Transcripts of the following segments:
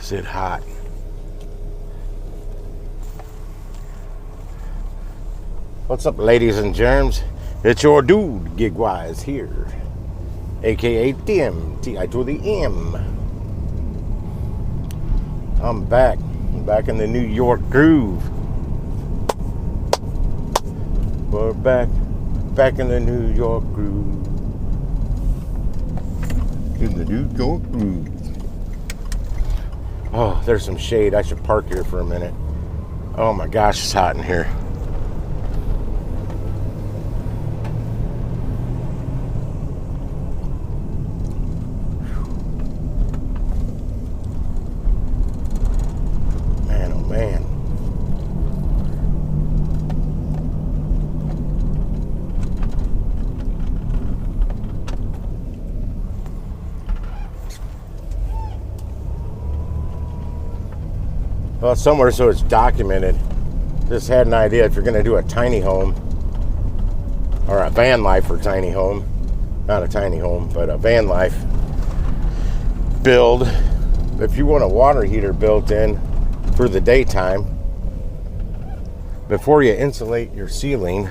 Is it hot? What's up, ladies and germs? It's your dude, Gigwise here, aka Tim, T-I to the M. I'm back in the New York groove. We're back in the New York groove. In the New York groove. Oh, there's some shade. I should park here for a minute. Oh my gosh, it's hot in here. Man, oh man. Well, somewhere so it's documented. Just had an idea, if you're going to do a tiny home or a van life or tiny home, not a tiny home, but a van life build, if you want a water heater built in for the daytime, before you insulate your ceiling,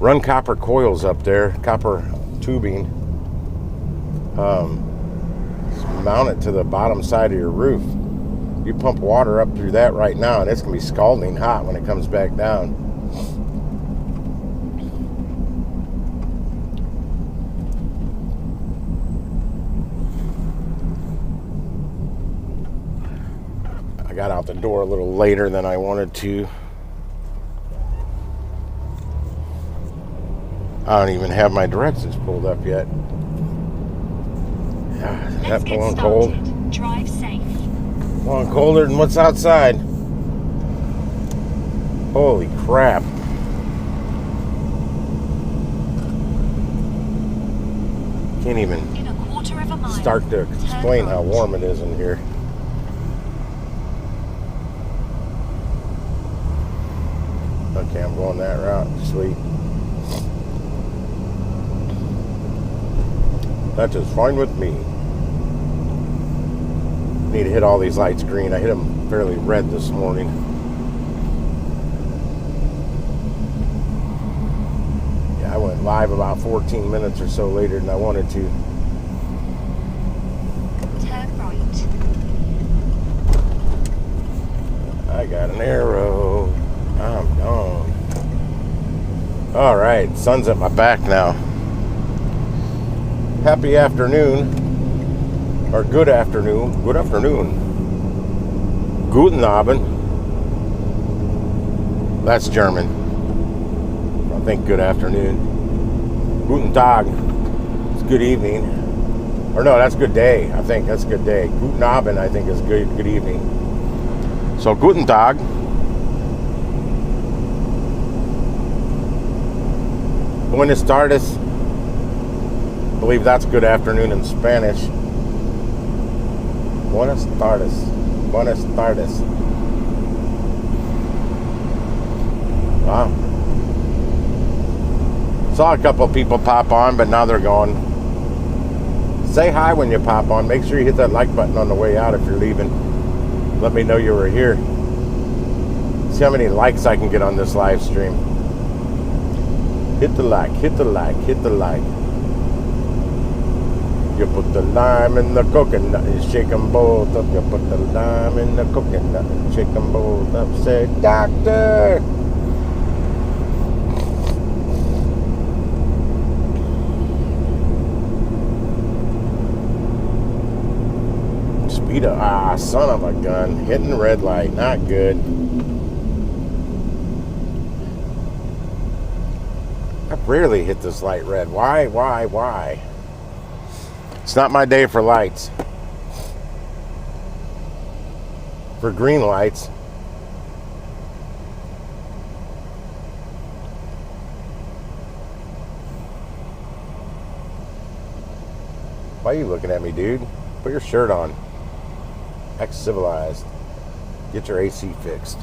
run copper coils up there, copper tubing, mount it to the bottom side of your roof. You pump water up through that right now, and it's going to be scalding hot when it comes back down. I got out the door a little later than I wanted to. I don't even have my directions pulled up yet. Is that blowing cold? Drive safe. Blowing colder than what's outside. Holy crap. Can't even start to explain how warm it is in here. Okay, I'm going that route. Sweet. That is fine with me. Need to hit all these lights green. I hit them fairly red this morning. Yeah, I went live about 14 minutes or so later than I wanted to. Turn right. I got an arrow. I'm gone. All right, sun's at my back now. Happy afternoon. Or good afternoon. Good afternoon. Guten Abend. That's German. I think good afternoon. Guten Tag. It's good evening. Or no, that's good day. I think that's good day. Guten Abend, I think, is good evening. So, Guten Tag. Buenas tardes. I believe that's good afternoon in Spanish. Buenas tardes. Buenas tardes. Wow. Saw a couple people pop on, but now they're gone. Say hi when you pop on. Make sure you hit that like button on the way out if you're leaving. Let me know you were here. See how many likes I can get on this live stream. Hit the like, hit the like, hit the like. You put the lime in the coconut and shake them both up. You put the lime in the coconut and shake them both up. Say, doctor! Speed up. Ah, son of a gun. Hitting the red light. Not good. I rarely hit this light red. Why? It's not my day for lights. For green lights. Why are you looking at me, dude? Put your shirt on. Act civilized. Get your AC fixed.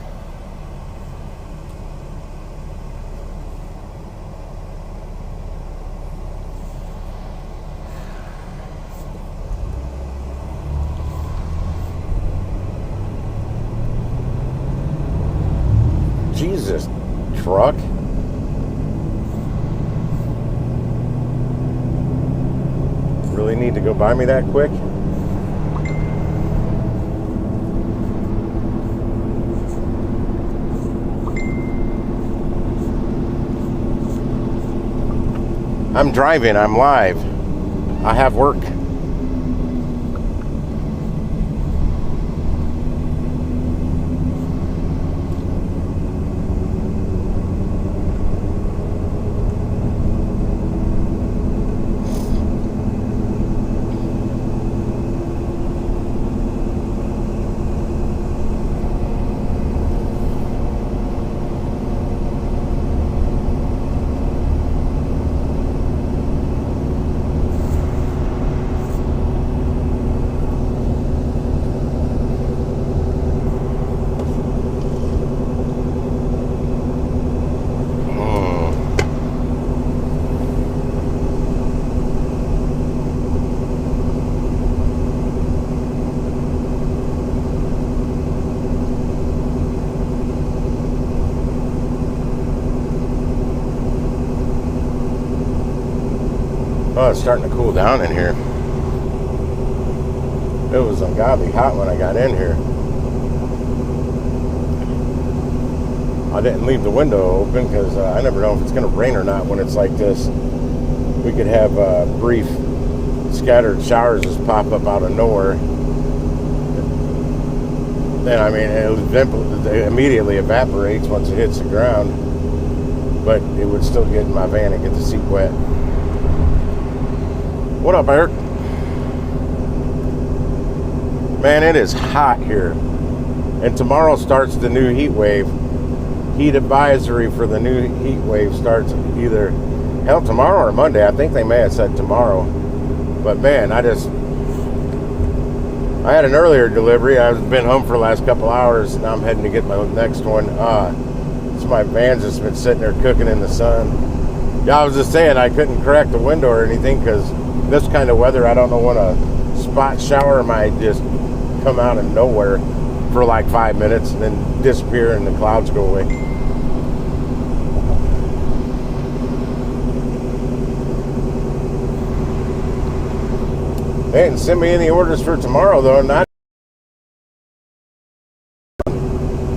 Jesus, truck. Really need to go by me that quick? I'm driving, I'm live. I have work. Oh, it's starting to cool down in here. It was ungodly hot when I got in here. I didn't leave the window open because I never know if it's going to rain or not when it's like this. We could have brief scattered showers just pop up out of nowhere. Then, I mean, it immediately evaporates once it hits the ground. But it would still get in my van and get the seat wet. What up, Eric? Man, it is hot here. And tomorrow starts the new heat wave. Heat advisory for the new heat wave starts either tomorrow or Monday. I think they may have said tomorrow. But man, I had an earlier delivery. I've been home for the last couple hours, and I'm heading to get my next one. So my van's just been sitting there cooking in the sun. Yeah, I was just saying I couldn't crack the window or anything because this kind of weather, I don't know when a spot shower might just come out of nowhere for like 5 minutes and then disappear and the clouds go away. They didn't send me any orders for tomorrow though. Not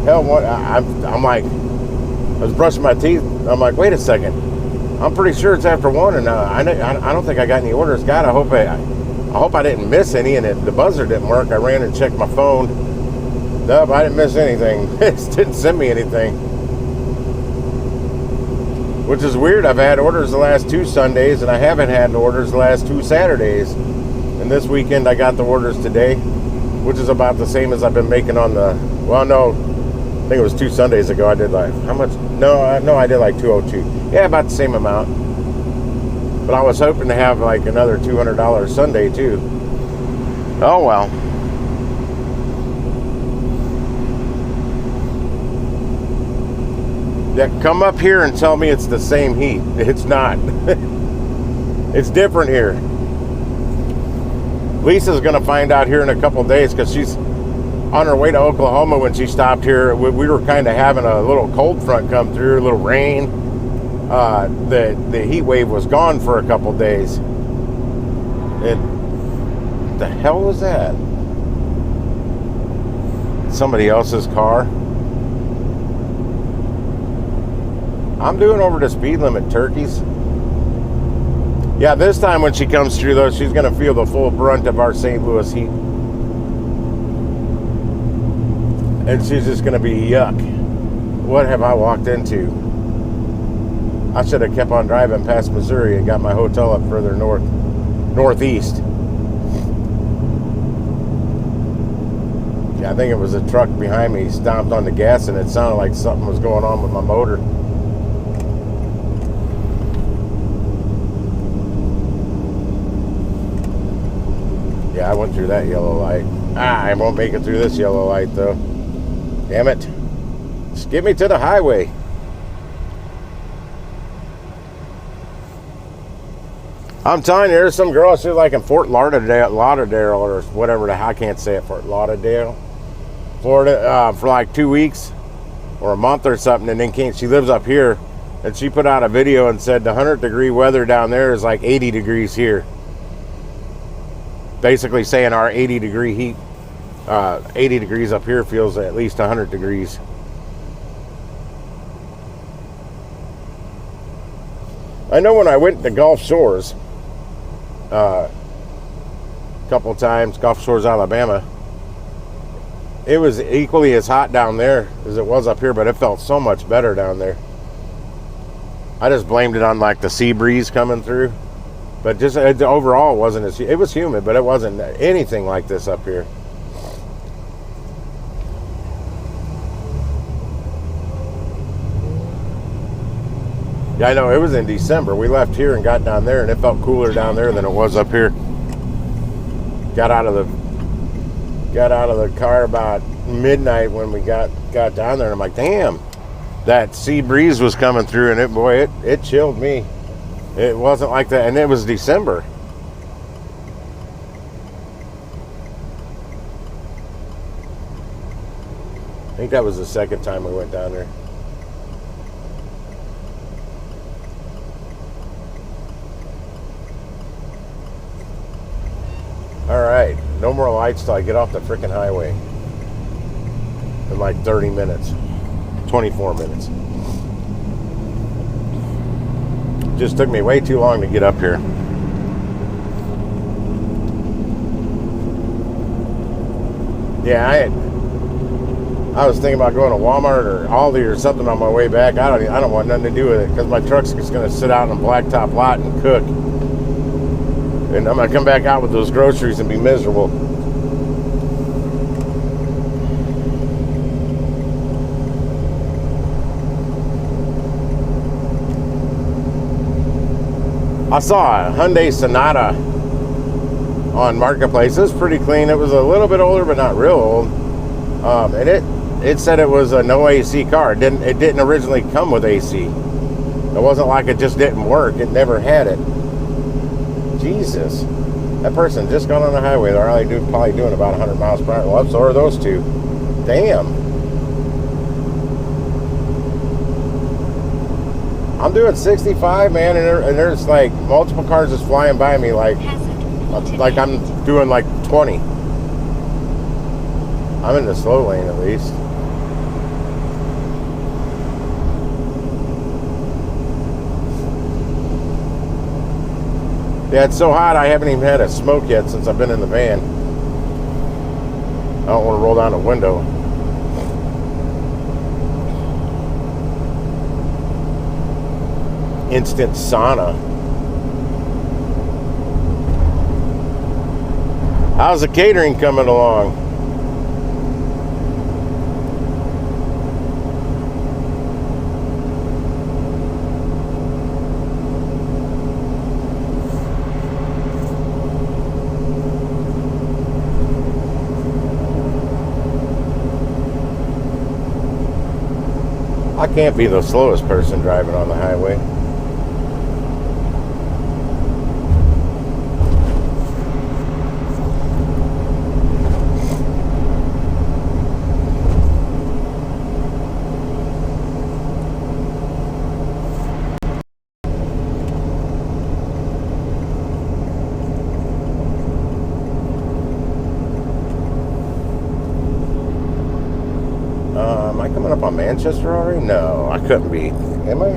hell. What? I'm like, I was brushing my teeth. I'm like, wait a second. I'm pretty sure it's after 1, and I don't think I got any orders. God, I hope I didn't miss any, and the buzzer didn't work. I ran and checked my phone. Nope, I didn't miss anything. It didn't send me anything, which is weird. I've had orders the last 2 Sundays, and I haven't had orders the last 2 Saturdays. And this weekend, I got the orders today, which is about the same as I've been making on the. Well, no, I think it was 2 Sundays ago. I did like how much? No, I did like 202. Yeah, about the same amount. But I was hoping to have like another $200 Sunday too. Oh well. Yeah, come up here and tell me it's the same heat. It's not. It's different here. Lisa's gonna find out here in a couple days because she's on her way to Oklahoma. When she stopped here, we were kind of having a little cold front come through, a little rain. The heat wave was gone for a couple days. And the hell was that? Somebody else's car. I'm doing over the speed limit, turkeys. Yeah, this time when she comes through though, she's gonna feel the full brunt of our St. Louis heat. And she's just gonna be yuck. What have I walked into? I should have kept on driving past Missouri and got my hotel up further northeast. Yeah, I think it was a truck behind me stomped on the gas and it sounded like something was going on with my motor. Yeah, I went through that yellow light. I won't make it through this yellow light though. Damn it. Just get me to the highway. I'm telling you, there's some girl, she's like in Fort Lauderdale or whatever, I can't say it, Fort Lauderdale, Florida, for like 2 weeks. or a month or something, and then came. She lives up here, and she put out a video and said the 100-degree weather down there is like 80 degrees here. Basically saying our 80-degree heat, 80 degrees up here feels at least 100 degrees. I know when I went to Gulf Shores a couple times, Gulf Shores, Alabama, it was equally as hot down there as it was up here, but it felt so much better down there. I just blamed it on like the sea breeze coming through, but just overall it wasn't as, it was humid, but it wasn't anything like this up here. Yeah, I know, it was in December. We left here and got down there, and it felt cooler down there than it was up here. Got out of the car about midnight when we got down there, and I'm like, damn, that sea breeze was coming through, and it chilled me. It wasn't like that, and it was December. I think that was the second time we went down there. All right, no more lights till I get off the freaking highway in like 30 minutes, 24 minutes. Just took me way too long to get up here. Yeah, I was thinking about going to Walmart or Aldi or something on my way back. I don't want nothing to do with it because my truck's just going to sit out on a blacktop lot and cook. And I'm going to come back out with those groceries and be miserable. I saw a Hyundai Sonata on Marketplace. It was pretty clean. It was a little bit older, but not real old. And it said it was a no AC car. It didn't originally come with AC. It wasn't like it just didn't work. It never had it. Jesus, that person just got on the highway. They're probably doing about 100 miles per hour. Well, so are those two. Damn. I'm doing 65, man, and there's like multiple cars just flying by me like I'm doing like 20. I'm in the slow lane at least. Yeah, it's so hot I haven't even had a smoke yet since I've been in the van. I don't want to roll down the window. Instant sauna. How's the catering coming along? I can't be the slowest person driving on the highway. Am I coming up on Manchester already? No, I couldn't be. Am I?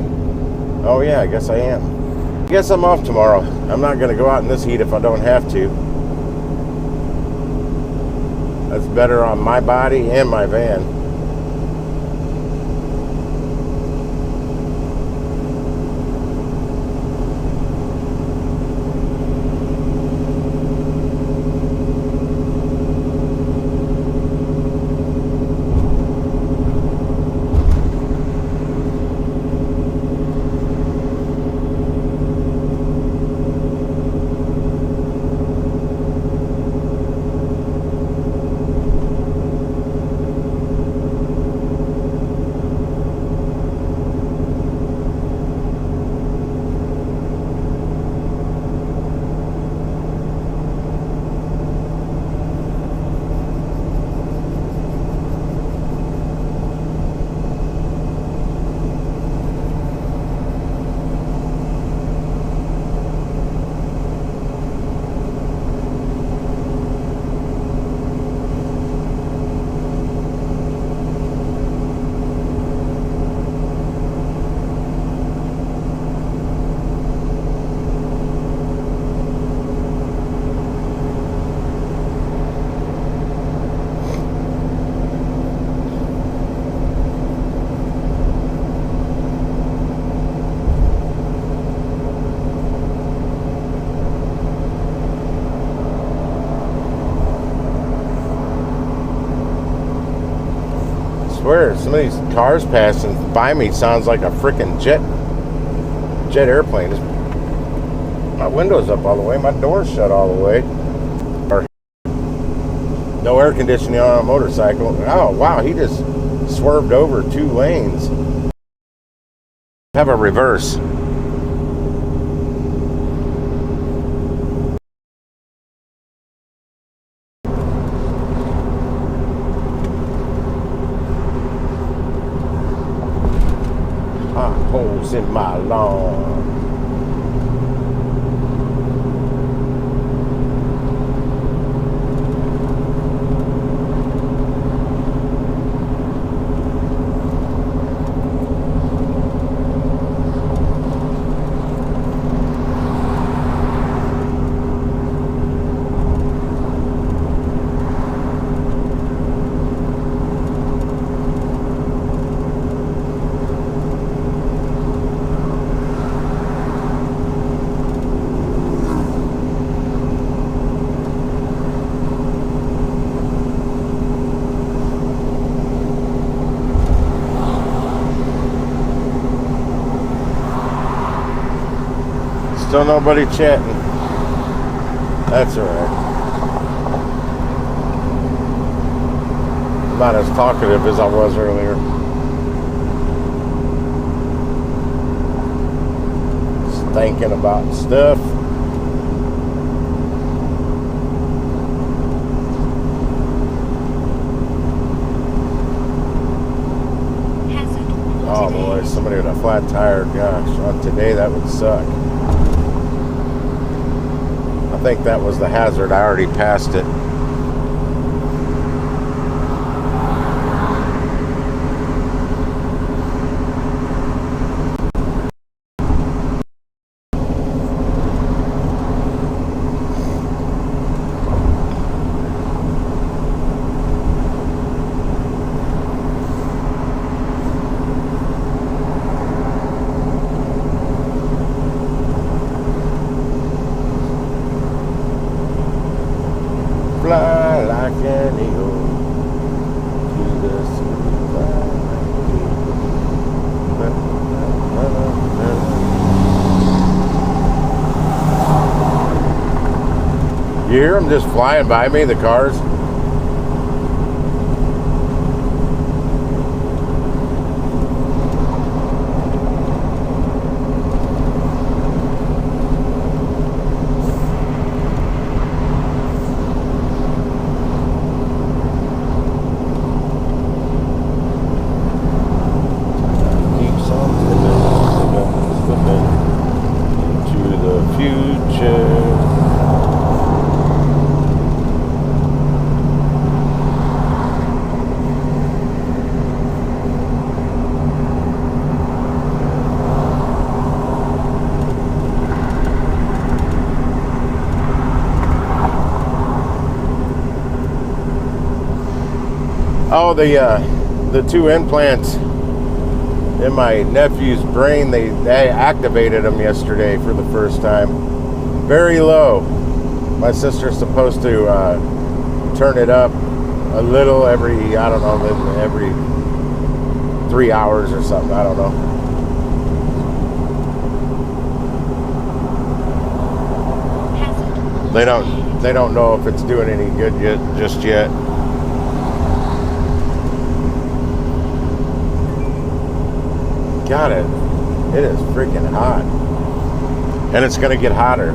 Oh yeah, I guess I am. I guess I'm off tomorrow. I'm not going to go out in this heat if I don't have to. That's better on my body and my van. swear, some of these cars passing by me sounds like a freaking jet airplane. My window's up all the way, my door's shut all the way. No air conditioning on a motorcycle. Oh wow, he just swerved over 2 lanes. Have a reverse. Potholes in my lawn. Still nobody chatting. That's alright. I'm not as talkative as I was earlier. Just thinking about stuff. Oh boy, somebody with a flat tire. Gosh, on today that would suck. I think that was the hazard. I already passed it. Fly like an eagle to the sky. You hear them just flying by me, the cars? Oh, the 2 implants in my nephew's brain, they activated them yesterday for the first time. Very low. My sister's supposed to turn it up a little every, I don't know, every 3 hours or something. I don't know. They don't know if it's doing any good just yet. Got it. It is freaking hot. And it's going to get hotter.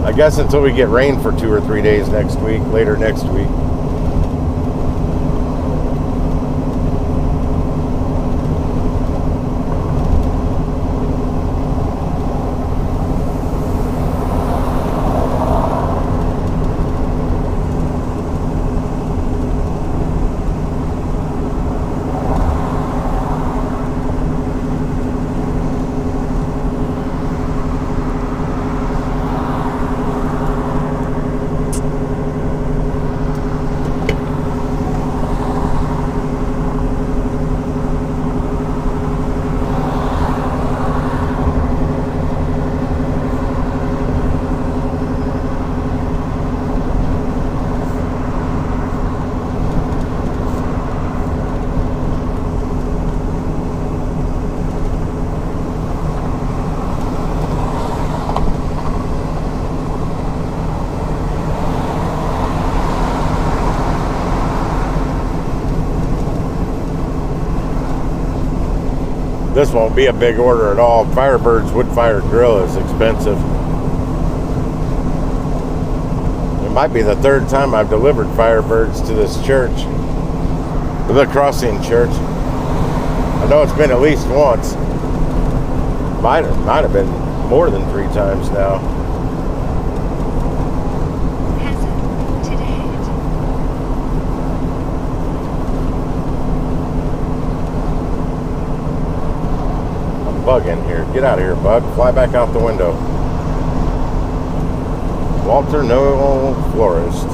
I guess until we get rain for 2 or 3 days later next week. This won't be a big order at all. Firebird's wood-fired grill is expensive. It might be the third time I've delivered Firebirds to this church, the Crossing Church. I know it's been at least once. Might have been more than 3 times now. Bug in here. Get out of here, bug. Fly back out the window. Walter Noel Florist.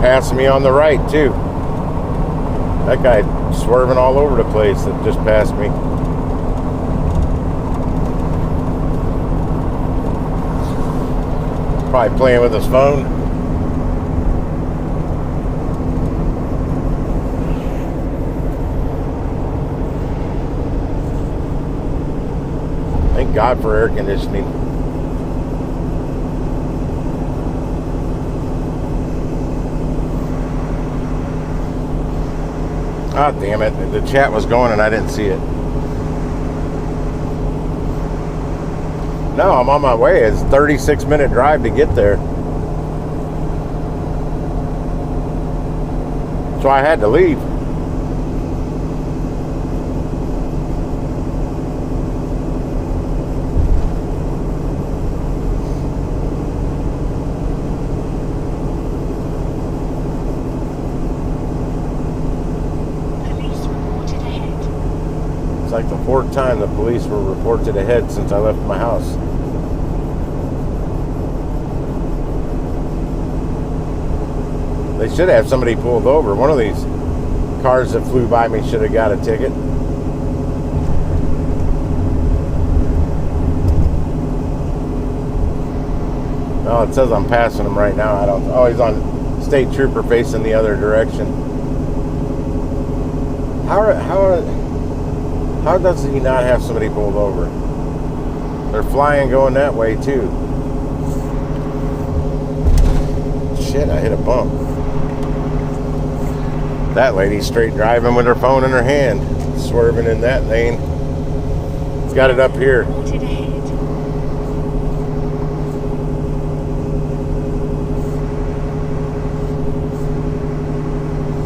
Passing me on the right too. That guy swerving all over the place that just passed me. Probably playing with his phone. Thank God for air conditioning. Ah, damn it. The chat was going and I didn't see it. No, I'm on my way. It's a 36-minute drive to get there. So I had to leave. Like the 4th time the police were reported ahead since I left my house. They should have somebody pulled over. One of these cars that flew by me should have got a ticket. Oh, it says I'm passing him right now. I don't. Oh, he's on state trooper facing the other direction. How does he not have somebody pulled over? They're flying going that way too. Shit, I hit a bump. That lady's straight driving with her phone in her hand, swerving in that lane. It's got it up here.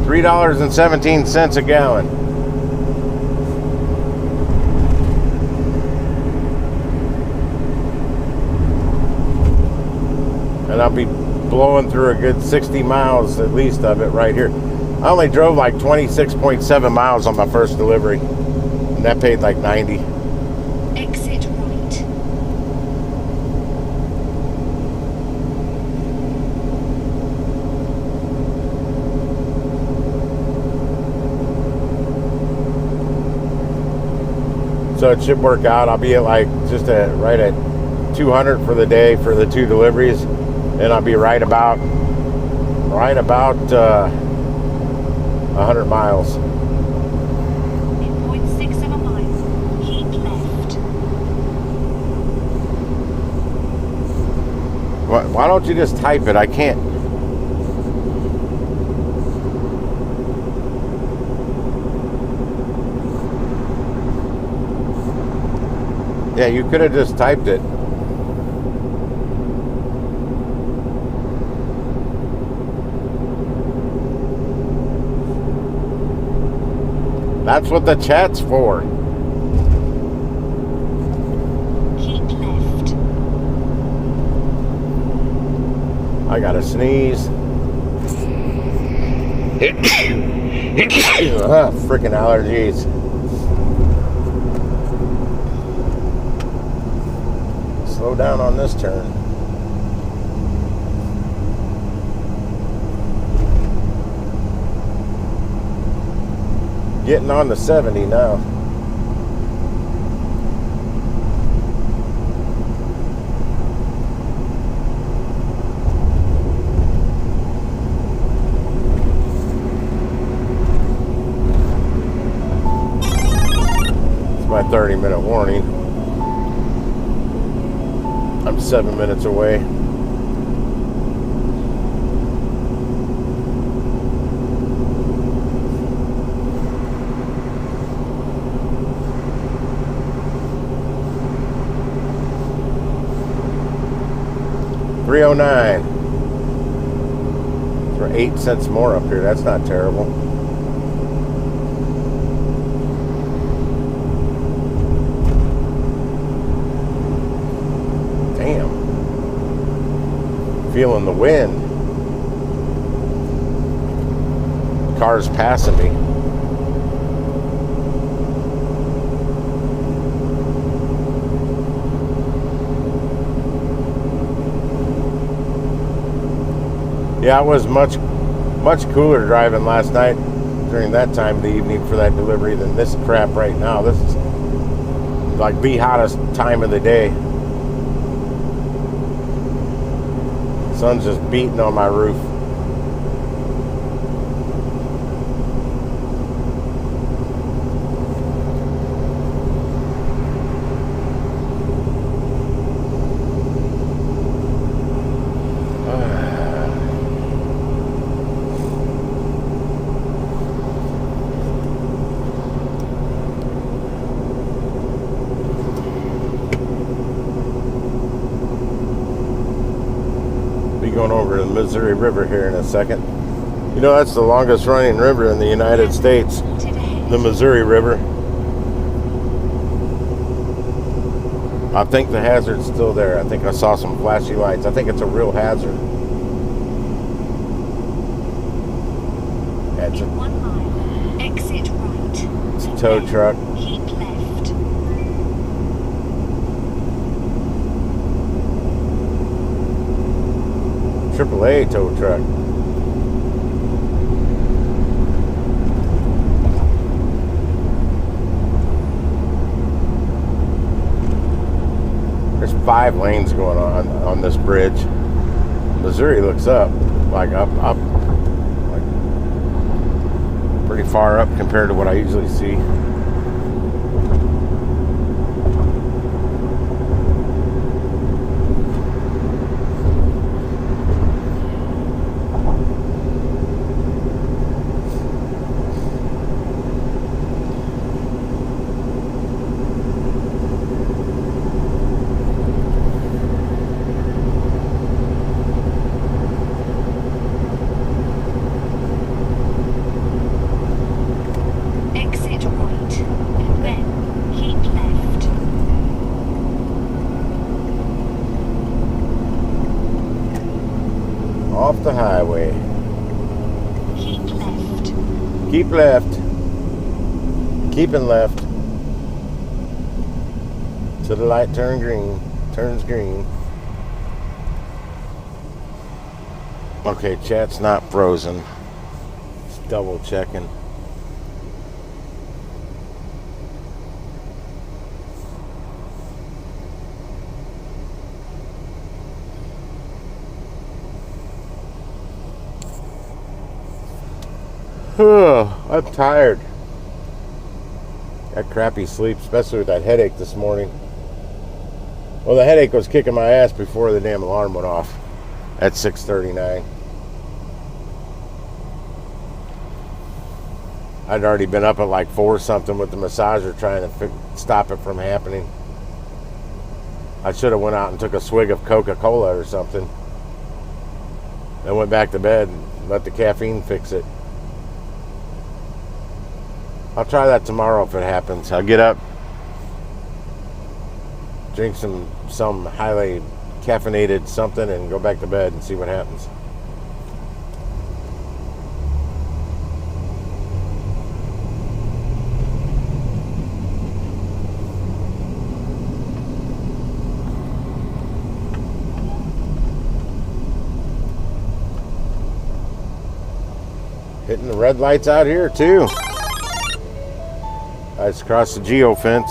$3.17 a gallon. And I'll be blowing through a good 60 miles at least of it right here. I only drove like 26.7 miles on my first delivery, and that paid like 90. Exit right. So it should work out. I'll be at like right at 200 for the day for the 2 deliveries. And I'll be right about 100 miles. In 0.67 miles, keep left. Why don't you just type it? I can't. Yeah, you could have just typed it. That's what the chat's for. Keep left. I gotta sneeze. Freaking allergies. Slow down on this turn. Getting on the 70 now. It's my 30-minute warning. I'm 7 minutes away. $3.09 for 8 cents more up here. That's not terrible. Damn. Feeling the wind. Cars passing me. Yeah, it was much cooler driving last night during that time of the evening for that delivery than this crap right now. This is like the hottest time of the day. Sun's just beating on my roof. Going over the Missouri River here in a second. You know, that's the longest running river in the United States, the Missouri River. I think the hazard's still there. I think I saw some flashy lights. I think it's a real hazard. In 1 mile, exit right. It's a tow truck. Keep left. AAA tow truck. There's 5 lanes going on this bridge. Missouri looks up, like up, like pretty far up compared to what I usually see. Off the highway. Keep left. Keep left. Keeping left. Till the light turns green. Okay, chat's not frozen. Just double checking. I'm tired. Got crappy sleep, especially with that headache this morning. Well, the headache was kicking my ass before the damn alarm went off at 6:39. I'd already been up at like 4 something with the massager trying to stop it from happening. I should have went out and took a swig of Coca-Cola or something. Then went back to bed and let the caffeine fix it. I'll try that tomorrow if it happens. I'll get up, drink some highly caffeinated something, and go back to bed and see what happens. Hitting the red lights out here too. I just crossed the geo fence.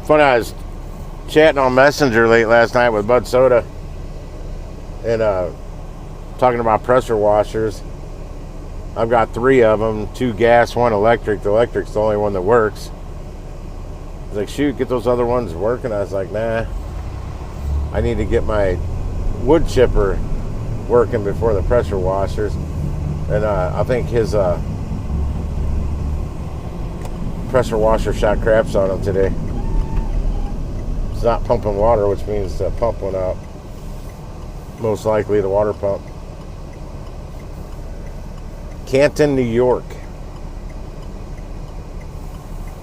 Funny, I was chatting on Messenger late last night with Bud Soda and talking about pressure washers. I've got 3 of them, 2 gas, 1 electric. The electric's the only one that works. He's like, shoot, get those other ones working. I was like, nah, I need to get my wood chipper working before the pressure washers. And I think his pressure washer shot craps on him today. It's not pumping water, which means the pump went out. Most likely the water pump. Canton, New York.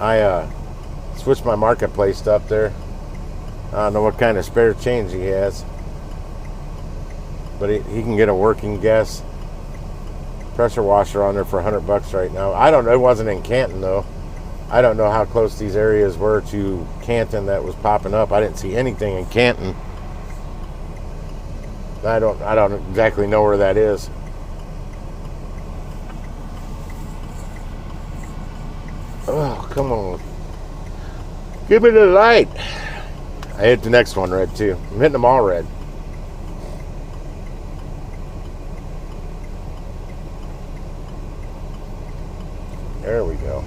I switched my marketplace stuff there. I don't know what kind of spare change he has, but he can get a working gas pressure washer on there for $100 right now. I don't know. It wasn't in Canton though. I don't know how close these areas were to Canton that was popping up. I didn't see anything in Canton. I don't exactly know where that is. Oh, come on. Give me the light. I hit the next one red too. I'm hitting them all red. There we go.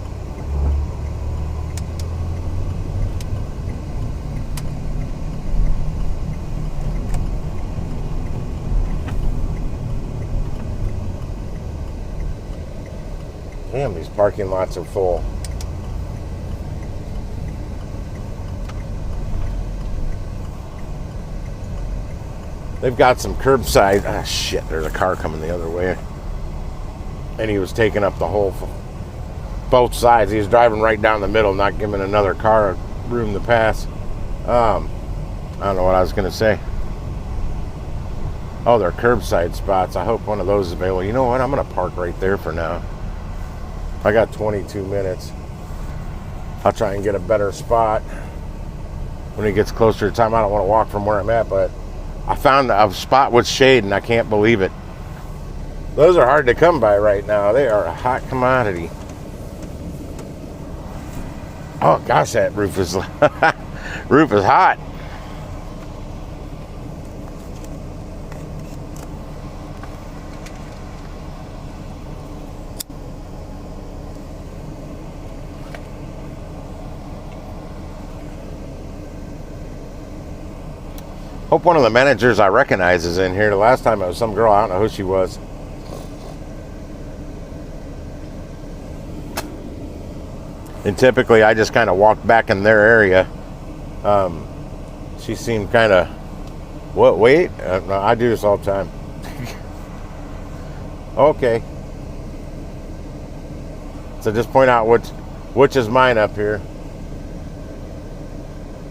Damn, these parking lots are full. They've got some curbside. Ah, shit, there's a car coming the other way. And he was taking up the whole, both sides. He was driving right down the middle, not giving another car room to pass. I don't know what I was going to say. Oh, they're curbside spots. I hope one of those is available. You know what? I'm going to park right there for now. I got 22 minutes. I'll try and get a better spot when it gets closer to time. I don't want to walk from where I'm at, but I found a spot with shade and I can't believe it. Those are hard to come by right now. They are a hot commodity. Oh gosh, that roof is roof is hot. Hope one of the managers I recognize is in here. The last time it was some girl. I don't know who she was. And typically I just kind of walk back in their area. She seemed kind of, what, wait? No, I do this all the time. Okay. So just point out which is mine up here.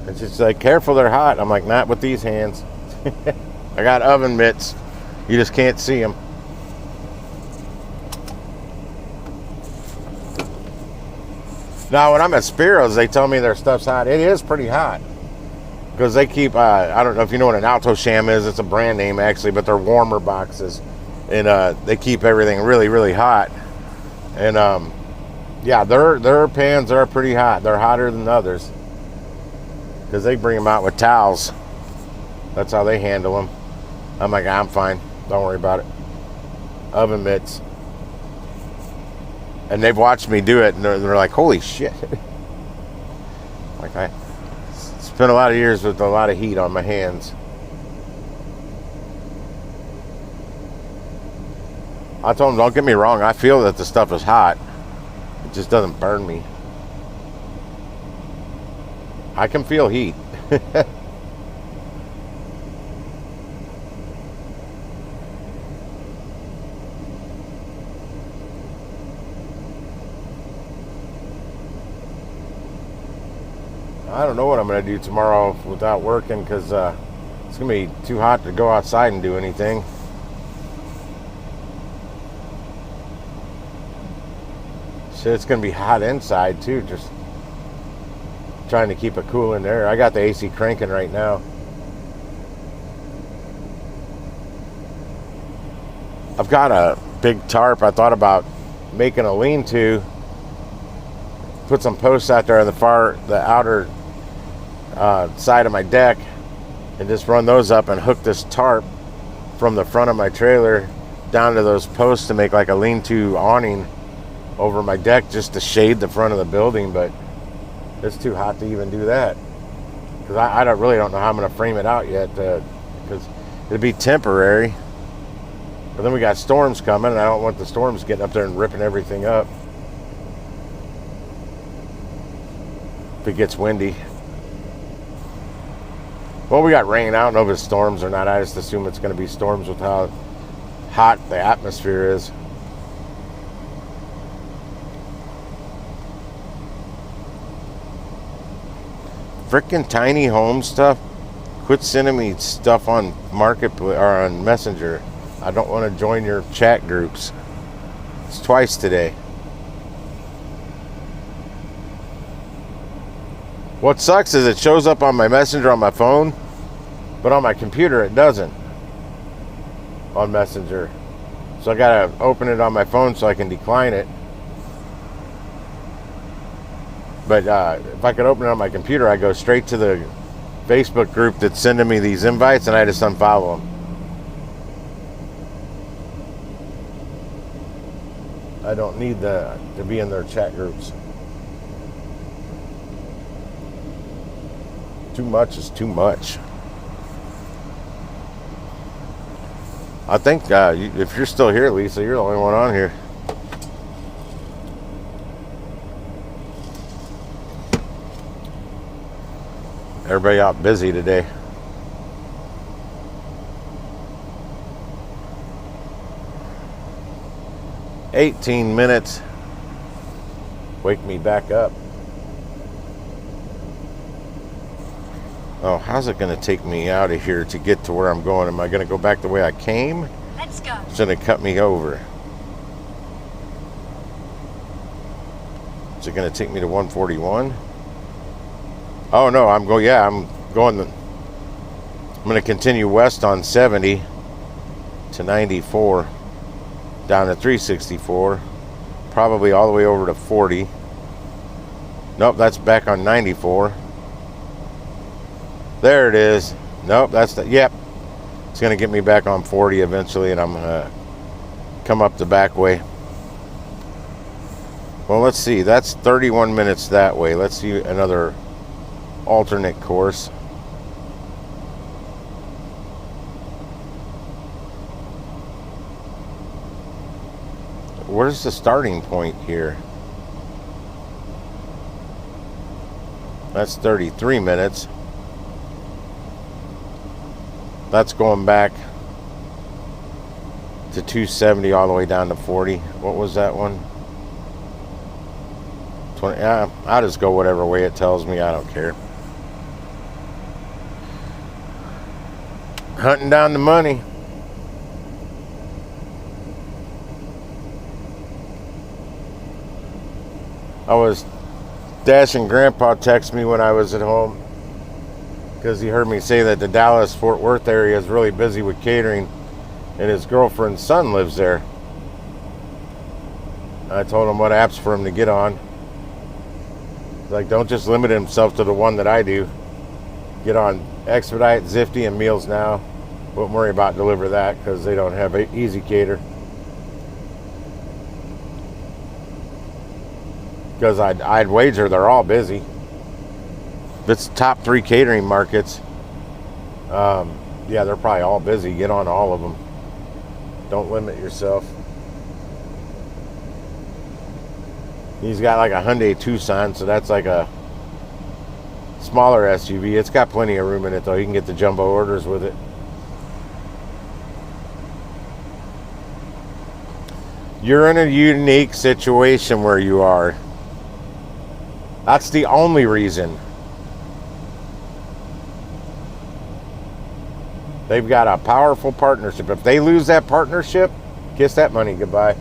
And she's like, careful, they're hot. I'm like, not with these hands. I got oven mitts. You just can't see them. Now, when I'm at Spiro's, they tell me their stuff's hot. It is pretty hot. Because they keep, I don't know if you know what an Alto Sham is. It's a brand name, actually, but they're warmer boxes. And they keep everything really, really hot. And, yeah, their pans are pretty hot. They're hotter than others. Because they bring them out with towels. That's how they handle them. I'm like, I'm fine. Don't worry about it. Oven mitts. And they've watched me do it, and they're like, holy shit. Like, I spent a lot of years with a lot of heat on my hands. I told them, don't get me wrong, I feel that the stuff is hot. It just doesn't burn me. I can feel heat. I don't know what I'm going to do tomorrow without working because it's going to be too hot to go outside and do anything. So it's going to be hot inside too, just trying to keep it cool in there. I got the AC cranking right now. I've got a big tarp. I thought about making a lean-to, put some posts out there on the outer side of my deck, and just run those up and hook this tarp from the front of my trailer down to those posts to make like a lean-to awning over my deck just to shade the front of the building. But it's too hot to even do that, because I really don't know how I'm going to frame it out yet, because it'd be temporary. But then we got storms coming, and I don't want the storms getting up there and ripping everything up if it gets windy. Well, we got rain. I don't know if it's storms or not. I just assume it's going to be storms with how hot the atmosphere is. Frickin' tiny home stuff. Quit sending me stuff on Marketplace or on Messenger. I don't want to join your chat groups. It's twice today. What sucks is it shows up on my Messenger on my phone, but on my computer it doesn't on Messenger. So I gotta open it on my phone so I can decline it. But if I could open it on my computer, I go straight to the Facebook group that's sending me these invites, and I just unfollow them. I don't need to be in their chat groups. Too much is too much. I think if you're still here, Lisa, you're the only one on here. Everybody out busy today. "18 minutes. Wake me back up." Oh, how's it going to take me out of here to get to where I'm going? Am I going to go back the way I came? Let's go. It's going to cut me over. Is it going to take me to 141? Oh no, I'm going to continue west on 70 to 94, down to 364, probably all the way over to 40. Nope, that's back on 94. There it is. Nope, yep. It's going to get me back on 40 eventually, and I'm going to come up the back way. Well, let's see. That's 31 minutes that way. Let's see another alternate course. Where's the starting point here? That's 33 minutes. That's going back to 270 all the way down to 40. What was that one? 20. Yeah, I'll just go whatever way it tells me. I don't care. Hunting down the money. I was dashing Grandpa text me when I was at home, because he heard me say that the Dallas-Fort Worth area is really busy with catering, and his girlfriend's son lives there. I told him what apps for him to get on. Like, don't just limit himself to the one that I do. Get on Expedite, Zifty, and Meals Now. Won't worry about deliver that, because they don't have Easy Cater. Because I'd wager they're all busy. If it's top 3 catering markets, yeah, they're probably all busy. Get on all of them. Don't limit yourself. He's got like a Hyundai Tucson, so that's like a smaller SUV. It's got plenty of room in it, though. You can get the jumbo orders with it. You're in a unique situation where you are. That's the only reason. They've got a powerful partnership. If they lose that partnership, kiss that money goodbye.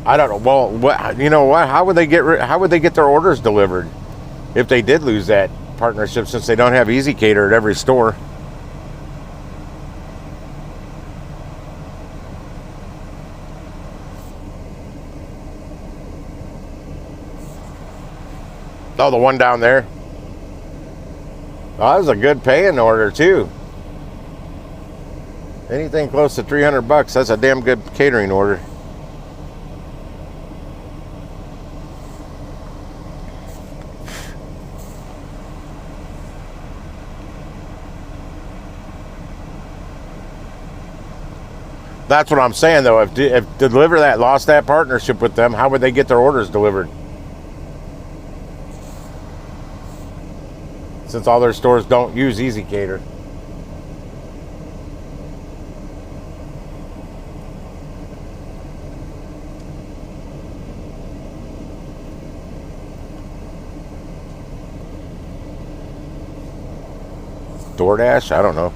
I don't know. Well, you know what? How would they get their orders delivered if they did lose that partnership since they don't have Easy Cater at every store. Oh, the one down there. Oh, that was a good paying order too. Anything close to $300, that's a damn good catering order. That's what I'm saying though. If Deliver That lost that partnership with them, how would they get their orders delivered? Since all their stores don't use Easy Cater. DoorDash? I don't know.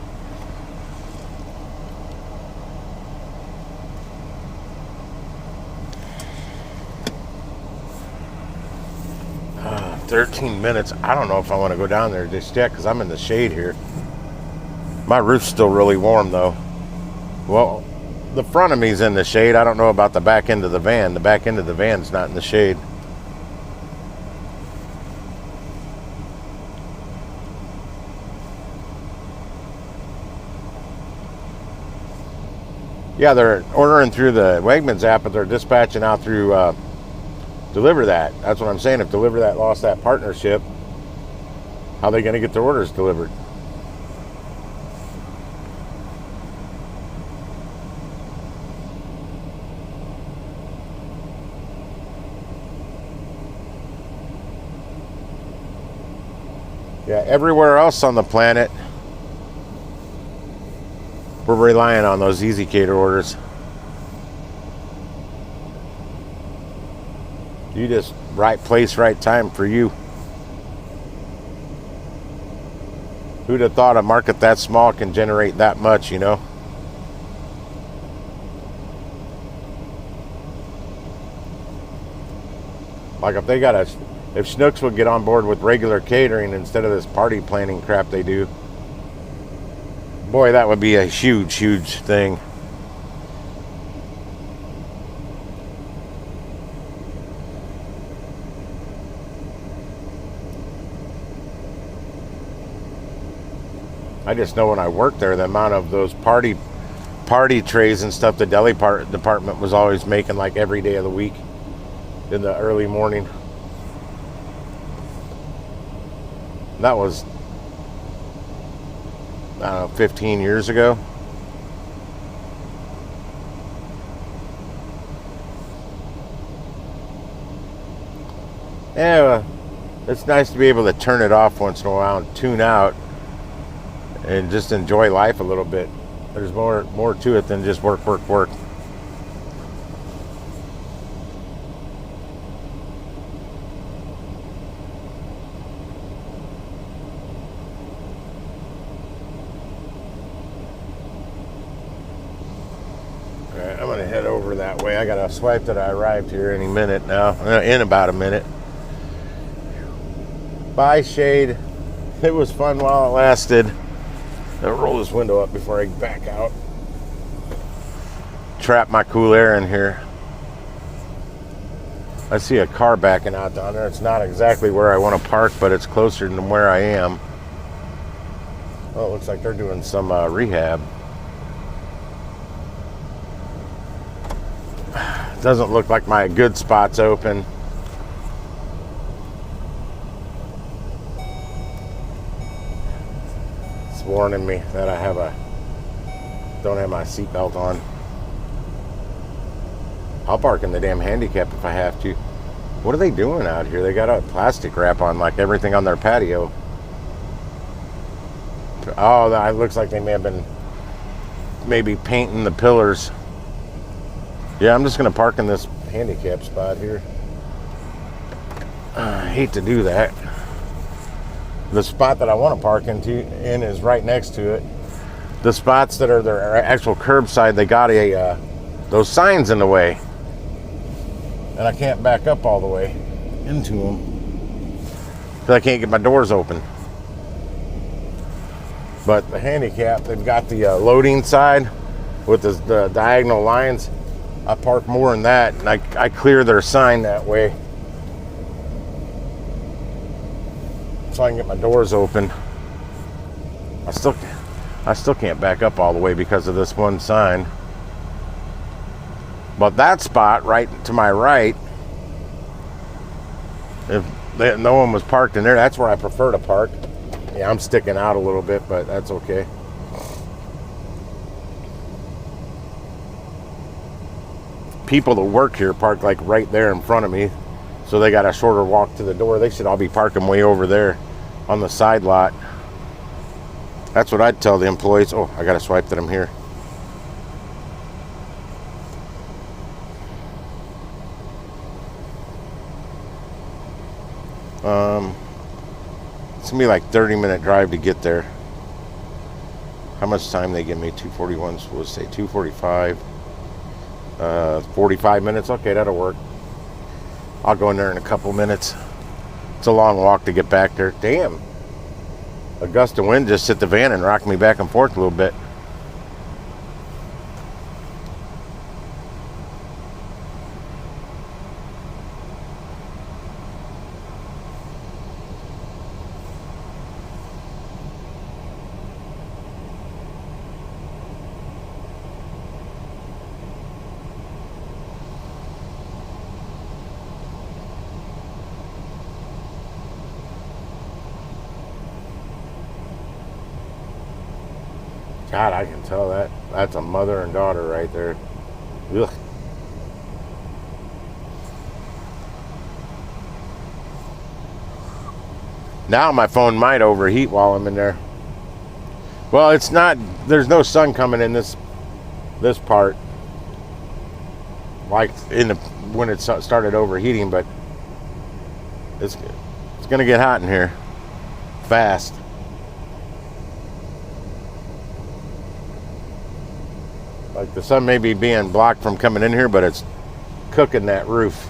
Uh, 13 minutes. I don't know if I want to go down there just yet because I'm in the shade here. My roof's still really warm though. Well, the front of me's in the shade. I don't know about the back end of the van. The back end of the van's not in the shade. Yeah, they're ordering through the Wegmans app, but they're dispatching out through Deliver That. That's what I'm saying. If Deliver That lost that partnership, how are they going to get their orders delivered? Yeah, everywhere else on the planet, we're relying on those Easy Cater orders. You just right place, right time for you. Who'd have thought a market that small can generate that much, you know? Like if they got if Schnucks would get on board with regular catering instead of this party planning crap they do, boy, that would be a huge, huge thing. I just know when I worked there, the amount of those party trays and stuff the deli department was always making, like every day of the week in the early morning. That was, I don't know, 15 years ago. Yeah, it's nice to be able to turn it off once in a while and tune out and just enjoy life a little bit. There's more to it than just work, work, work. I'm gonna head over that way. I gotta swipe that I arrived here any minute now. In about a minute. Bye, shade. It was fun while it lasted. I'll roll this window up before I back out. Trap my cool air in here. I see a car backing out down there. It's not exactly where I want to park, but it's closer than where I am. Oh, it looks like they're doing some rehab. Doesn't look like my good spot's open. It's warning me that I don't have my seatbelt on. I'll park in the damn handicap if I have to. What are they doing out here? They got a plastic wrap on like everything on their patio. Oh, that looks like they may have been maybe painting the pillars. Yeah, I'm just going to park in this handicap spot here. I hate to do that. The spot that I want to park in is right next to it. The spots that are their actual curbside, they got those signs in the way. And I can't back up all the way into them because I can't get my doors open. But the handicap, they've got the loading side with the diagonal lines. I park more in that, and I clear their sign that way, so I can get my doors open. I still can't back up all the way because of this one sign. But that spot right to my right, if no one was parked in there, that's where I prefer to park. Yeah, I'm sticking out a little bit, but that's okay. People that work here park like right there in front of me, so they got a shorter walk to the door. They should all be parking way over there on the side lot. That's what I'd tell the employees. Oh, I gotta swipe that I'm here. It's gonna be like 30-minute drive to get there. How much time they give me? 2:41, supposed to say 2:45. 45 minutes. Okay, that'll work. I'll go in there in a couple minutes. It's a long walk to get back there. Damn. A gust of wind just hit the van and rocked me back and forth a little bit. God, I can tell that. That's a mother and daughter right there. Ugh. Now my phone might overheat while I'm in there. Well, it's not. There's no sun coming in this part, like when it started overheating. But it's gonna get hot in here fast. Like the sun may be being blocked from coming in here, but it's cooking that roof.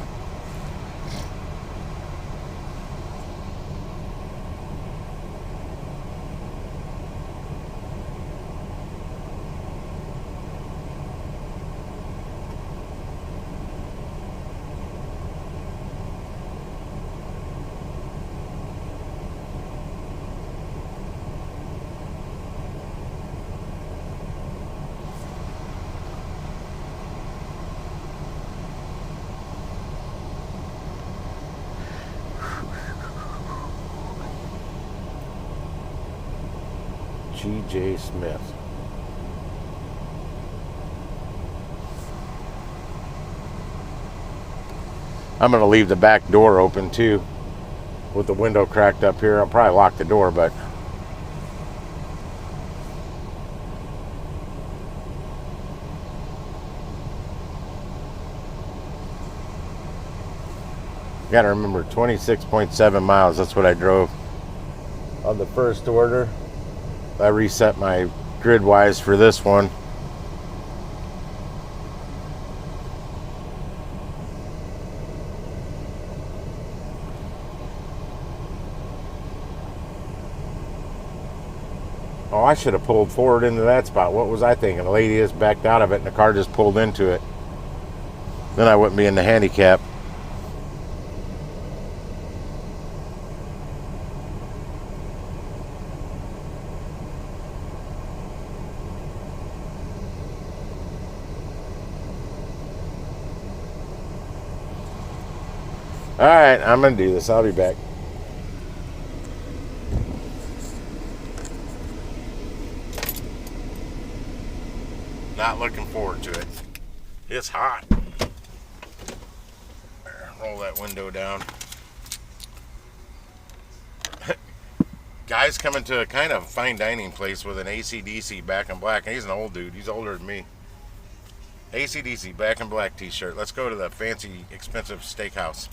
G.J. Smith. I'm going to leave the back door open too, with the window cracked up here. I'll probably lock the door, but you got to remember 26.7 miles. That's what I drove on the first order. I reset my Gigwise for this one. Oh, I should have pulled forward into that spot. What was I thinking? The lady just backed out of it and the car just pulled into it. Then I wouldn't be in the handicap. All right, I'm going to do this. I'll be back. Not looking forward to it. It's hot. Roll that window down. Guy's coming to a kind of fine dining place with an AC/DC Back in Black. And he's an old dude. He's older than me. AC/DC Back in Black t-shirt. Let's go to the fancy, expensive steakhouse.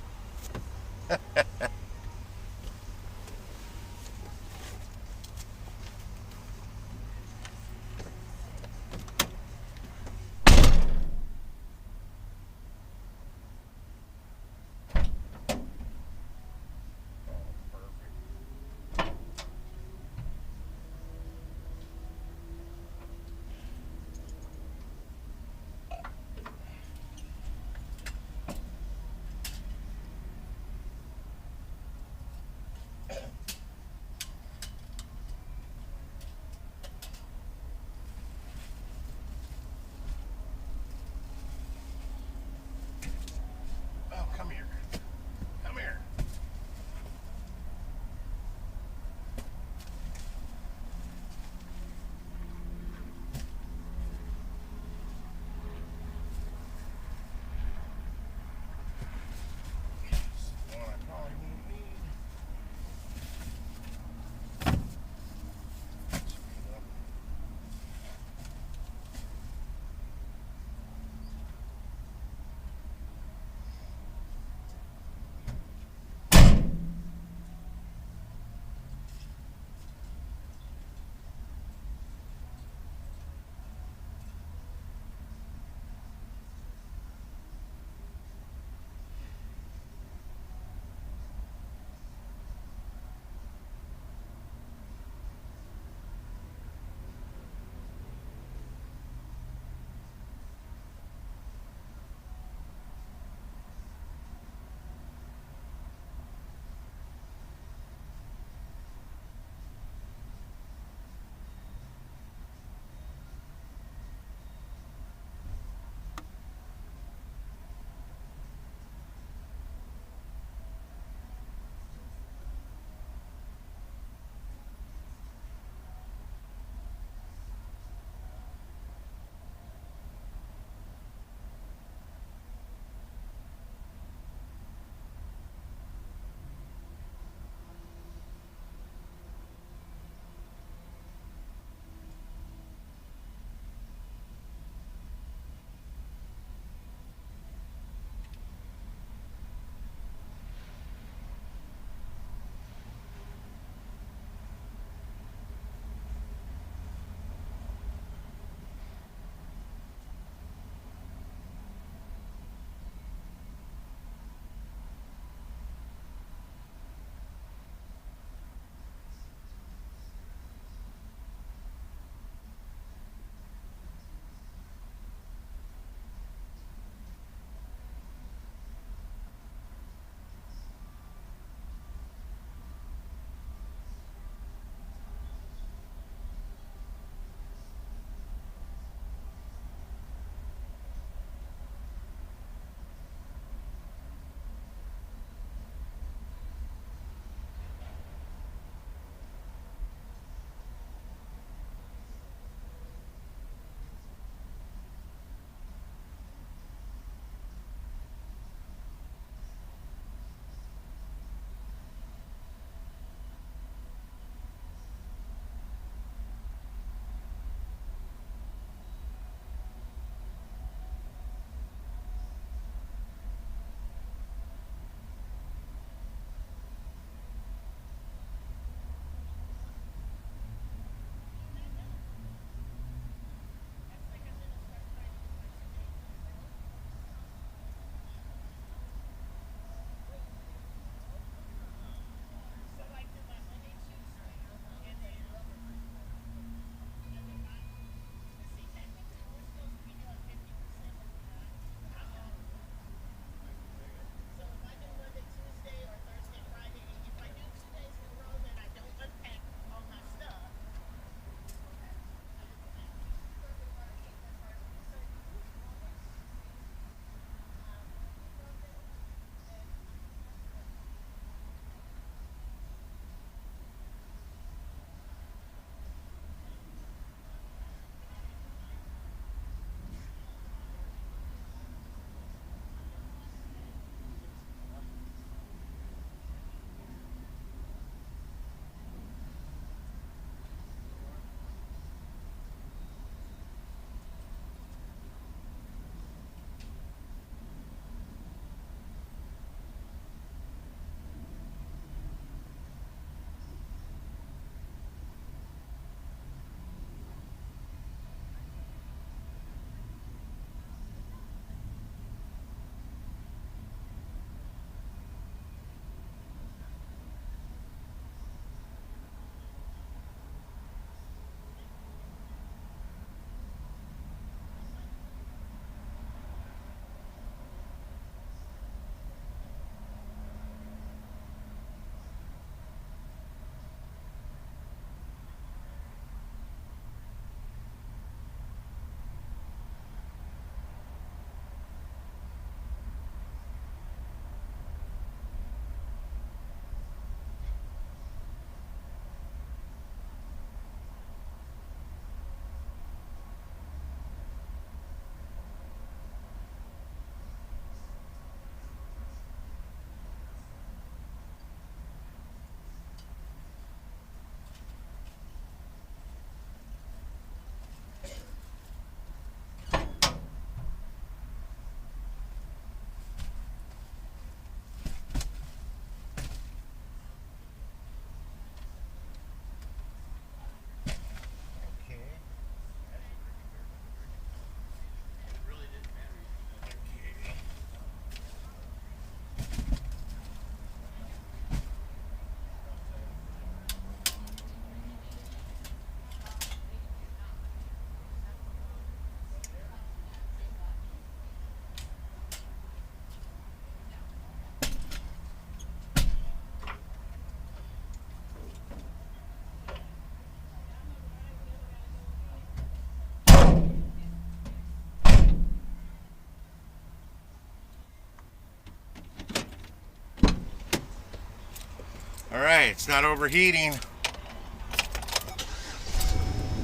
All right, it's not overheating.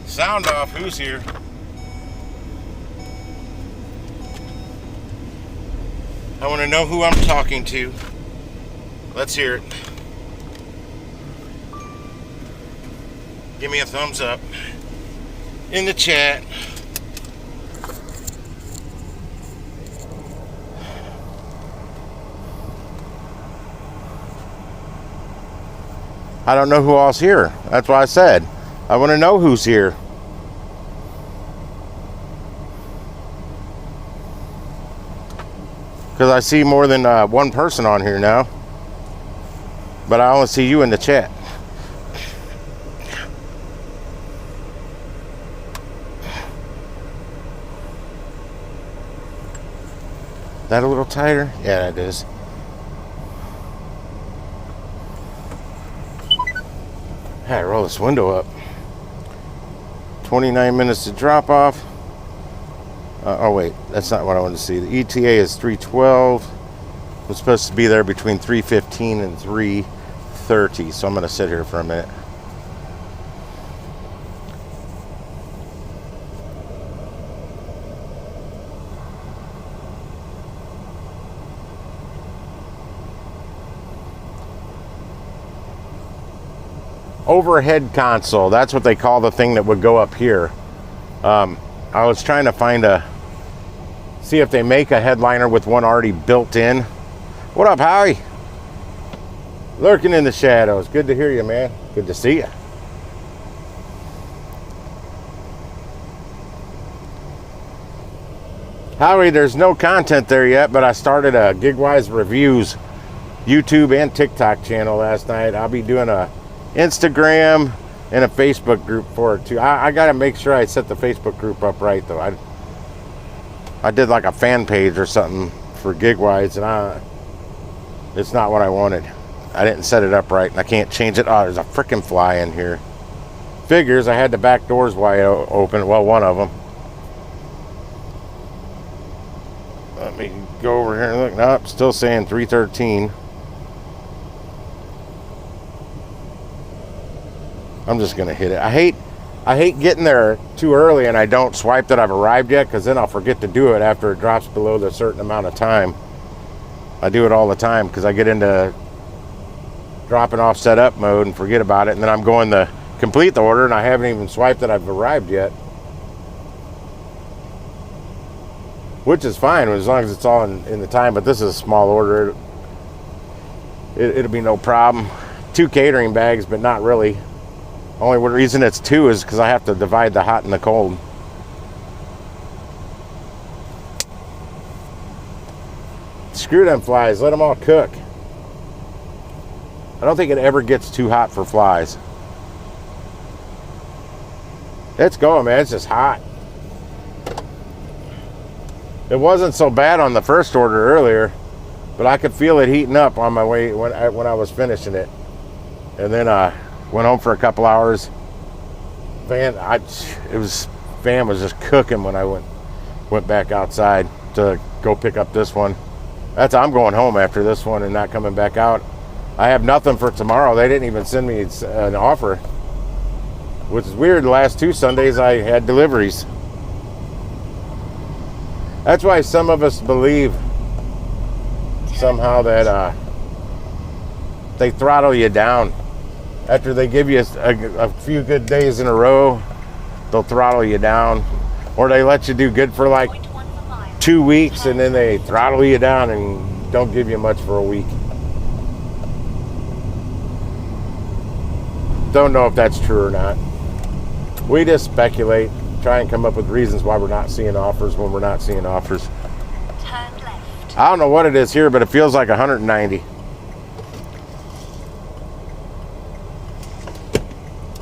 Sound off. Who's here? I want to know who I'm talking to. Let's hear it. Give me a thumbs up in the chat. I don't know who all's here. That's why I said I want to know who's here. Because I see more than one person on here now. But I only see you in the chat. That a little tighter? Yeah, it is. I roll this window up. 29 minutes to drop off. Oh wait, that's not what I wanted to see. The ETA is 3:12. I'm supposed to be there between 3:15 and 3:30, so I'm going to sit here for a minute. Overhead console, that's what they call the thing that would go up here. I was trying to see if they make a headliner with one already built in. What up, Howie? Lurking in the shadows. Good to hear you, man. Good to see you. Howie, there's no content there yet, but I started a Gigwise Reviews YouTube and TikTok channel last night. I'll be doing a Instagram and a Facebook group for it too. I gotta make sure I set the Facebook group up right though. I did like a fan page or something for Gigwise, and it's not what I wanted. I didn't set it up right, and I can't change it. Oh, there's a freaking fly in here. Figures, I had the back doors wide open. Well, one of them. Let me go over here and look. Nope, still saying 3:13. I'm just gonna hit it. I hate getting there too early and I don't swipe that I've arrived yet, because then I'll forget to do it after it drops below the certain amount of time. I do it all the time because I get into dropping off setup mode and forget about it, and then I'm going to complete the order and I haven't even swiped that I've arrived yet, which is fine as long as it's all in the time. But this is a small order. It'll be no problem. 2 catering bags, but not really. Only reason it's 2 is because I have to divide the hot and the cold. Screw them flies. Let them all cook. I don't think it ever gets too hot for flies. It's going, man. It's just hot. It wasn't so bad on the first order earlier, but I could feel it heating up on my way when I was finishing it. And then went home for a couple hours. Van was just cooking when I went back outside to go pick up this one. I'm going home after this one and not coming back out. I have nothing for tomorrow. They didn't even send me an offer, which is weird. The last 2 Sundays I had deliveries. That's why some of us believe somehow that they throttle you down. After they give you a few good days in a row, they'll throttle you down. Or they let you do good for like 2 weeks and then they throttle you down and don't give you much for a week. Don't know if that's true or not. We just speculate, try and come up with reasons why we're not seeing offers when we're not seeing offers. Turn left. I don't know what it is here, but it feels like 190.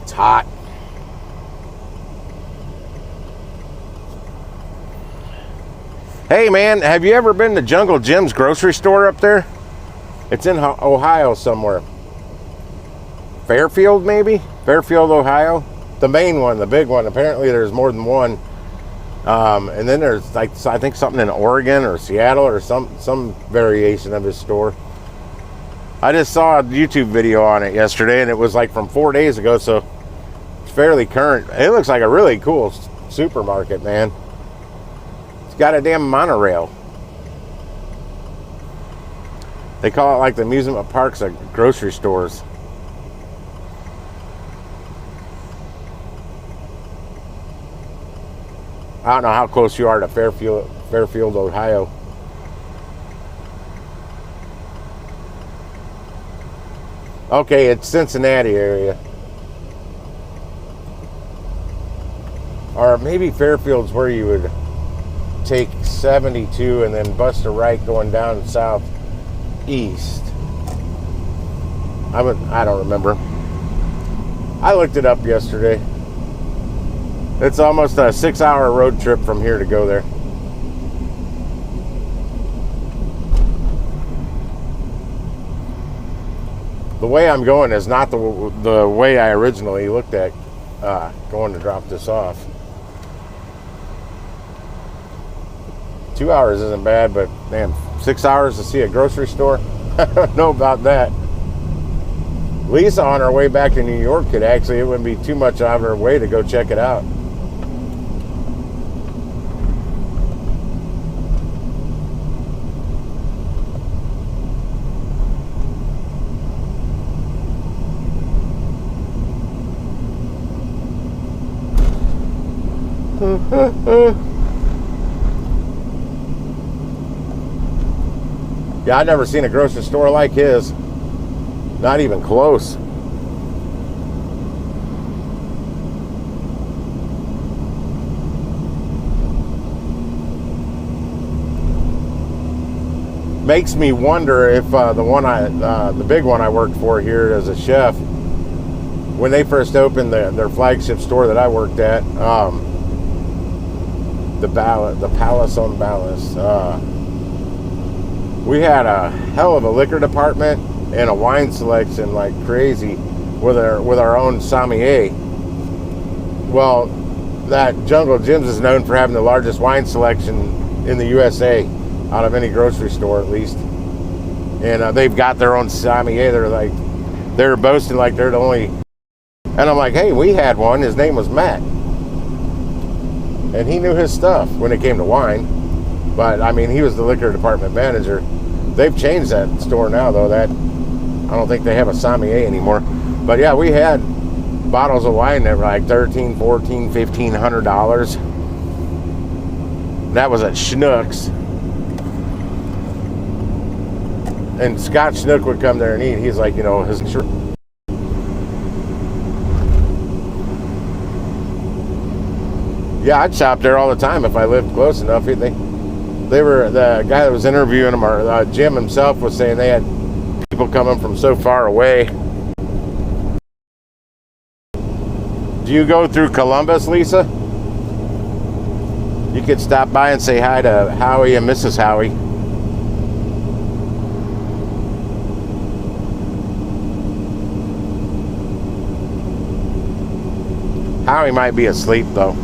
It's hot. Hey man, have you ever been to Jungle Jim's grocery store up there? It's in Ohio somewhere. Fairfield, maybe? Fairfield, Ohio? The main one, the big one. Apparently there's more than one. And then there's like, I think something in Oregon or Seattle or some variation of his store. I just saw a YouTube video on it yesterday, and it was like from 4 days ago, so it's fairly current. It looks like a really cool supermarket, man. It's got a damn monorail. They call it like the amusement parks at grocery stores. I don't know how close you are to Fairfield, Ohio. Okay, it's Cincinnati area. Or maybe Fairfield's where you would take 72 and then bust a right going down southeast. I don't remember. I looked it up yesterday. It's almost a 6-hour road trip from here to go there. The way I'm going is not the way I originally looked at going to drop this off. 2 hours isn't bad, but man, 6 hours to see a grocery store? I don't know about that. Lisa on her way back to New York it wouldn't be too much out of her way to go check it out. Yeah, I've never seen a grocery store like his. Not even close. Makes me wonder if the big one I worked for here as a chef, when they first opened their flagship store that I worked at, the Palace on Ballas. We had a hell of a liquor department and a wine selection like crazy with our own sommelier. Well, that Jungle Jim's is known for having the largest wine selection in the USA, out of any grocery store at least. And they've got their own sommelier. They're boasting like they're the only. And I'm like, hey, we had one. His name was Matt. And he knew his stuff when it came to wine. But, I mean, he was the liquor department manager. They've changed that store now, though. I don't think they have a sommelier anymore. But, yeah, we had bottles of wine that were like $1,300, $1,400, $1,500. That was at Schnucks. And Scott Schnook would come there and eat. He's like, his shirt. Yeah, I'd shop there all the time if I lived close enough. They were, the guy that was interviewing him, or Jim himself, was saying they had people coming from so far away. Do you go through Columbus, Lisa? You could stop by and say hi to Howie and Mrs. Howie. Howie might be asleep, though.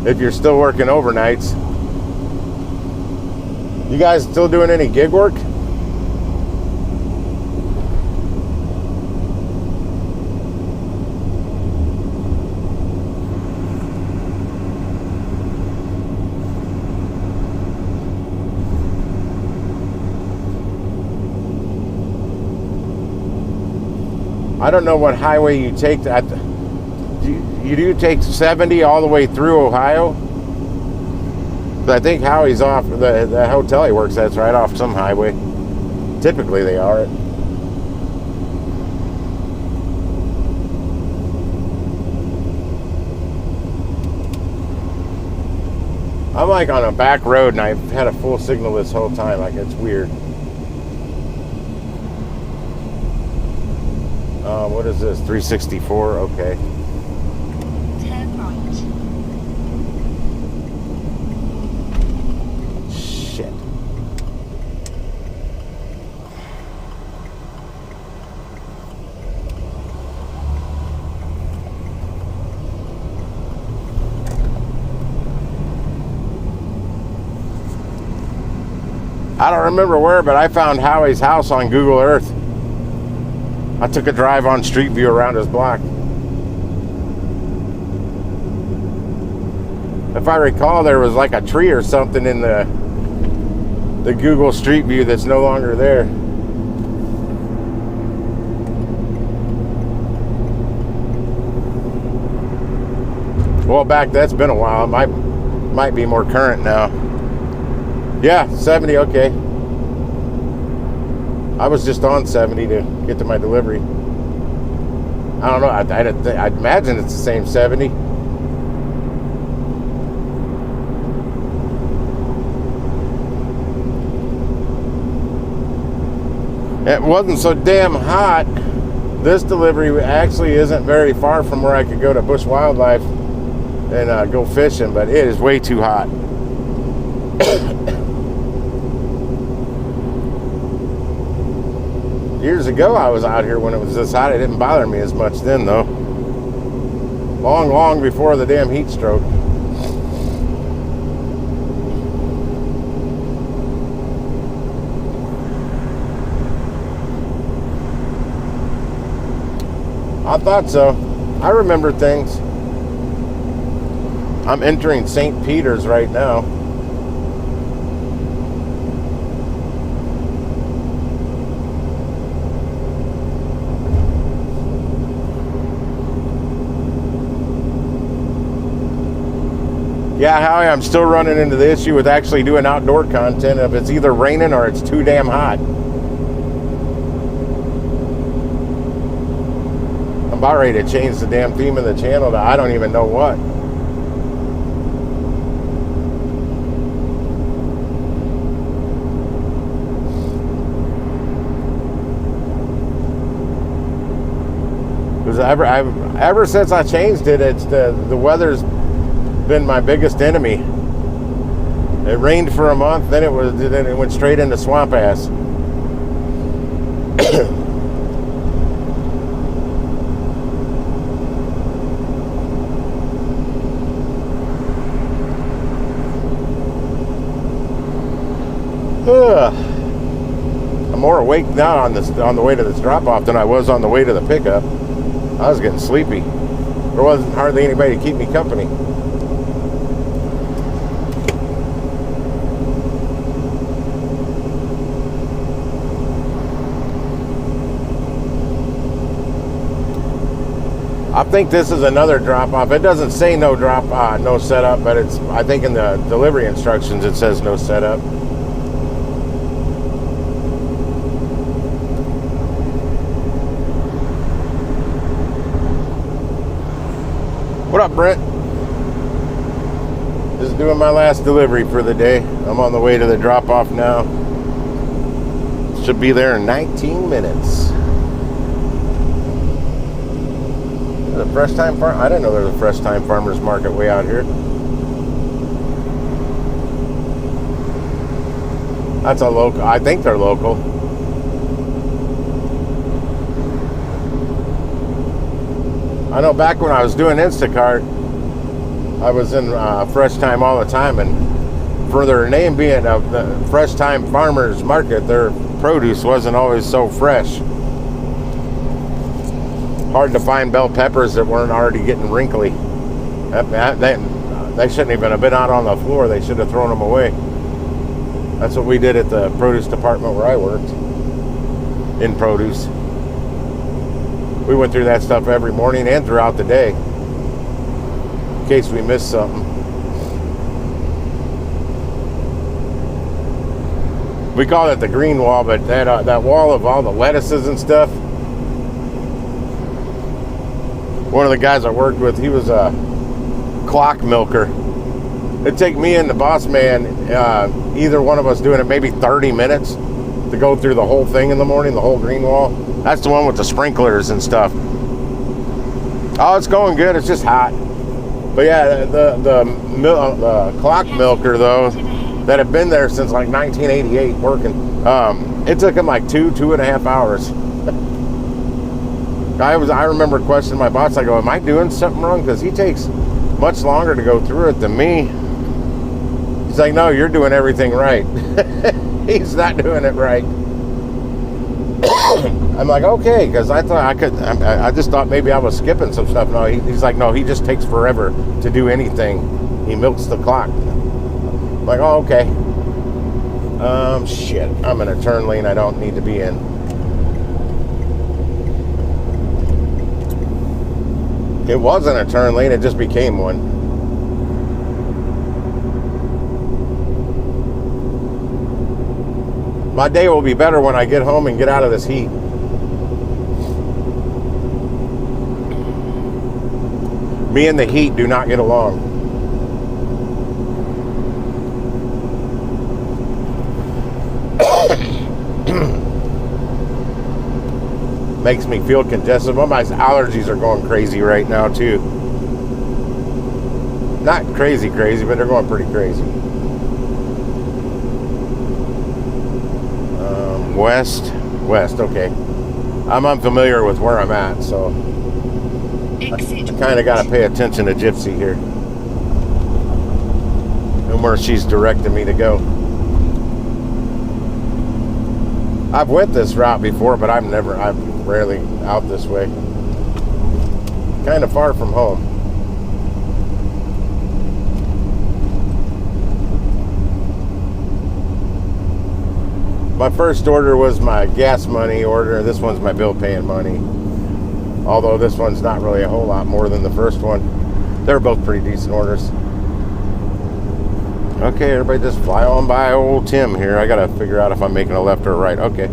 If you're still working overnights. You guys still doing any gig work? I don't know what highway you take. You do take 70 all the way through Ohio? But I think Howie's off, the hotel he works at's right off some highway. Typically they are. I'm like on a back road and I've had a full signal this whole time. Like, it's weird. What is this? 364? Okay. Turn right. Shit. I don't remember where, but I found Howie's house on Google Earth. I took a drive on Street View around his block. If I recall, there was like a tree or something in the Google Street View that's no longer there. Well, that's been a while. It might be more current now. Yeah, 70, okay. I was just on 70 to get to my delivery. I don't know. I'd imagine it's the same 70. It wasn't so damn hot. This delivery actually isn't very far from where I could go to Bush Wildlife and go fishing, but it is way too hot. Years ago I was out here when it was this hot. It didn't bother me as much then, though. Long before the damn heat stroke. I thought so. I remember things. I'm entering St. Peter's right now. Yeah, Howie, I'm still running into the issue with actually doing outdoor content if it's either raining or it's too damn hot. I'm about ready to change the damn theme of the channel to I don't even know what. Because ever since I changed it, it's the weather's been my biggest enemy. It rained for a month, then it went straight into swamp ass. I'm more awake now on the way to this drop off than I was on the way to the pickup. I was getting sleepy. There wasn't hardly anybody to keep me company. I think this is another drop off. It doesn't say no setup, but I think in the delivery instructions it says no setup. What up, Brent? Just doing my last delivery for the day. I'm on the way to the drop off now. Should be there in 19 minutes. There's a fresh time farm. I didn't know there was a fresh time farmers market way out here. That's a local. I think they're local. I know back when I was doing Instacart, I was in Fresh Time all the time, and for their name being the Fresh Time Farmers Market, their produce wasn't always so fresh. Hard to find bell peppers that weren't already getting wrinkly. They shouldn't even have been out on the floor. They should have thrown them away. That's what we did at the produce department where I worked, in produce. We went through that stuff every morning and throughout the day, in case we missed something. We call it the green wall, but that wall of all the lettuces and stuff. One of the guys I worked with, he was a clock milker. It'd take me and the boss man, either one of us doing it maybe 30 minutes to go through the whole thing in the morning, the whole green wall. That's the one with the sprinklers and stuff. Oh, it's going good. It's just hot. But yeah, the clock milker, though, that had been there since like 1988 working, it took him like 2.5 hours. I remember questioning my boss. I go, am I doing something wrong? Because he takes much longer to go through it than me. He's like, no, you're doing everything right. He's not doing it right. I'm like, okay, because I thought I just thought maybe I was skipping some stuff. No, he's like, no, he just takes forever to do anything. He milks the clock. I'm like, oh, okay. Shit, I'm in a turn lane I don't need to be in. It wasn't a turn lane, it just became one. My day will be better when I get home and get out of this heat. Me and the heat do not get along. Makes me feel congested. Well, my allergies are going crazy right now too. Not crazy, but they're going pretty crazy. West, okay. I'm unfamiliar with where I'm at, so I kind of got to pay attention to Gypsy here and where she's directing me to go. I've went this route before, but I'm rarely out this way. Kind of far from home. My first order was my gas money order. This one's my bill paying money. Although this one's not really a whole lot more than the first one. They're both pretty decent orders. Okay, everybody just fly on by old Tim here. I gotta figure out if I'm making a left or a right. Okay.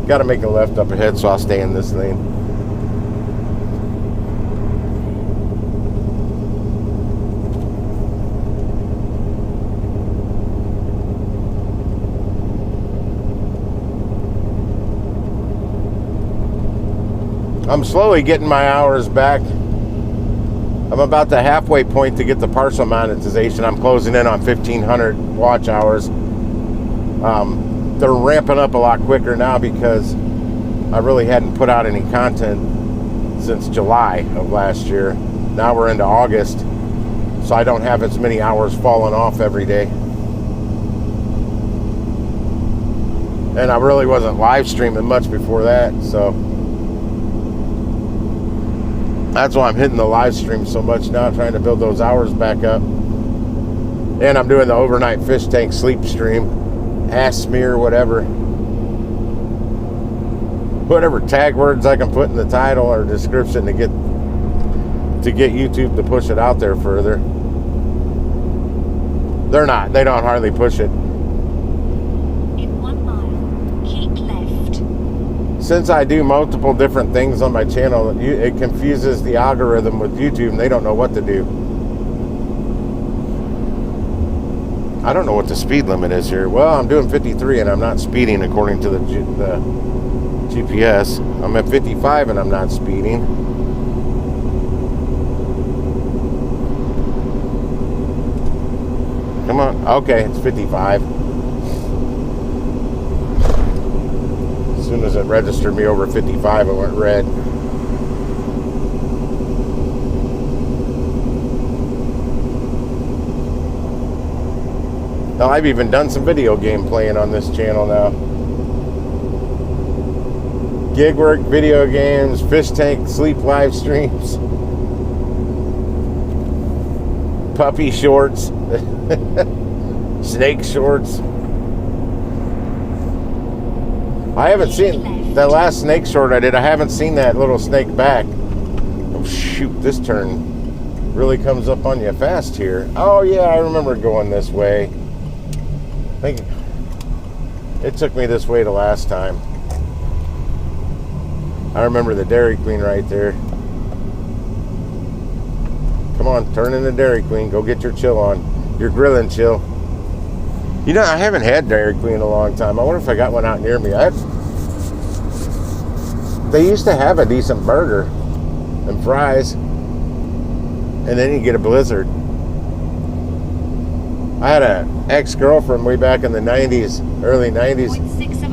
Gotta make a left up ahead, so I'll stay in this lane. I'm slowly getting my hours back. I'm about the halfway point to get the partial monetization. I'm closing in on 1,500 watch hours. They're ramping up a lot quicker now because I really hadn't put out any content since July of last year. Now we're into August, so I don't have as many hours falling off every day. And I really wasn't live streaming much before that, so that's why I'm hitting the live stream so much now, trying to build those hours back up. And I'm doing the overnight fish tank sleep stream, ass smear, whatever tag words I can put in the title or description to get YouTube to push it out there further. They don't hardly push it. In 1 mile, keep left. Since I do multiple different things on my channel, it confuses the algorithm with YouTube and they don't know what to do. I don't know what the speed limit is here. Well, I'm doing 53 and I'm not speeding according to the GPS. I'm at 55 and I'm not speeding. Come on. Okay, it's 55. As soon as it registered me over 55, it went red. Now, I've even done some video game playing on this channel now. Gig work, video games, fish tank, sleep live streams, puppy shorts, snake shorts. I haven't seen that last snake short I did. I haven't seen that little snake back. Oh shoot, this turn really comes up on you fast here. Oh yeah, I remember going this way. I think it took me this way the last time. I remember the Dairy Queen right there. Come on, turn in the Dairy Queen. Go get your chill on. Your grilling chill. You know, I haven't had Dairy Queen in a long time. I wonder if I got one out near me. They used to have a decent burger and fries. And then you get a Blizzard. I had an ex-girlfriend way back in the 90s, early 90s.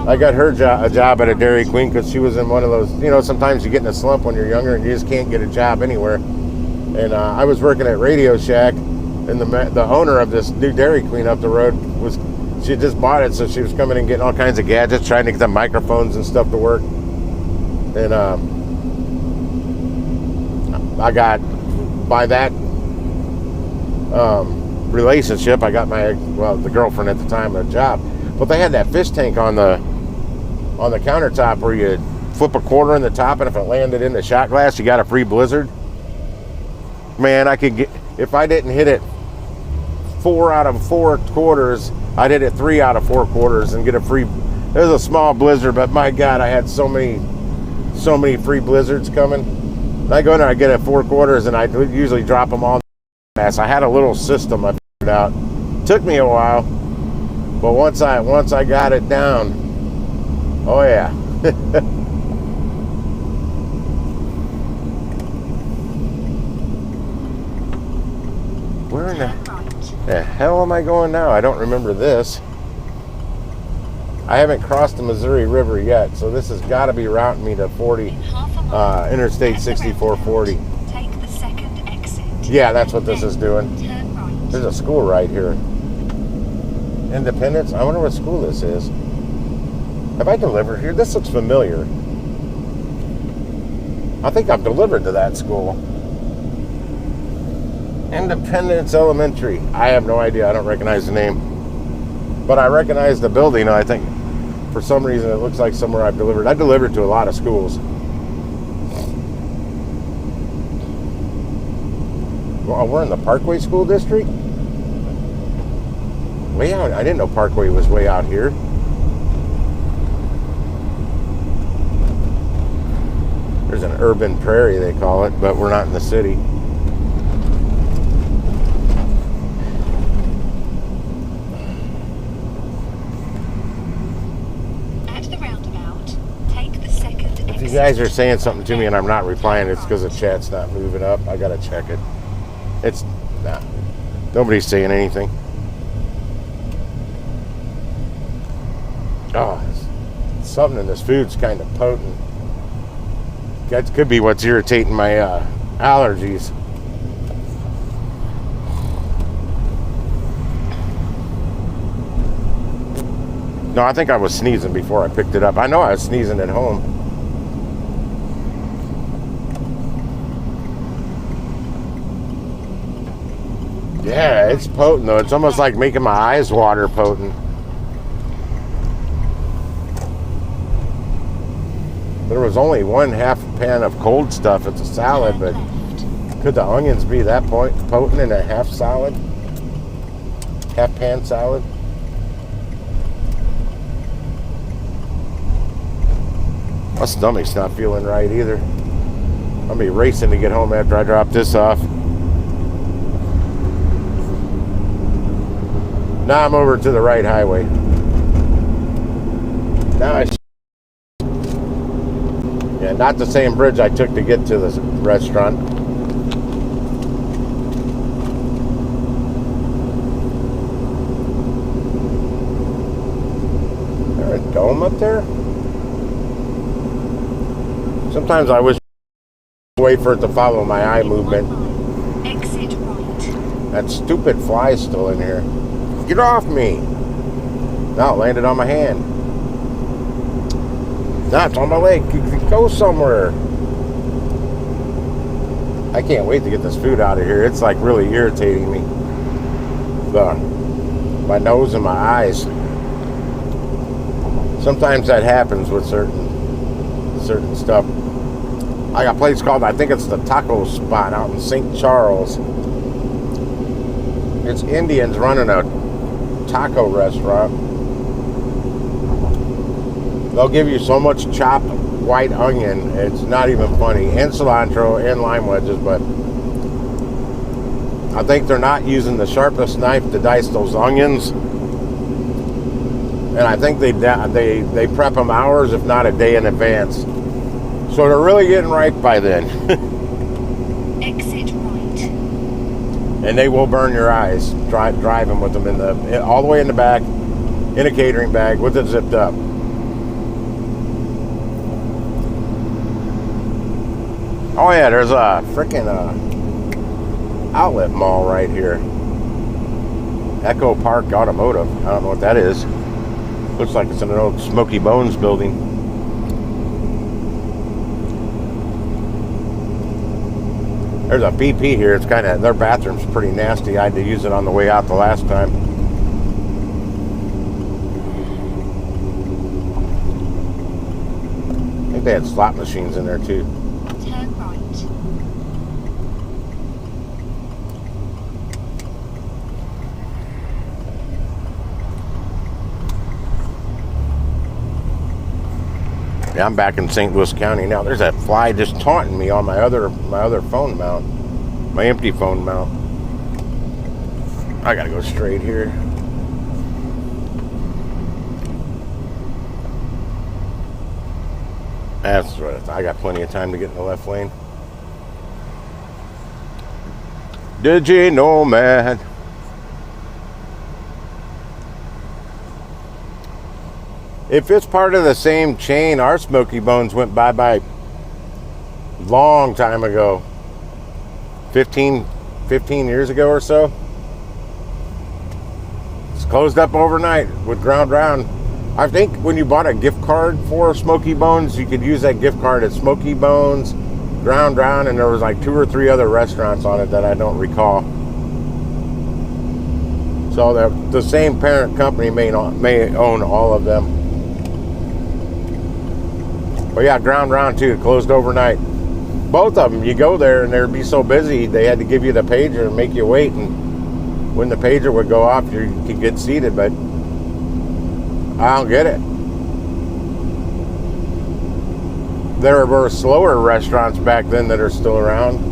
I got her a job at a Dairy Queen because she was in one of those, you know, sometimes you get in a slump when you're younger and you just can't get a job anywhere. And I was working at Radio Shack, and the owner of this new Dairy Queen up the road She just bought it, so she was coming and getting all kinds of gadgets, trying to get the microphones and stuff to work. And I got, by that relationship, I got the girlfriend at the time a job. But they had that fish tank on the countertop where you flip a quarter in the top, and if it landed in the shot glass, you got a free blizzard. Man, I could get, if I didn't hit it 4 out of 4 quarters, I'd hit it 3 out of 4 quarters and get a free. It was a small blizzard, but my God, I had so many free blizzards coming. And I go in there, I get it 4 quarters, and I usually drop them all. I had a little system I figured out. Took me a while, but once I got it down, oh yeah. Where in the hell am I going now? I don't remember this. I haven't crossed the Missouri River yet, so this has got to be routing me to Interstate 6440. Take the second exit. Yeah, that's what this is doing. Turn right. There's a school right here. Independence? I wonder what school this is. Have I delivered here? This looks familiar. I think I've delivered to that school. Independence Elementary. I have no idea. I don't recognize the name. But I recognize the building. I think for some reason it looks like somewhere I've delivered. I delivered to a lot of schools. Well, we're in the Parkway School District? Way out. I didn't know Parkway was way out here. There's an urban prairie, they call it, but we're not in the city. If you guys are saying something to me and I'm not replying, it's because the chat's not moving up. I gotta check it. It's nah. Nobody's saying anything. Oh, something in this food's kind of potent. That could be what's irritating my allergies. No, I think I was sneezing before I picked it up. I know I was sneezing at home. Yeah, it's potent though. It's almost like making my eyes water potent. There was only 1/2 pan of cold stuff. It's a salad, but could the onions be that potent in a half salad? Half pan salad? My stomach's not feeling right either. I'll be racing to get home after I drop this off. Now I'm over to the right highway. Now yeah, not the same bridge I took to get to this restaurant. Is there a dome up there? Sometimes I wish I wait for it to follow my eye movement. Exit right. That stupid fly's still in here. Get off me! Now it landed on my hand. Now it's on my leg. Go somewhere. I can't wait to get this food out of here. It's like really irritating me. My nose and my eyes. Sometimes that happens with certain stuff. I got a place called, I think it's the Taco Spot out in St. Charles. It's Indians running a taco restaurant. They'll give you so much chopped white onion, it's not even funny, and cilantro and lime wedges, but I think they're not using the sharpest knife to dice those onions, and I think they prep them hours, if not a day in advance. So they're really getting ripe by then. Exit right. And they will burn your eyes driving with them all the way in the back in a catering bag with it zipped up. Oh yeah, there's a freaking outlet mall right here. Echo Park Automotive. I don't know what that is. Looks like it's in an old Smoky Bones building. There's a BP here. It's kind of, their bathroom's pretty nasty. I had to use it on the way out the last time. I think they had slot machines in there too. Turn right. Yeah, I'm back in St. Louis County now. There's that fly just taunting me on my other phone mount, my empty phone mount. I gotta go straight here. That's what I got plenty of time to get in the left lane. Digi Nomad. If it's part of the same chain, our Smoky Bones went bye-bye long time ago. 15 years ago or so. It's closed up overnight with Ground Round. I think when you bought a gift card for Smoky Bones, you could use that gift card at Smoky Bones, Ground Round, and there was like 2 or 3 other restaurants on it that I don't recall. So the same parent company may own all of them. But yeah, Ground Round too, closed overnight. Both of them, you go there and they'd be so busy, they had to give you the pager and make you wait. And when the pager would go off, you could get seated, but I don't get it. There were slower restaurants back then that are still around.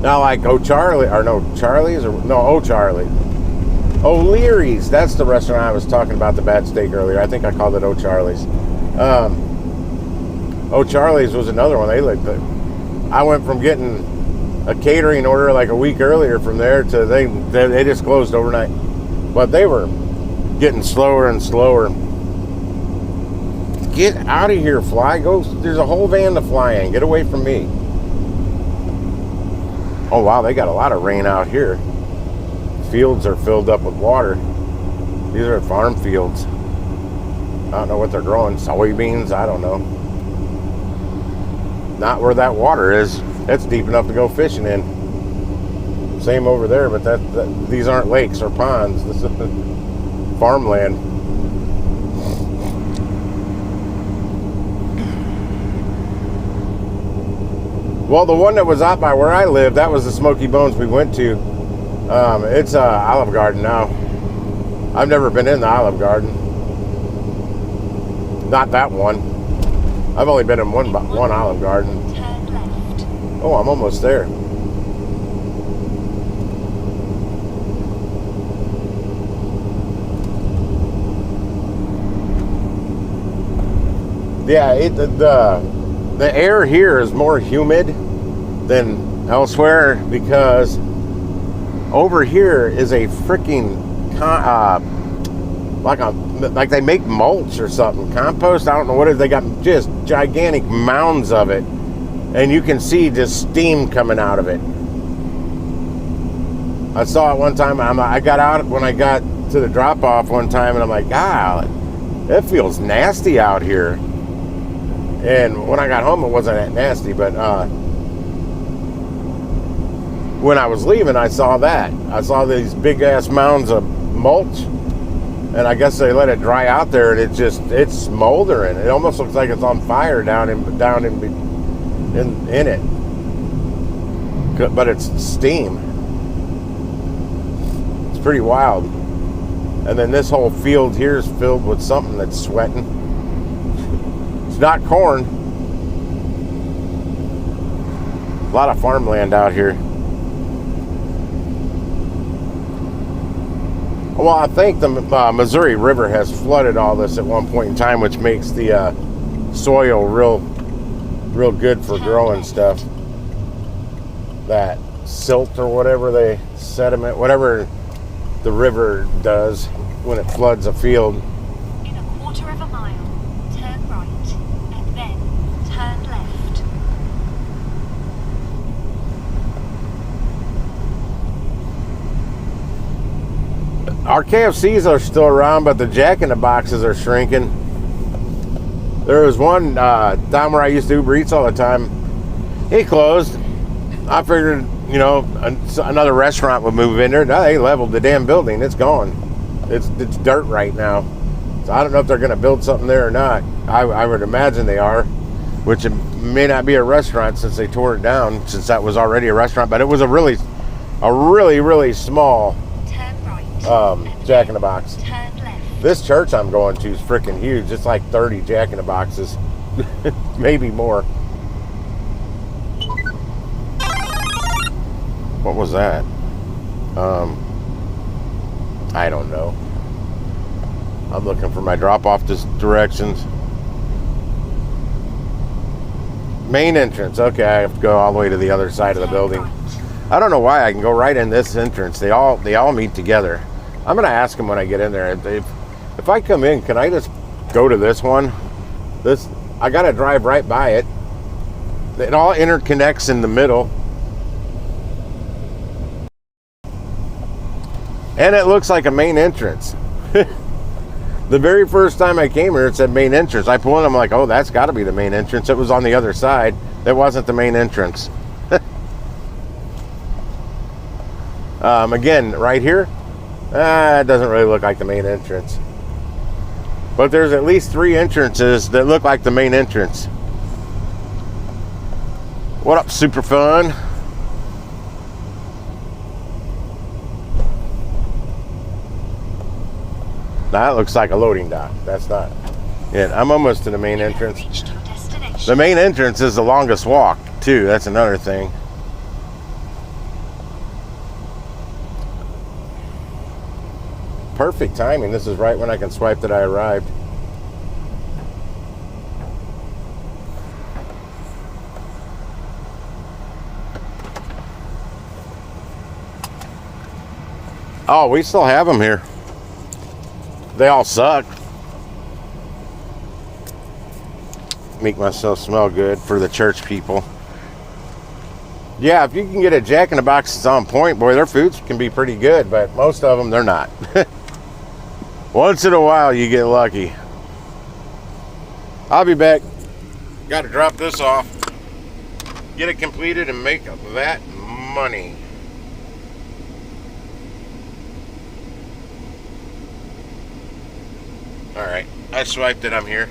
Now, like O'Charlie's, O'Leary's. That's the restaurant I was talking about, the bad steak earlier. I think I called it O'Charlie's. O'Charlie's was another one. I went from getting a catering order like a week earlier from there to they just closed overnight. But they were getting slower and slower. Get out of here, fly. Go. There's a whole van to fly in. Get away from me. Oh, wow, they got a lot of rain out here. Fields are filled up with water. These are farm fields. I don't know what they're growing. Soybeans? I don't know. Not where that water is. That's deep enough to go fishing in. Same over there, but these aren't lakes or ponds. This is farmland. Well, the one that was out by where I live, that was the Smoky Bones we went to. It's Olive Garden now. I've never been in the Olive Garden. Not that one. I've only been in one Olive Garden. Turn left. Oh, I'm almost there. Yeah, the air here is more humid than elsewhere because over here is a freaking like they make mulch or something, compost. I don't know what it is. They got just gigantic mounds of it, and you can see just steam coming out of it. I saw it one time. I got out when I got to the drop off one time, and I'm like, God, it feels nasty out here. And when I got home, it wasn't that nasty, but when I was leaving, I saw that. I saw these big-ass mounds of mulch, and I guess they let it dry out there, and it's smoldering. It almost looks like it's on fire down in it. But it's steam. It's pretty wild. And then this whole field here is filled with something that's sweating. It's not corn. A lot of farmland out here. Well, I think the Missouri River has flooded all this at one point in time, which makes the soil real good for growing stuff. That silt or whatever sediment, whatever the river does when it floods a field. In a quarter of a mile, turn right, and then turn left. Our KFCs are still around, but the Jack in the Boxes are shrinking. There was one time where I used to Uber Eats all the time. He closed. I figured, you know, another restaurant would move in there. No, they leveled the damn building. It's gone. It's dirt right now. So I don't know if they're going to build something there or not. I would imagine they are, which it may not be a restaurant since they tore it down, since that was already a restaurant. But it was a really small Jack in the Box. Turn left. This church I'm going to is freaking huge. It's like 30 Jack in the Boxes, maybe more. What was that? I don't know. I'm looking for my drop-off directions. Main entrance. Okay, I have to go all the way to the other side of the building. I don't know why I can go right in this entrance. They all meet together. I'm gonna ask them when I get in there. If I come in, can I just go to this one? I gotta drive right by it. It all interconnects in the middle. And it looks like a main entrance. The very first time I came here, it said main entrance. I pulled in, I'm like, oh, that's got to be the main entrance. It was on the other side. That wasn't the main entrance. Again, right here, it doesn't really look like the main entrance. But there's at least 3 entrances that look like the main entrance. What up, super fun? That looks like a loading dock. That's not it. I'm almost to the main entrance. Reached your destination. The main entrance is the longest walk, too. That's another thing. Perfect timing. This is right when I can swipe that I arrived. Oh, we still have them here. They all suck. Make myself smell good for the church people. Yeah, if you can get a Jack in the Box that's on point, boy, their foods can be pretty good, but most of them, they're not. Once in a while, you get lucky. I'll be back. Got to drop this off, get it completed, and make that money. Alright, I swiped it, I'm here.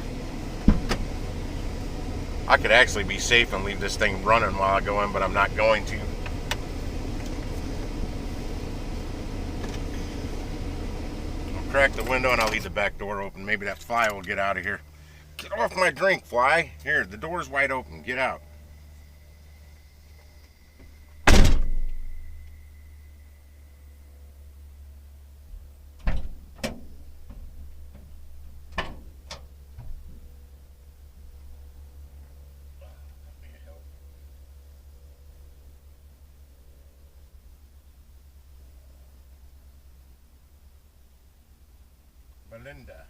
I could actually be safe and leave this thing running while I go in, but I'm not going to. I'll crack the window and I'll leave the back door open. Maybe that fly will get out of here. Get off my drink, fly. Here, the door's wide open. Get out. Belinda.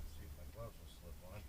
See if my gloves will slip on.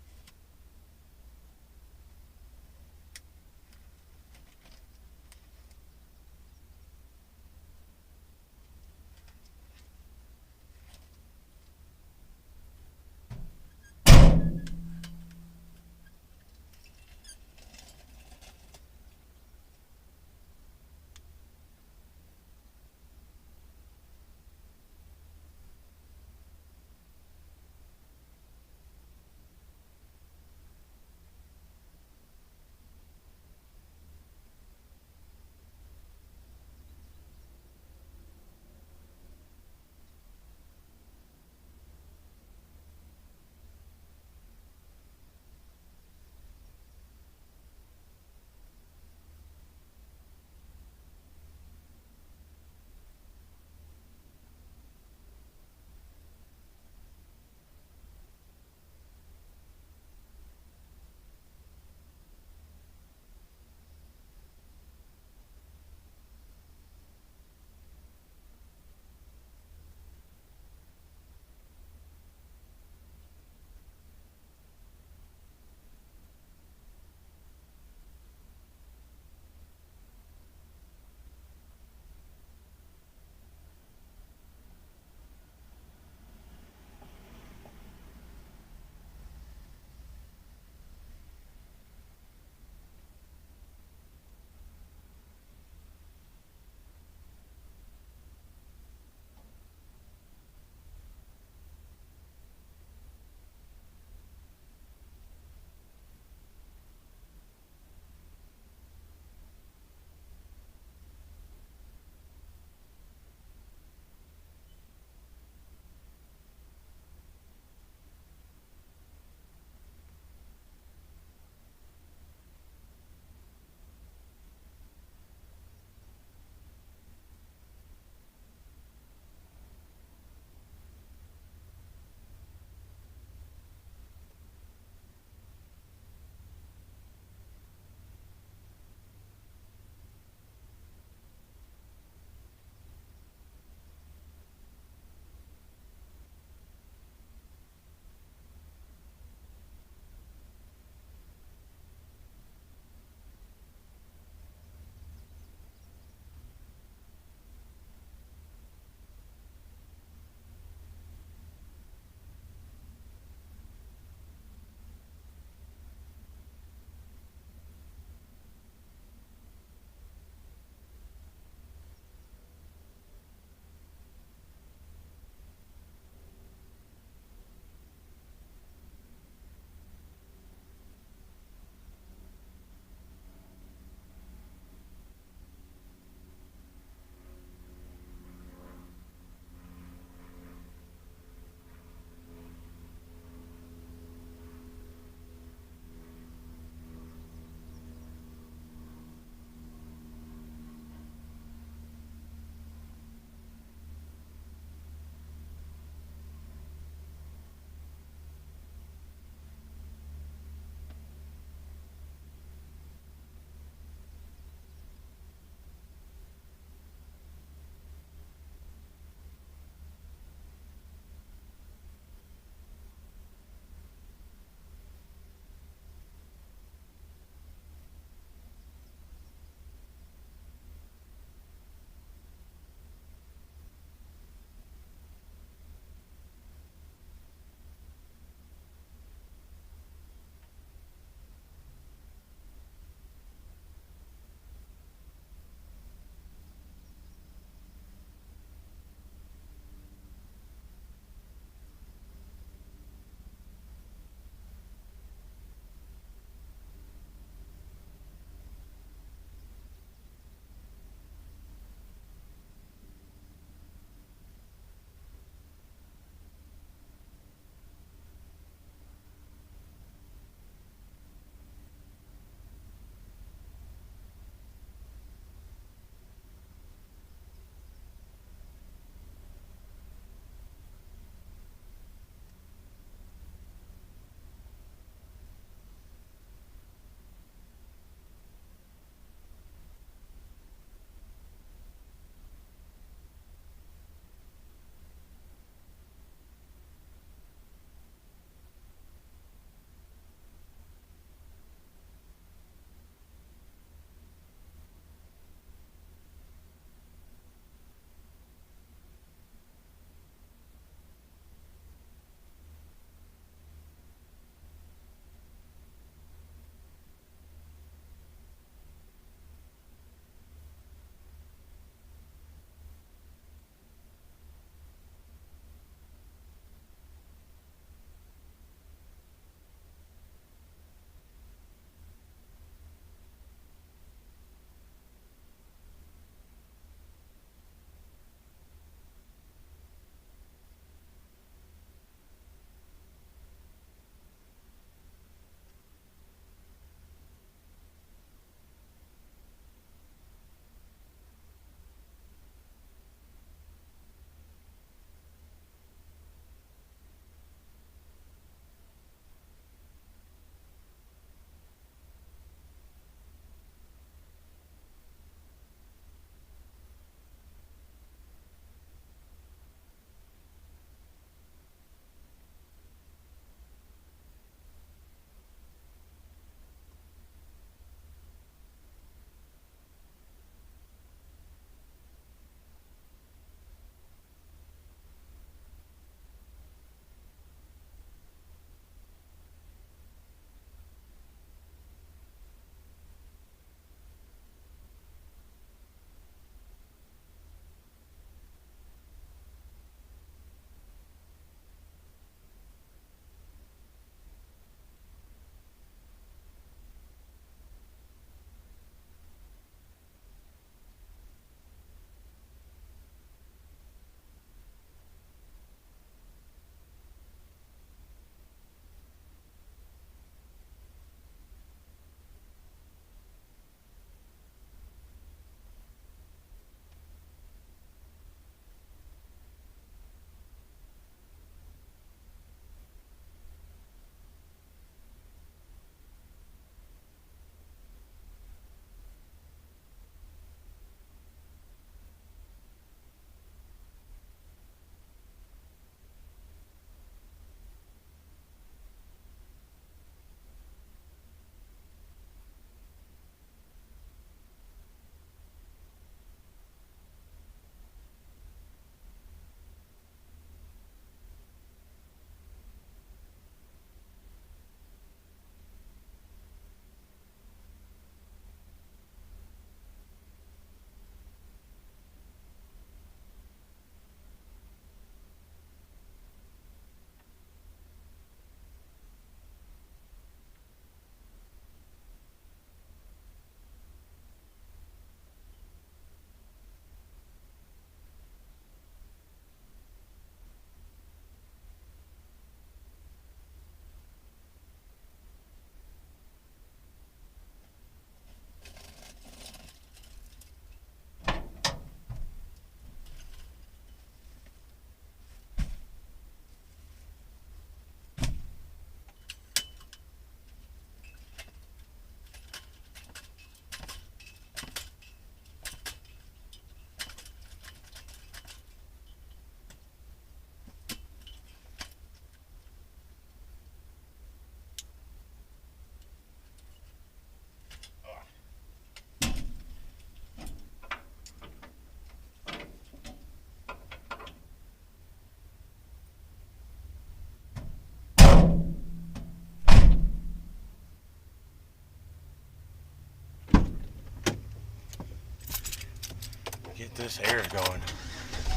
Get this air going.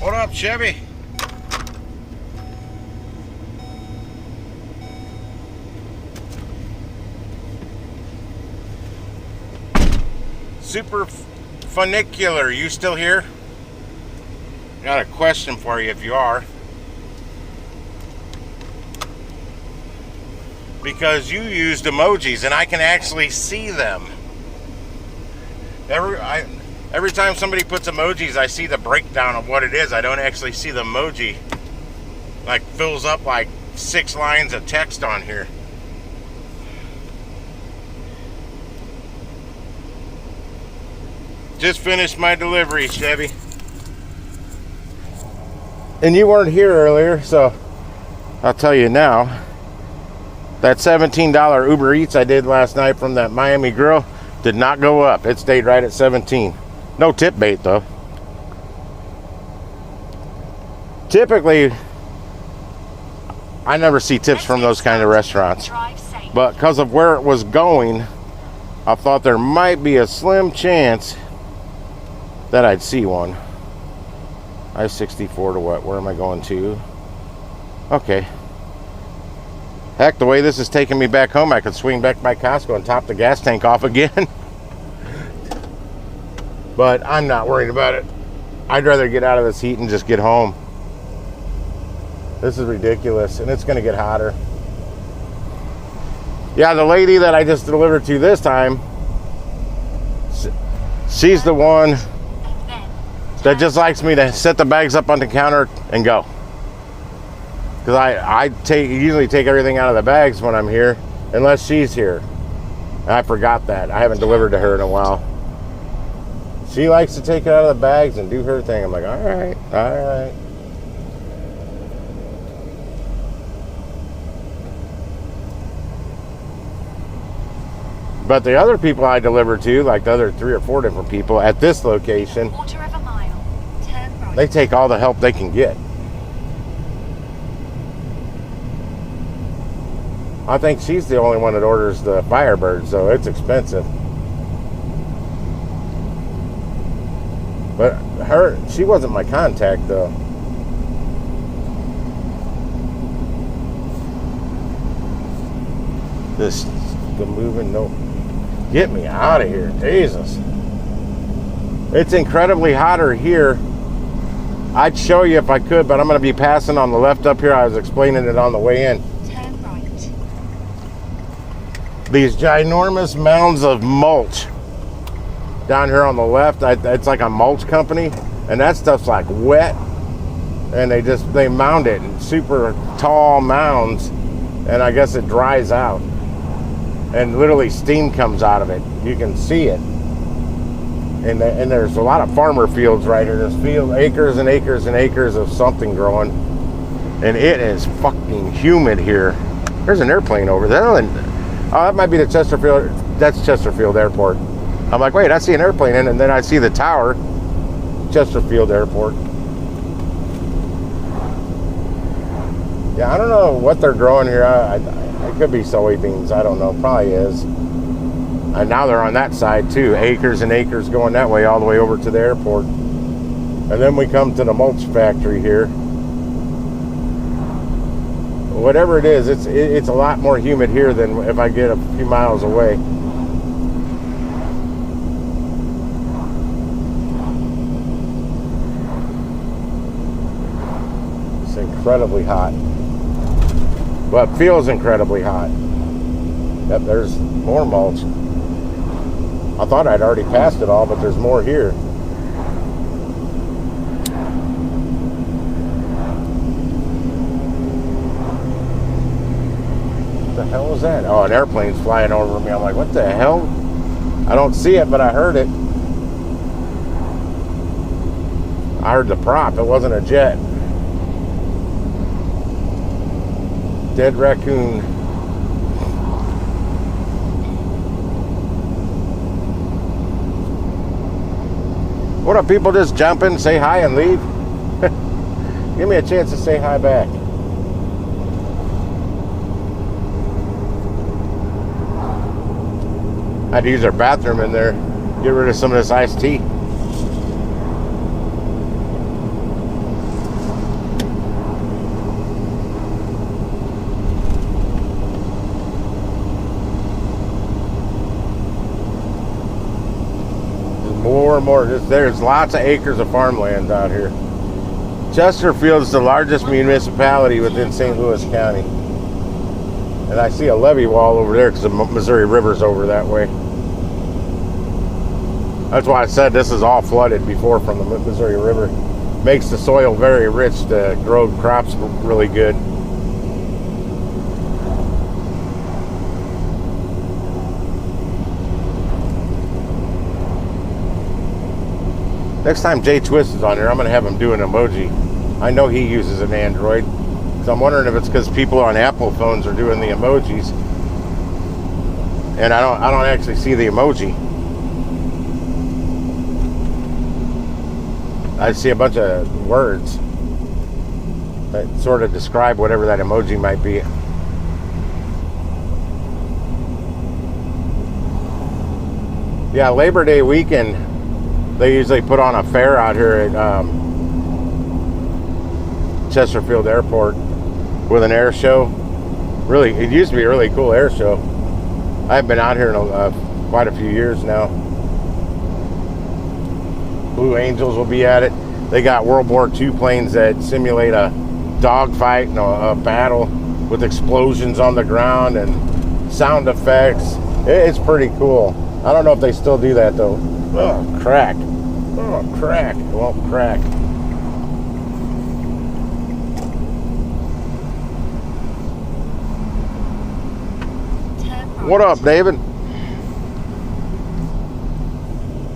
What up, Chevy? Super Funicular, you still here? Got a question for you if you are. Because you used emojis and I can actually see them. Every time somebody puts emojis, I see the breakdown of what it is. I don't actually see the emoji. Like fills up like 6 lines of text on here. Just finished my delivery, Chevy. And you weren't here earlier, so I'll tell you now. That $17 Uber Eats I did last night from that Miami grill did not go up. It stayed right at 17. No tip bait though. Typically, I never see tips from those kind of restaurants. But because of where it was going, I thought there might be a slim chance that I'd see one. I-64 to what? Where am I going to? Okay. Heck, the way this is taking me back home, I could swing back by Costco and top the gas tank off again. But I'm not worried about it. I'd rather get out of this heat and just get home. This is ridiculous, and it's going to get hotter. Yeah, the lady that I just delivered to this time, she's the one that just likes me to set the bags up on the counter and go. Because I usually take everything out of the bags when I'm here, unless she's here. And I forgot that. I haven't delivered to her in a while. She likes to take it out of the bags and do her thing. I'm like, all right, all right. But the other people I deliver to, like the other 3 or 4 different people at this location, Quarter of a mile. Turn right. they take all the help they can get. I think she's the only one that orders the Firebird, so it's expensive. But she wasn't my contact though. The moving, no. Get me out of here, Jesus. It's incredibly hotter here. I'd show you if I could, but I'm going to be passing on the left up here. I was explaining it on the way in. Turn right. These ginormous mounds of mulch down here on the left, it's like a mulch company, and that stuff's like wet, and they mound it in super tall mounds, and I guess it dries out, and literally steam comes out of it. You can see it. And there's a lot of farmer fields right here. There's acres and acres and acres of something growing, and it is fucking humid here. There's an airplane over there. Oh, that might be the Chesterfield. That's Chesterfield Airport. I'm like, wait, I see an airplane in, and then I see the tower, Chesterfield Airport. Yeah, I don't know what they're growing here. It could be soybeans. I don't know. Probably is. And now they're on that side too. Acres and acres going that way, all the way over to the airport. And then we come to the mulch factory here. Whatever it is, it's a lot more humid here than if I get a few miles away. It's incredibly hot. But feels incredibly hot. Yep, there's more mulch. I thought I'd already passed it all, but there's more here. What the hell was that? Oh, an airplane's flying over me. I'm like, what the hell? I don't see it, but I heard it. I heard the prop. It wasn't a jet. Dead raccoon. What up, people? Just jump in, say hi, and leave? Give me a chance to say hi back. I had to use our bathroom in there. Get rid of some of this iced tea. More and more. There's lots of acres of farmland out here. Chesterfield is the largest municipality within St. Louis County. And I see a levee wall over there because the Missouri River's over that way. That's why I said this is all flooded before from the Missouri River. Makes the soil very rich to grow crops really good. Next time Jay Twist is on here, I'm going to have him do an emoji. I know he uses an Android. So I'm wondering if it's because people on Apple phones are doing the emojis. And I don't actually see the emoji. I see a bunch of words that sort of describe whatever that emoji might be. Yeah, Labor Day weekend, they usually put on a fair out here at Chesterfield Airport with an air show. Really, it used to be a really cool air show. I've been out here in quite a few years now. Blue Angels will be at it. They got World War II planes that simulate a dogfight and a battle with explosions on the ground and sound effects. It's pretty cool. I don't know if they still do that though. Oh, crack. Oh, crack. It won't crack. What up, David?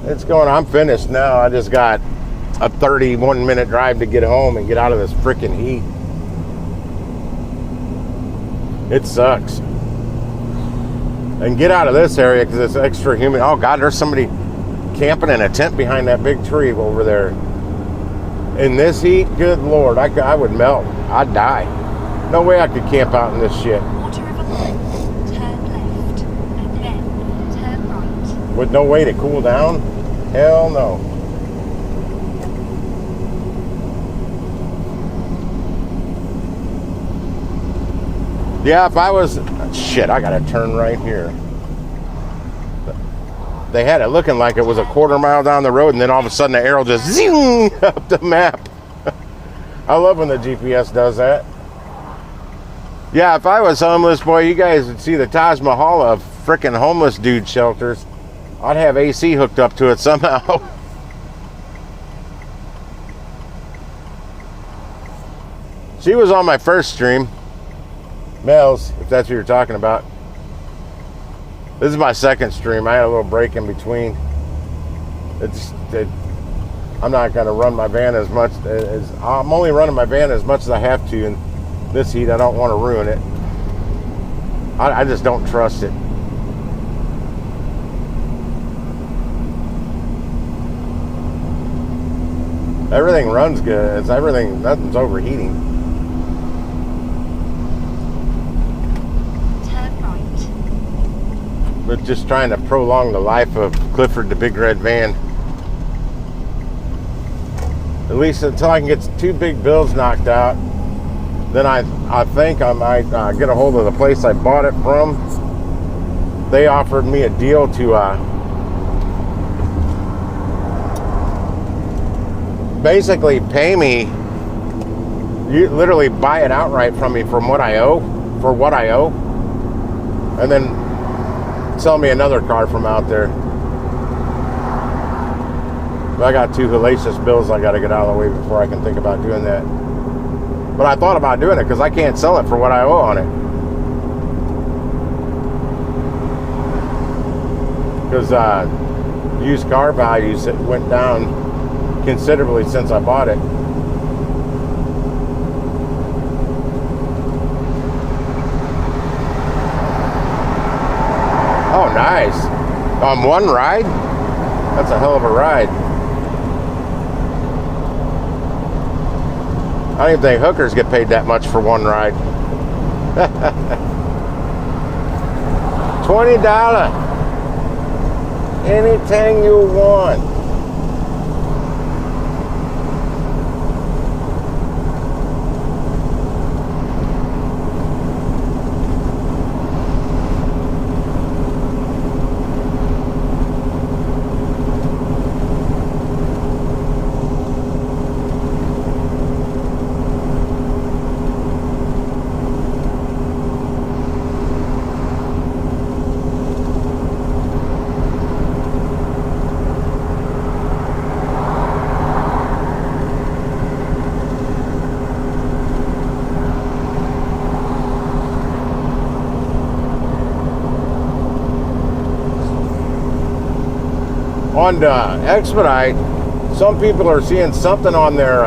It's going. I'm finished now. I just got a 31-minute drive to get home and get out of this freaking heat. It sucks. And get out of this area because it's extra humid. Oh God, there's somebody camping in a tent behind that big tree over there. In this heat, good Lord, I would melt. I'd die. No way I could camp out in this shit. With no way to cool down? Hell no. Yeah, if I was... Shit, I gotta turn right here. They had it looking like it was a quarter mile down the road, and then all of a sudden the arrow just zing up the map. I love when the GPS does that. Yeah, if I was homeless, boy, you guys would see the Taj Mahal of frickin' homeless dude shelters. I'd have AC hooked up to it somehow. She was on my first stream. Mel's, if that's what you're talking about. This is my second stream. I had a little break in between. I'm not going to run my van as much as... I'm only running my van as much as I have to in this heat. I don't want to ruin it. I just don't trust it. Everything runs good. It's everything. Nothing's overheating. Turn right. But just trying to prolong the life of Clifford the Big Red Van. At least until I can get 2 big bills knocked out. Then I think I might get a hold of the place I bought it from. They offered me a deal to basically pay me, you literally buy it outright from me for what I owe, and then sell me another car from out there. But I got 2 hellacious bills I got to get out of the way before I can think about doing that. But I thought about doing it because I can't sell it for what I owe on it. Because used car values went down considerably since I bought it. Oh, nice. On one ride? That's a hell of a ride. I don't even think hookers get paid that much for one ride. $20. Anything you want. on Expedite, some people are seeing something on their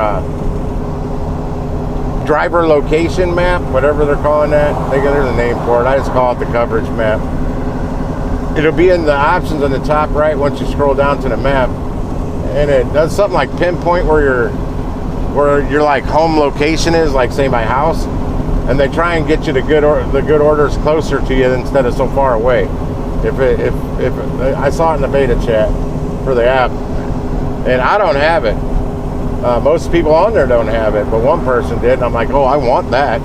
driver location map, whatever they're calling that. There's a name for it. I just call it the coverage map. It'll be in the options on the top right once you scroll down to the map, and it does something like pinpoint where your like home location is, like say my house, and they try and get you the good orders closer to you instead of so far away. If I saw it in the beta chat for the app, and I don't have it. Most people on there don't have it, but one person did, and I'm like, oh, I want that.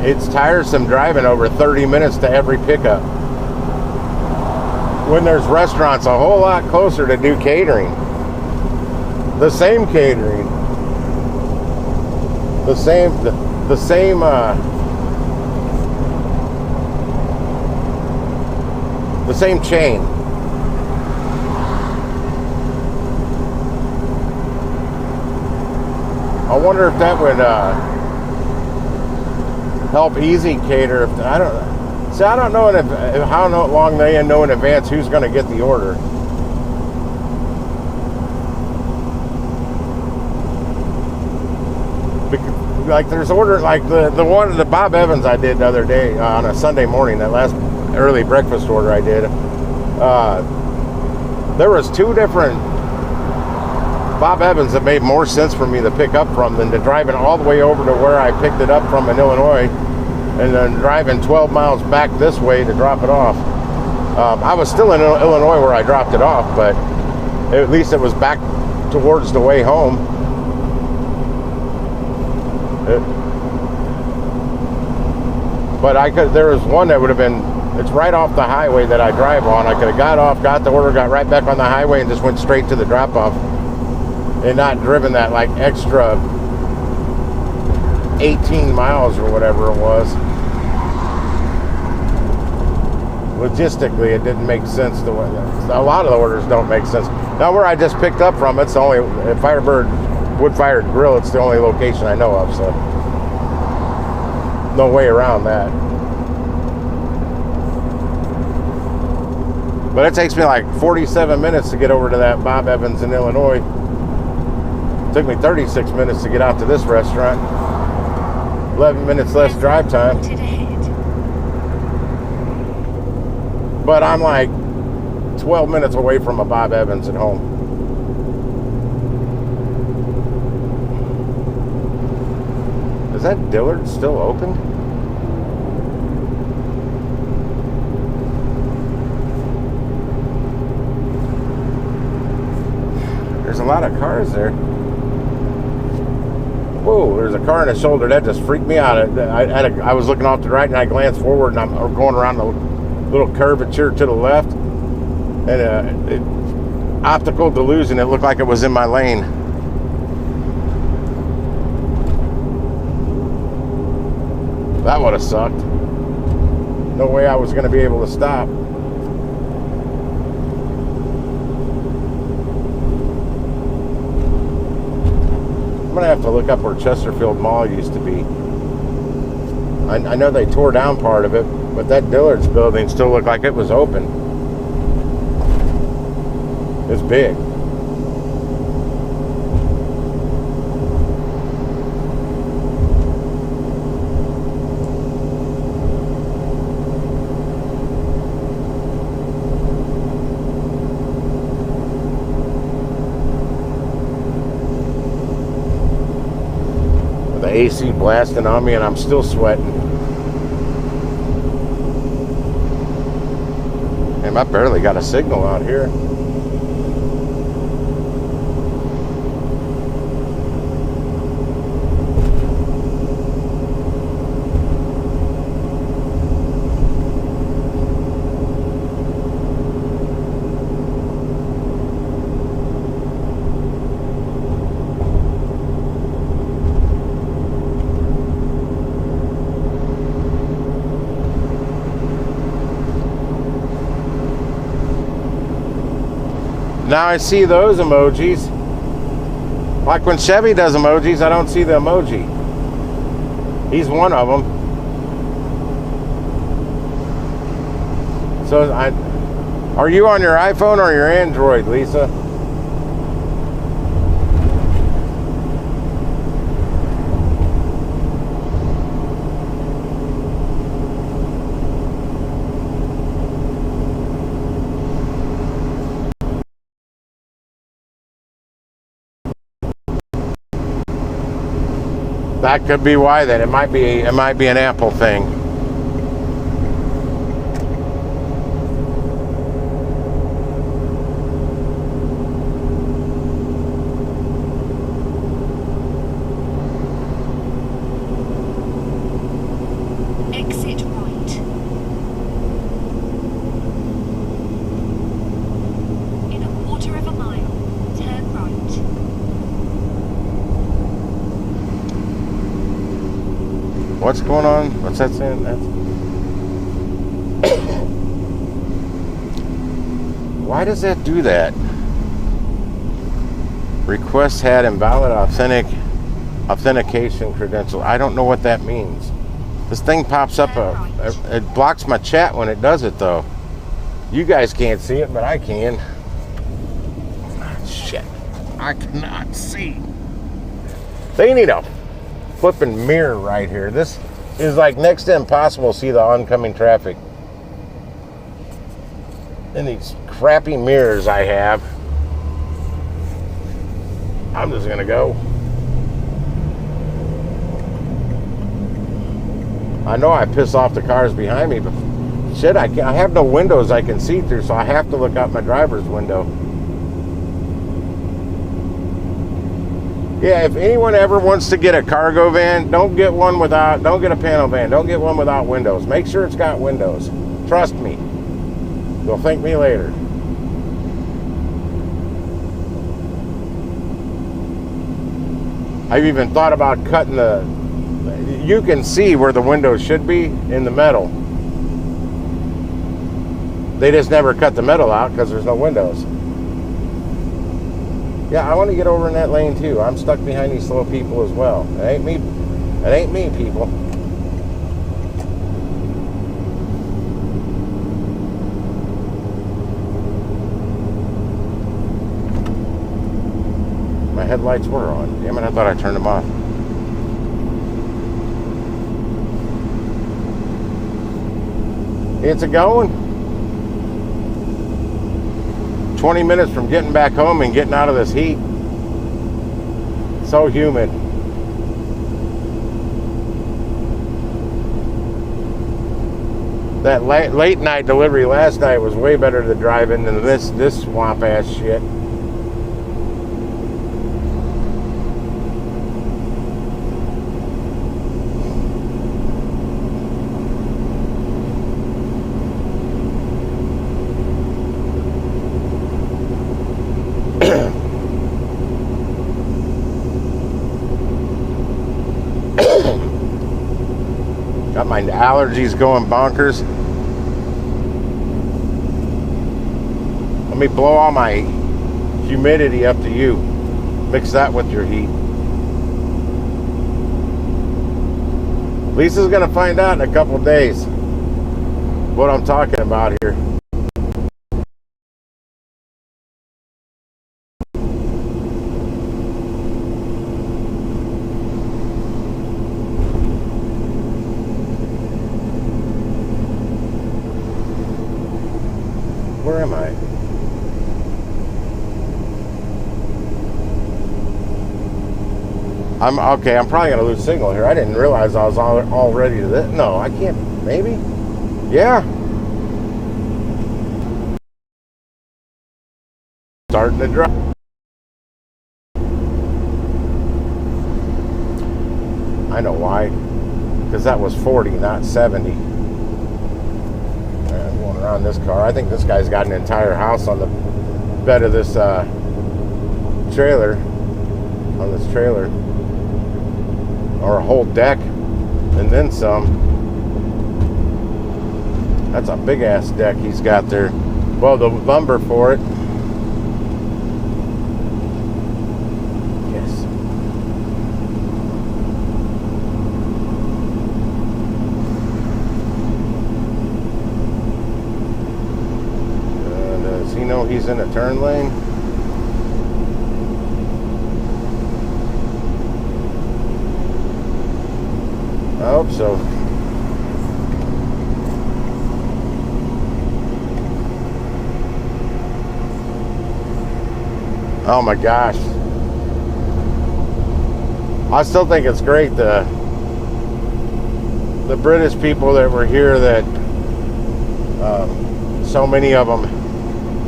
It's tiresome driving over 30 minutes to every pickup, when there's restaurants a whole lot closer to do catering. The same catering. The same chain. I wonder if that would help Easy Cater. If I don't know how long they know in advance who's going to get the order. Like there's order, like the Bob Evans I did the other day on a Sunday morning, that last early breakfast order I did. There was 2 different Bob Evans that made more sense for me to pick up from than to driving all the way over to where I picked it up from in Illinois, and then driving 12 miles back this way to drop it off. I was still in Illinois where I dropped it off, but at least it was back towards the way home. But there was one that would have been, it's right off the highway that I drive on. I could have got off, got the order, got right back on the highway, and just went straight to the drop off, and not driven that like extra 18 miles or whatever it was. Logistically, it didn't make sense. A lot of the orders don't make sense. Now, where I just picked up from, it's the only Firebird wood-fired grill. It's the only location I know of, so no way around that. But it takes me like 47 minutes to get over to that Bob Evans in Illinois. It took me 36 minutes to get out to this restaurant. 11 minutes less drive time. But I'm like 12 minutes away from a Bob Evans at home. Is that Dillard still open? There's a lot of cars there. Whoa, there's a car in the shoulder. That just freaked me out. I was looking off to the right, and I glanced forward, and I'm going around the little curvature to the left. And optical delusion, it looked like it was in my lane. That would have sucked. No way I was going to be able to stop. I'm going to have to look up where Chesterfield Mall used to be. I know they tore down part of it, but that Dillard's building still looked like it was open. It's big. The AC blasting on me, and I'm still sweating. And I barely got a signal out here. Now I see those emojis. Like when Chevy does emojis, I don't see the emoji. He's one of them. So Are you on your iPhone or your Android, Lisa? That could be why then. It might be an Apple thing. Exit right. In a quarter of a mile, turn right. What's going on? What's that saying? Why does that do that? Request had invalid authentication credential. I don't know what that means. This thing pops up. It blocks my chat when it does it, though. You guys can't see it, but I can. Shit. I cannot see. They need a flipping mirror right here. This is like next to impossible to see the oncoming traffic. And these crappy mirrors I have. I'm just gonna go. I know I piss off the cars behind me, but shit, I have no windows I can see through, so I have to look out my driver's window. Yeah, if anyone ever wants to get a cargo van, don't get a panel van. Don't get one without windows. Make sure it's got windows. Trust me. You'll thank me later. I've even thought about cutting you can see where the windows should be in the metal. They just never cut the metal out because there's no windows. Yeah, I want to get over in that lane too. I'm stuck behind these slow people as well. It ain't me. It ain't me, people. My headlights were on. Damn it, I thought I turned them off. It's a going. 20 minutes from getting back home and getting out of this heat. So humid. That late night delivery last night was way better to drive in than this swamp ass shit. Got my allergies going bonkers. Let me blow all my humidity up to you. Mix that with your heat. Lisa's gonna find out in a couple days what I'm talking about here. Where am I? I'm probably gonna lose signal here. I didn't realize I was all ready to this. No, I can't. Maybe. Yeah. Starting to drive. I know why. Because that was 40, not 70. Going around this car. I think this guy's got an entire house on the bed of this trailer. On this trailer. Or a whole deck. And then some. That's a big ass deck he's got there. Well, the lumber for it. Yes. squeeze in a turn lane. I hope so. Oh my gosh. I still think it's great the British people that were here, that so many of them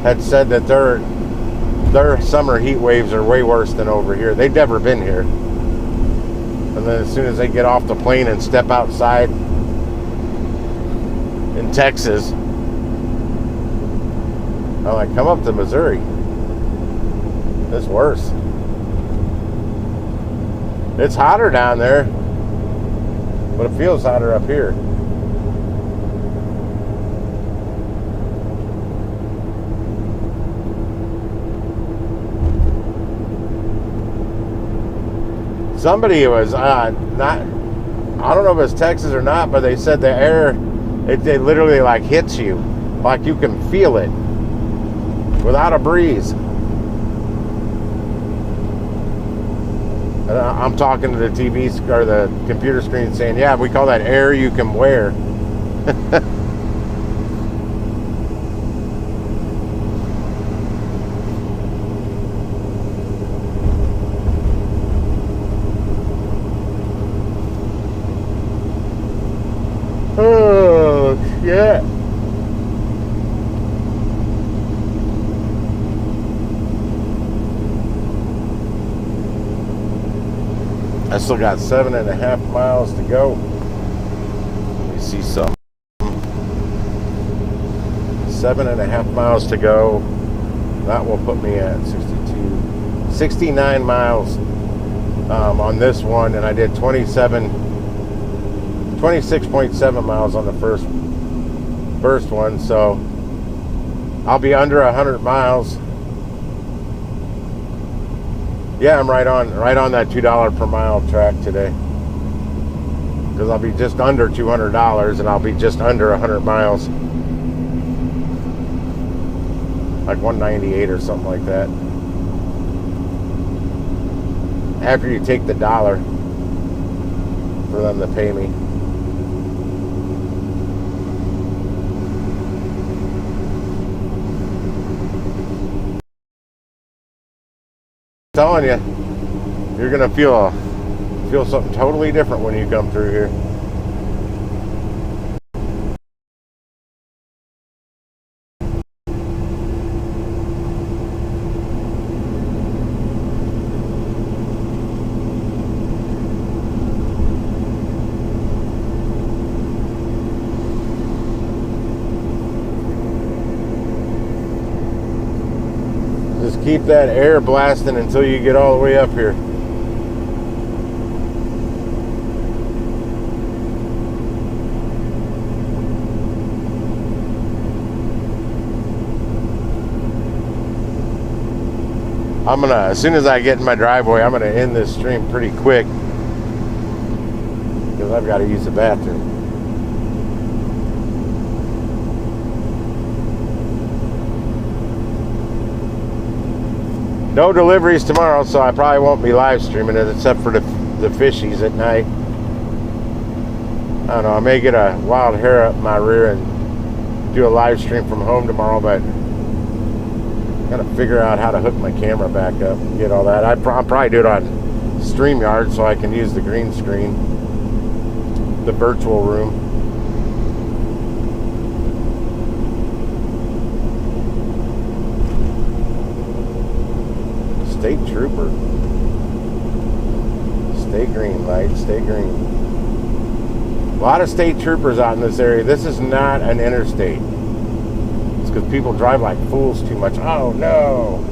had said that their summer heat waves are way worse than over here. They've never been here. And then as soon as they get off the plane and step outside in Texas, I'm like, come up to Missouri. It's worse. It's hotter down there, but it feels hotter up here. Somebody was not, I don't know if it's Texas or not, but they said the air, it literally like hits you, like you can feel it without a breeze. And I'm talking to the TV or the computer screen saying, yeah, we call that air you can wear. Oh, yeah. I still got 7.5 miles to go. Let me see some. 7.5 miles to go. That will put me at 69 miles on this one, and I did 26.7 miles on the first one, so I'll be under 100 miles. Yeah, I'm right on that $2 per mile track today, because I'll be just under $200 and I'll be just under 100 miles, like 198 or something like that, after you take the $1 for them to pay me. I'm telling you, you're gonna feel something totally different when you come through here. Just keep that air blasting until you get all the way up here. As soon as I get in my driveway, I'm gonna end this stream pretty quick, because I've got to use the bathroom. No deliveries tomorrow, so I probably won't be live streaming it, except for the fishies at night. I don't know, I may get a wild hair up my rear and do a live stream from home tomorrow, but gotta figure out how to hook my camera back up and get all that. I'll probably do it on StreamYard so I can use the green screen, the virtual room. State trooper. Stay green, light. Stay green. A lot of state troopers out in this area. This is not an interstate. It's because people drive like fools too much. Oh no!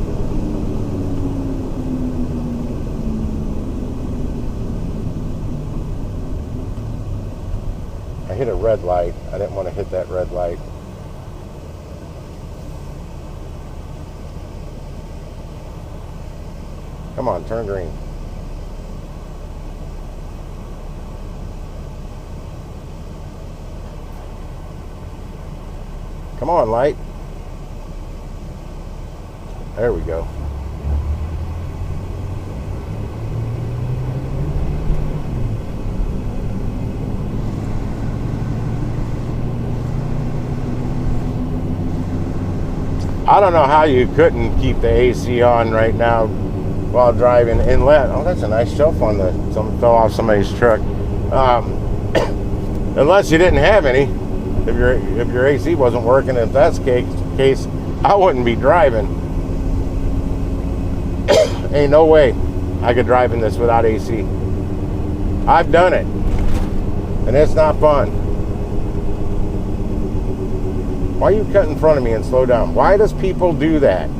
I hit a red light. I didn't want to hit that red light. Come on, turn green. Come on, light. There we go. I don't know how you couldn't keep the AC on right now while driving inlet. Oh, that's a nice shelf on the. Something fell off somebody's truck. Unless you didn't have any. If your AC wasn't working, if that's the case, I wouldn't be driving. Ain't no way I could drive in this without AC. I've done it, and it's not fun. Why you cut in front of me and slow down? Why does people do that?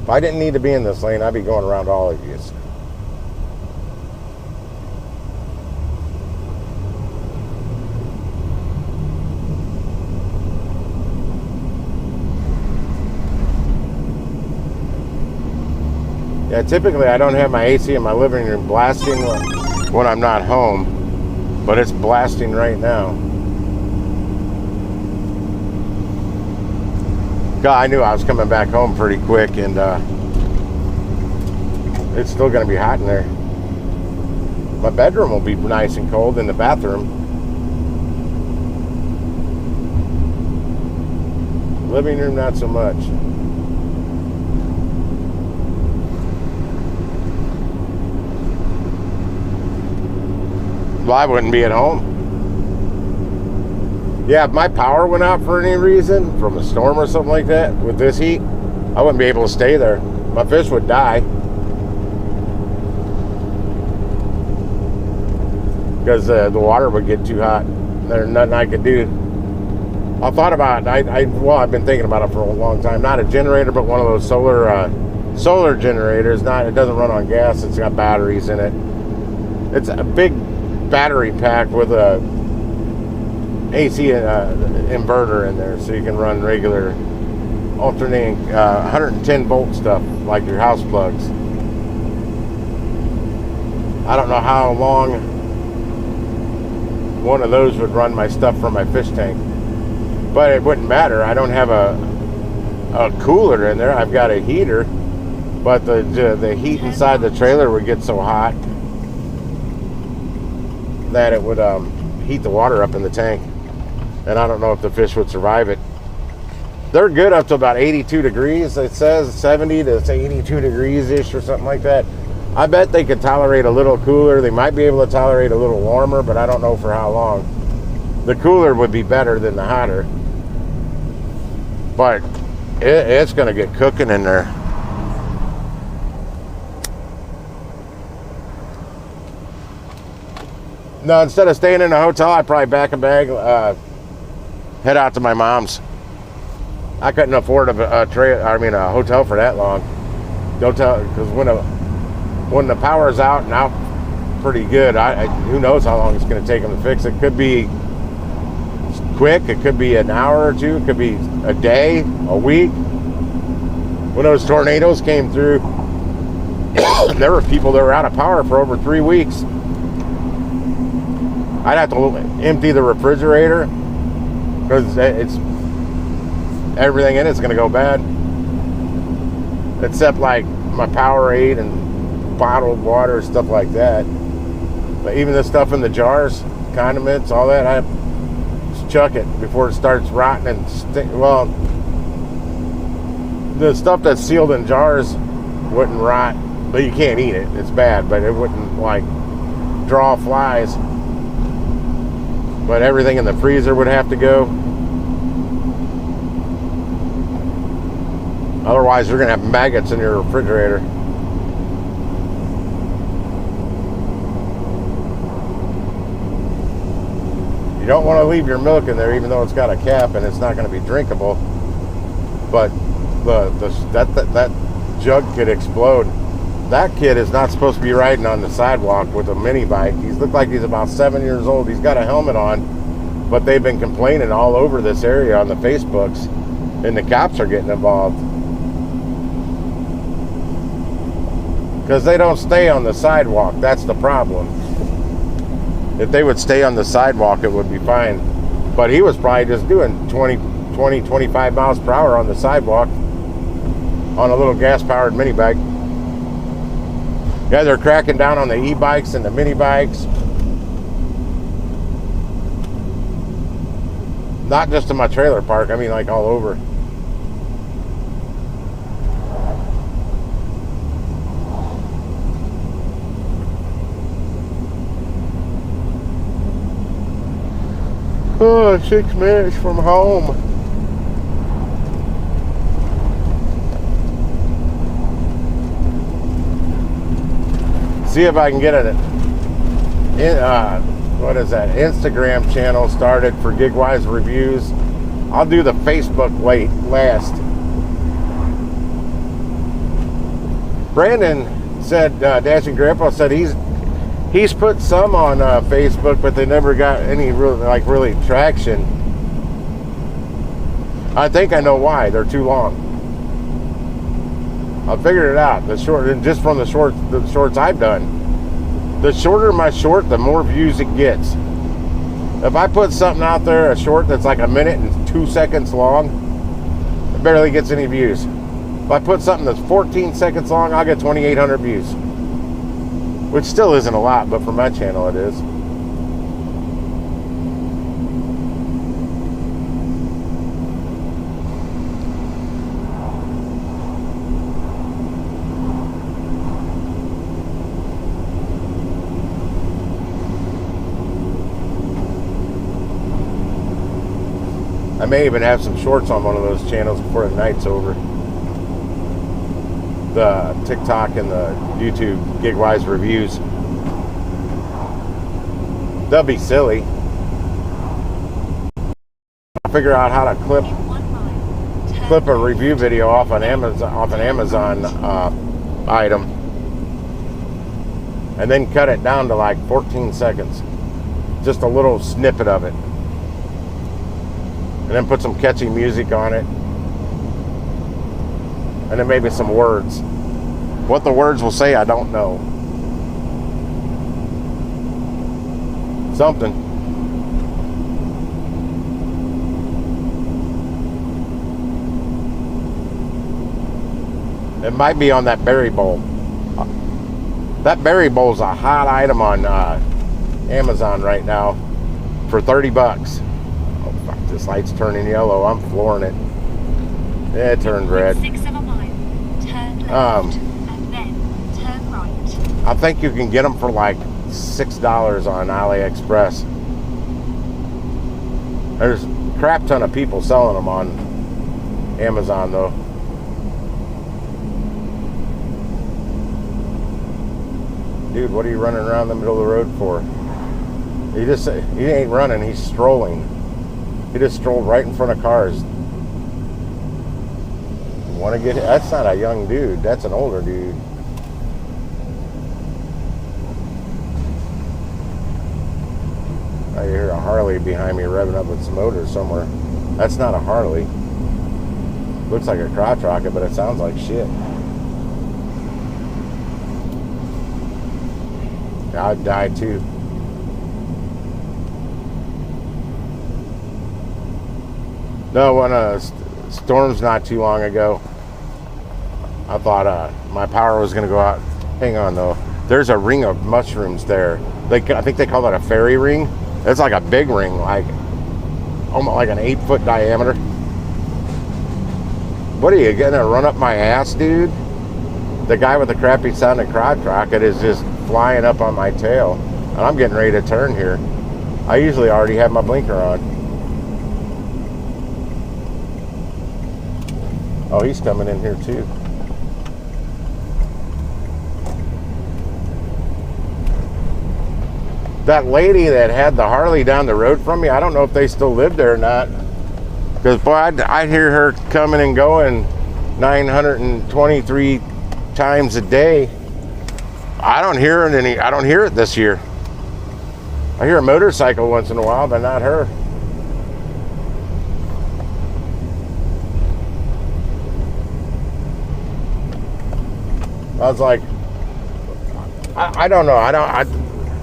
If I didn't need to be in this lane, I'd be going around all of you. Yeah, typically I don't have my AC in my living room blasting when I'm not home, but it's blasting right now. God, I knew I was coming back home pretty quick, and it's still going to be hot in there. My bedroom will be nice and cold in the bathroom. Living room, not so much. Well, I wouldn't be at home. Yeah, if my power went out for any reason, from a storm or something like that, with this heat, I wouldn't be able to stay there. My fish would die. Because the water would get too hot. There's nothing I could do. I thought about it. I've been thinking about it for a long time. Not a generator, but one of those solar generators. It doesn't run on gas. It's got batteries in it. It's a big battery pack with a AC inverter in there, so you can run regular alternating 110 volt stuff like your house plugs. I don't know how long one of those would run my stuff from my fish tank, but it wouldn't matter. I don't have a cooler in there. I've got a heater, but the heat inside the trailer would get so hot that it would heat the water up in the tank, and I don't know if the fish would survive it. They're good up to about 82 degrees. It says 70 to 82 degrees ish or something like that. I bet they could tolerate a little cooler. They might be able to tolerate a little warmer, but I don't know for how long. The cooler would be better than the hotter, but it's going to get cooking in there. No, instead of staying in a hotel, I'd probably pack a bag, head out to my mom's. I couldn't afford a hotel for that long. Don't tell, because when the power's out and out pretty good, who knows how long it's going to take them to fix it. Could be quick. It could be an hour or two. It could be a day, a week. When those tornadoes came through, there were people that were out of power for over 3 weeks. I'd have to empty the refrigerator because everything in it's going to go bad, except like my Powerade and bottled water, stuff like that. But even the stuff in the jars, condiments, all that, I just chuck it before it starts rotting and well, the stuff that's sealed in jars wouldn't rot, but you can't eat it. It's bad, but it wouldn't like draw flies. But everything in the freezer would have to go. Otherwise, you're going to have maggots in your refrigerator. You don't want to leave your milk in there, even though it's got a cap and it's not going to be drinkable. But that jug could explode. That kid is not supposed to be riding on the sidewalk with a mini bike. He looks like he's about 7 years old. He's got a helmet on, but they've been complaining all over this area on the Facebooks, and the cops are getting involved because they don't stay on the sidewalk. That's the problem. If they would stay on the sidewalk, it would be fine. But he was probably just doing 25 miles per hour on the sidewalk on a little gas-powered mini bike. Yeah, they're cracking down on the e-bikes and the mini bikes. Not just in my trailer park, I mean like all over. Oh, 6 minutes from home. See if I can get what is that, Instagram channel started for Gigwise reviews. I'll do the Facebook last. Brandon said, Dashing Grandpa said he's put some on Facebook, but they never got any really traction. I think I know why. They're too long. I figured it out. Just from the shorts I've done. The shorter my short, the more views it gets. If I put something out there, a short that's like 1 minute and 2 seconds long, it barely gets any views. If I put something that's 14 seconds long, I'll get 2,800 views. Which still isn't a lot, but for my channel it is. I may even have some shorts on one of those channels before the night's over. The TikTok and the YouTube Gigwise reviews. They'll be silly. I'll figure out how to clip a review video off an Amazon item, and then cut it down to like 14 seconds. Just a little snippet of it. And then put some catchy music on it. And then maybe some words. What the words will say, I don't know. Something. It might be on that berry bowl. That berry bowl's a hot item on Amazon right now for 30 bucks. Oh fuck, this light's turning yellow. I'm flooring it. Yeah, it turned red. 6 of a mile. Turn left and then turn right. I think you can get them for like $6 on AliExpress. There's a crap ton of people selling them on Amazon though. Dude, what are you running around the middle of the road for? He ain't running, he's strolling. He just strolled right in front of cars. Want to get hit? That's not a young dude, that's an older dude. I hear a Harley behind me revving up with some motor somewhere. That's not a Harley. Looks like a crotch rocket, but it sounds like shit. I'd die too. No, when storms not too long ago, I thought my power was going to go out. Hang on though. There's a ring of mushrooms there. I think they call it a fairy ring. It's like a big ring, like almost like an 8-foot diameter. What are you gonna run up my ass, dude? The guy with the crappy sounding crotch rocket is just flying up on my tail, and I'm getting ready to turn here. I usually already have my blinker on. Oh, he's coming in here too. That lady that had the Harley down the road from me, I don't know if they still live there or not. Because boy, I hear her coming and going 923 times a day. I don't hear it I don't hear it this year. I hear a motorcycle once in a while, but not her. I was like, I don't know.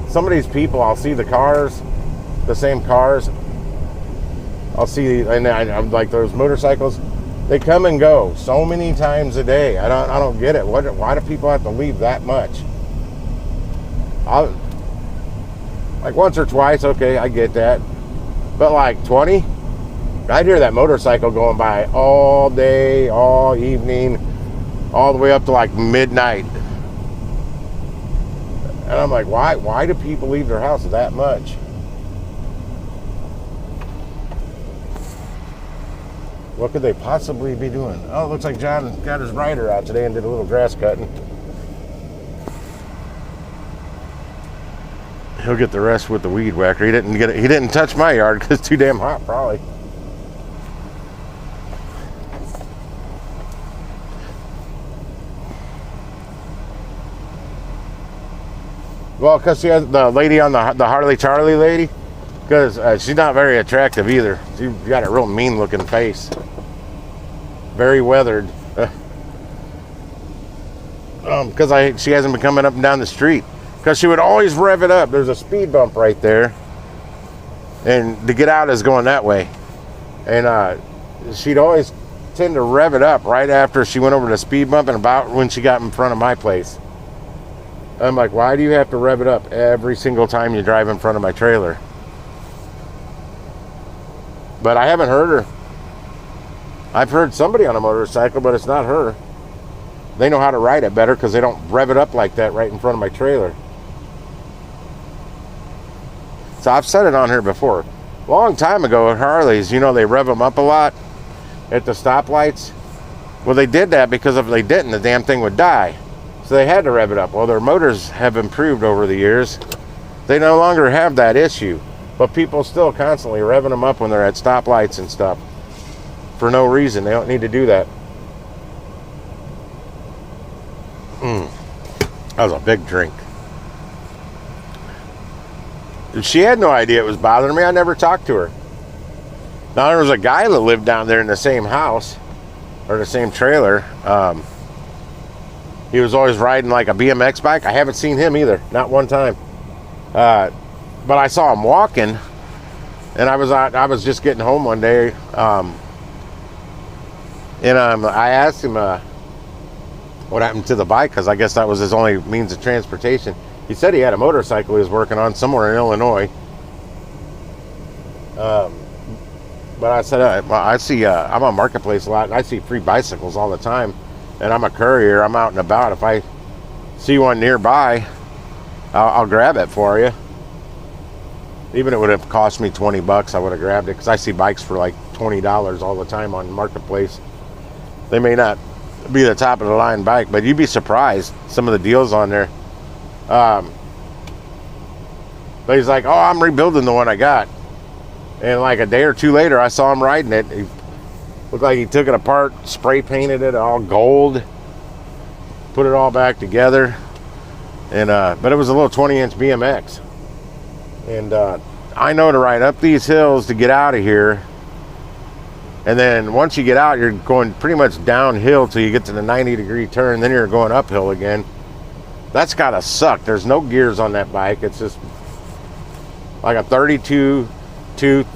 some of these people, I'll see the cars, the same cars. I'll see, and I'm like those motorcycles. They come and go so many times a day. I don't get it. Why do people have to leave that much? Like once or twice, okay, I get that. But like 20, I'd hear that motorcycle going by all day, all evening, all the way up to like midnight. And I'm like, why do people leave their house that much? What could they possibly be doing? Oh, it looks like John got his rider out today and did a little grass cutting. He'll get the rest with the weed whacker. He didn't touch my yard because it's too damn hot, probably. Well, because she has the lady on the Harley Charlie lady, because she's not very attractive either. She's got a real mean looking face. Very weathered. Because she hasn't been coming up and down the street. Because she would always rev it up. There's a speed bump right there. And to get out is going that way. And she'd always tend to rev it up right after she went over the speed bump and about when she got in front of my place. I'm like, why do you have to rev it up every single time you drive in front of my trailer? But I haven't heard her. I've heard somebody on a motorcycle, but it's not her. They know how to ride it better because they don't rev it up like that right in front of my trailer. So I've said it on here before. A long time ago at Harleys, you know, they rev them up a lot at the stoplights. Well, they did that because if they didn't, the damn thing would die. So they had to rev it up. Well, their motors have improved over the years. They no longer have that issue. But people still constantly revving them up when they're at stoplights and stuff. For no reason. They don't need to do that. That was a big drink. She had no idea it was bothering me. I never talked to her. Now, there was a guy that lived down there in the same house. Or the same trailer. He was always riding like a BMX bike. I haven't seen him either. Not one time. But I saw him walking. And I was just getting home one day. And I asked him what happened to the bike, because I guess that was his only means of transportation. He said he had a motorcycle he was working on somewhere in Illinois. But I said, I see, I'm on Marketplace a lot, and I see free bicycles all the time. And I'm a courier. I'm out and about. If I see one nearby, I'll grab it for you. Even if it would have cost me $20, I would have grabbed it, because I see bikes for like $20 all the time on Marketplace. They may not be the top of the line bike, but you'd be surprised some of the deals on there. But he's like, oh, I'm rebuilding the one I got. And like a day or two later, I saw him riding it. He looked like he took it apart, spray painted it all gold, put it all back together. And but it was a little 20-inch BMX. And I know to ride up these hills to get out of here. And then once you get out, you're going pretty much downhill till you get to the 90-degree turn. Then you're going uphill again. That's gotta suck. There's no gears on that bike. It's just like a 32-tooth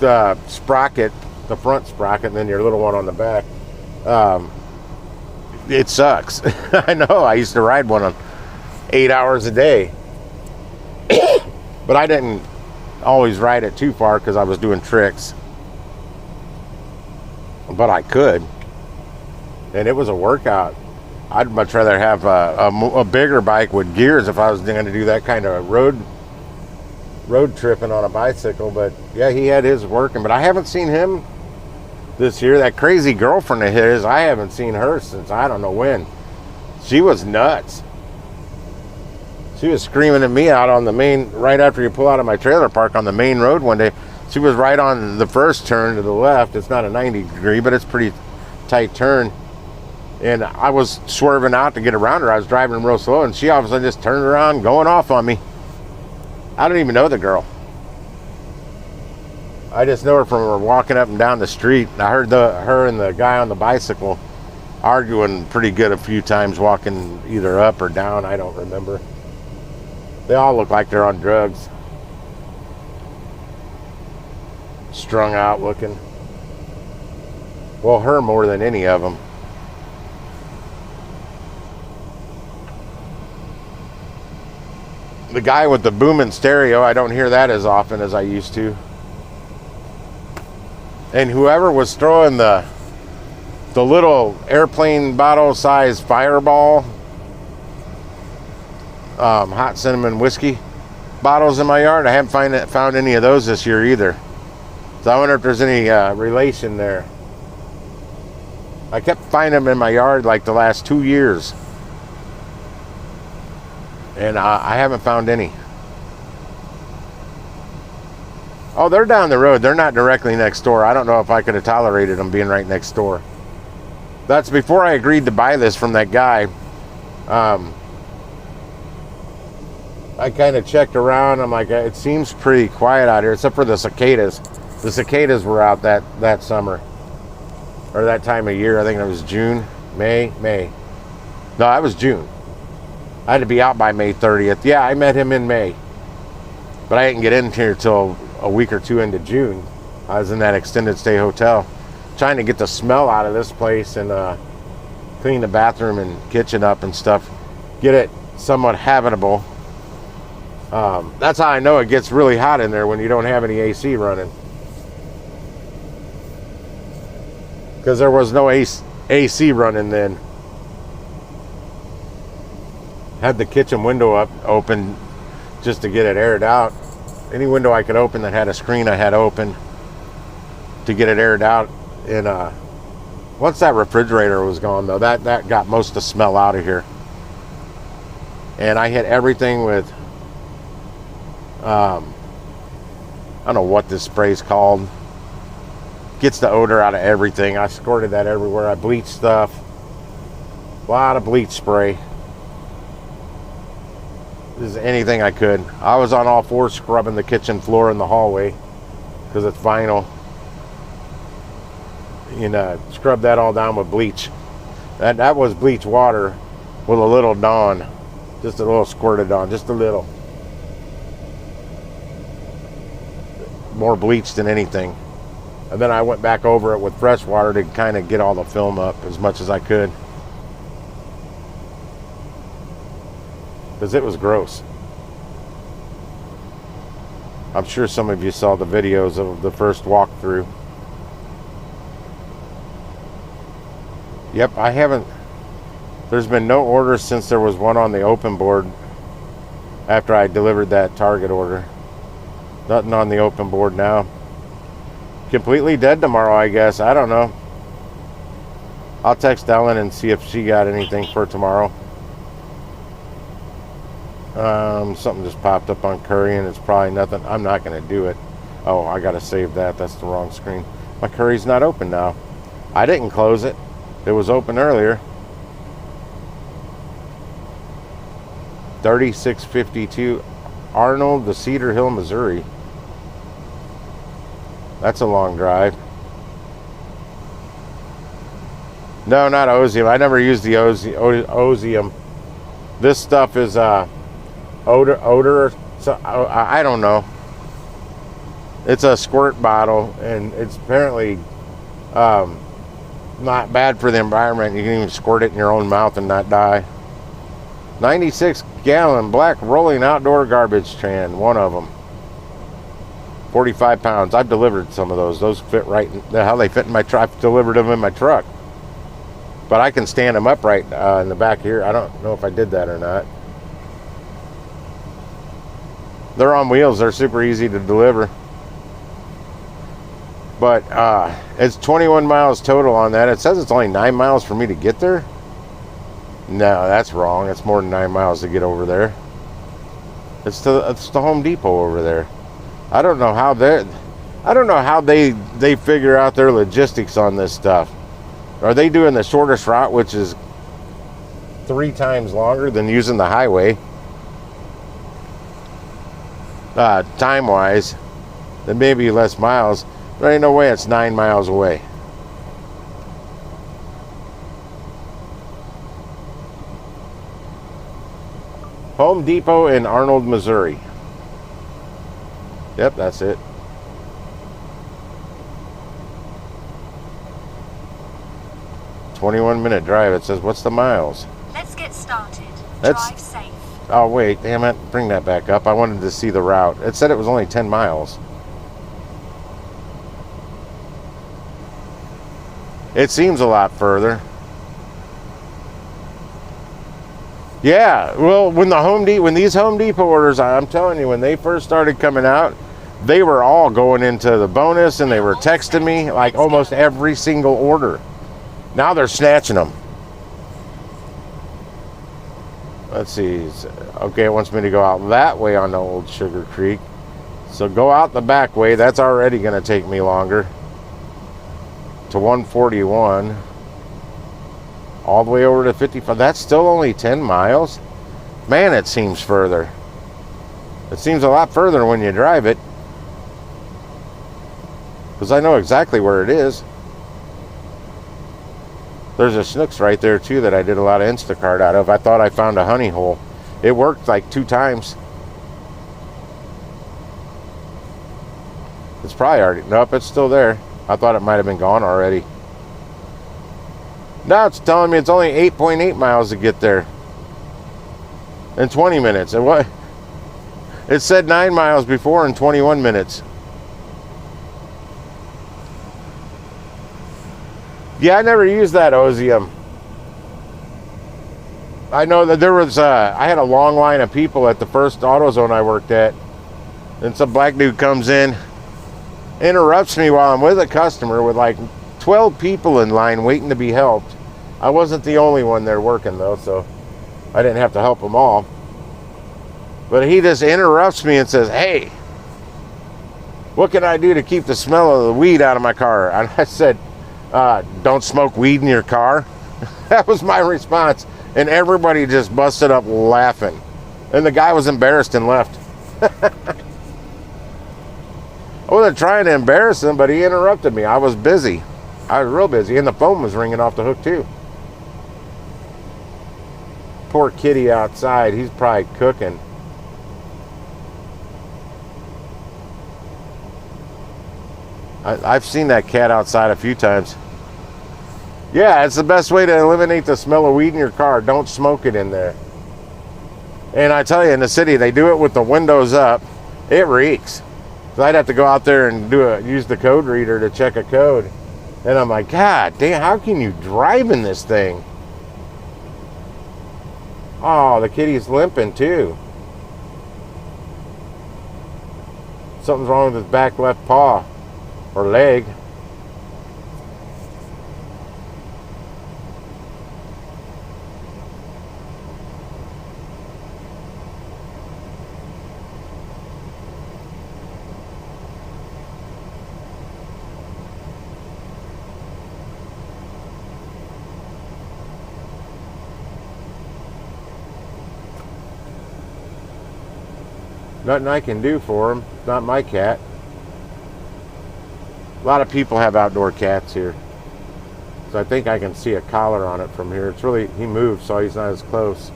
sprocket, the front sprocket, and then your little one on the back. It sucks. I know. I used to ride one on 8 hours a day. But I didn't always ride it too far because I was doing tricks. But I could. And it was a workout. I'd much rather have a bigger bike with gears if I was going to do that kind of road tripping on a bicycle. But yeah, he had his working. But I haven't seen him this year. That crazy girlfriend of his, I haven't seen her since I don't know when. She was nuts. She was screaming at me out on the main, right after you pull out of my trailer park on the main road one day. She was right on the first turn to the left. It's not a 90-degree, but it's a pretty tight turn. And I was swerving out to get around her. I was driving real slow, and she all of a sudden just turned around, going off on me. I don't even know the girl. I just know her from her walking up and down the street. I heard her and the guy on the bicycle arguing pretty good a few times, walking either up or down. I don't remember. They all look like they're on drugs. Strung out looking. Well, her more than any of them. The guy with the booming stereo, I don't hear that as often as I used to. And whoever was throwing the little airplane bottle size fireball hot cinnamon whiskey bottles in my yard, I haven't found any of those this year either. So I wonder if there's any relation there. I kept finding them in my yard like the last 2 years. And I haven't found any. Oh, they're down the road. They're not directly next door. I don't know if I could have tolerated them being right next door. That's before I agreed to buy this from that guy. I kind of checked around. I'm like, it seems pretty quiet out here, except for the cicadas. The cicadas were out that summer. Or that time of year. I think it was June, May. No, that was June. I had to be out by May 30th. Yeah, I met him in May. But I didn't get in here till a week or two into June. I was in that extended stay hotel trying to get the smell out of this place and clean the bathroom and kitchen up and stuff. Get it somewhat habitable. That's how I know it gets really hot in there when you don't have any AC running. Because there was no AC running then. Had the kitchen window open just to get it aired out. Any window I could open that had a screen I had open to get it aired out. And once that refrigerator was gone though, that got most of the smell out of here. And I hit everything with I don't know what this spray's called. Gets the odor out of everything. I squirted that everywhere. I bleached stuff. A lot of bleach spray. This is anything I could. I was on all fours scrubbing the kitchen floor in the hallway because it's vinyl. And scrub that all down with bleach. That was bleach water with a little Dawn. Just a little squirted on, just a little. More bleach than anything. And then I went back over it with fresh water to kind of get all the film up as much as I could. Because it was gross. I'm sure some of you saw the videos of the first walkthrough. Yep, I haven't. There's been no orders since there was one on the open board after I delivered that Target order. Nothing on the open board now. Completely dead tomorrow, I guess. I don't know. I'll text Ellen and see if she got anything for tomorrow. Something just popped up on Curry and it's probably nothing. I'm not going to do it. Oh, I got to save that. That's the wrong screen. My Curry's not open now. I didn't close it. It was open earlier. 3652 Arnold to Cedar Hill, Missouri. That's a long drive. No, not Ozium. I never used the Ozium. This stuff is odor. So I don't know. It's a squirt bottle, and it's apparently not bad for the environment. You can even squirt it in your own mouth and not die. 96-gallon black rolling outdoor garbage can. One of them. 45 pounds. I've delivered some of those. Those fit right in how they fit in my truck. I've delivered them in my truck. But I can stand them upright in the back here. I don't know if I did that or not. They're on wheels. They're super easy to deliver. But it's 21 miles total on that. It says it's only 9 miles for me to get there. No, that's wrong. It's more than 9 miles to get over there. It's the Home Depot over there. I don't know how they figure out their logistics on this stuff. Are they doing the shortest route, which is 3 times longer than using the highway? Time-wise, then maybe less miles. There ain't no way it's 9 miles away. Home Depot in Arnold, Missouri. Yep, that's it. "21-minute drive." It says, what's the miles? Let's get started. That's- Drive safe. Oh, wait, damn it. Bring that back up. I wanted to see the route. It said it was only 10 miles. It seems a lot further. Yeah, well, when these Home Depot orders, I'm telling you, when they first started coming out, they were all going into the bonus, and they were texting me like almost every single order. Now they're snatching them. Let's see. Okay, it wants me to go out that way on the old Sugar Creek. So go out the back way. That's already going to take me longer. To 141. All the way over to 55. That's still only 10 miles. Man, it seems further. It seems a lot further when you drive it. Because I know exactly where it is. There's a Schnucks right there too that I did a lot of Instacart out of. I thought I found a honey hole. It worked like 2 times. It's probably already, nope, it's still there. I thought it might have been gone already. Now it's telling me it's only 8.8 miles to get there in 20 minutes. And what? It said 9 miles before in 21 minutes. Yeah, I never used that Ozium. I know that there was, I had a long line of people at the first AutoZone I worked at. And some black dude comes in, interrupts me while I'm with a customer with like 12 people in line waiting to be helped. I wasn't the only one there working though, so I didn't have to help them all. But he just interrupts me and says, "Hey, what can I do to keep the smell of the weed out of my car?" And I said, "Don't smoke weed in your car." That was my response. And everybody just busted up laughing. And the guy was embarrassed and left. I wasn't trying to embarrass him, but he interrupted me. I was busy. I was real busy, and the phone was ringing off the hook too. Poor kitty outside. He's probably cooking. I've seen that cat outside a few times. Yeah, it's the best way to eliminate the smell of weed in your car. Don't smoke it in there. And I tell you, in the city, they do it with the windows up. It reeks. So I'd have to go out there and use the code reader to check a code. And I'm like, God damn, how can you drive in this thing? Oh, the kitty's limping too. Something's wrong with his back left paw or leg. Nothing I can do for him. Not my cat. A lot of people have outdoor cats here. So I think I can see a collar on it from here. It's really, he moved, so he's not as close.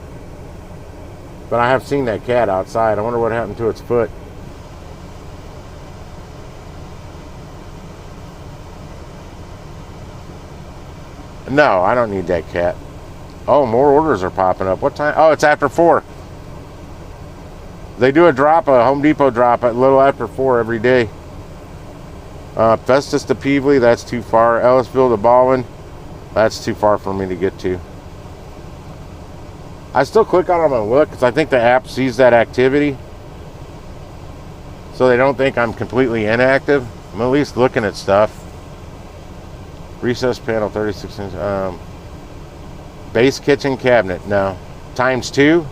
But I have seen that cat outside. I wonder what happened to its foot. No, I don't need that cat. Oh, more orders are popping up. What time? Oh, it's after 4. They do a Home Depot drop at a little after 4 every day. Festus to Peevely, that's too far. Ellisville to Baldwin, that's too far for me to get to. I still click on them and look because I think the app sees that activity. So they don't think I'm completely inactive. I'm at least looking at stuff. Recess panel, 36 inch. Base kitchen cabinet, no. ×2,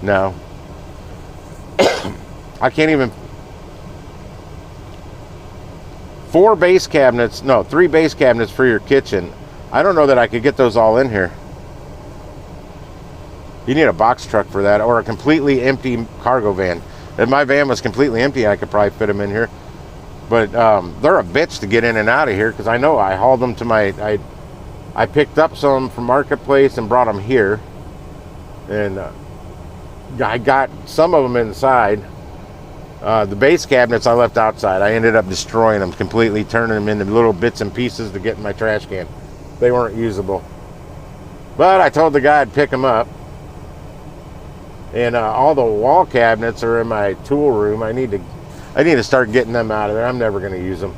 no. I can't even. 3 base cabinets for your kitchen. I don't know that I could get those all in here. You need a box truck for that, or a completely empty cargo van. If my van was completely empty, I could probably fit them in here. But they're a bitch to get in and out of here, because I know I hauled them to I picked up some from Marketplace and brought them here. And I got some of them inside. The base cabinets I left outside. I ended up destroying them completely, turning them into little bits and pieces to get in my trash can. They weren't usable. But I told the guy I'd pick them up. And all the wall cabinets are in my tool room. I need to start getting them out of there. I'm never going to use them.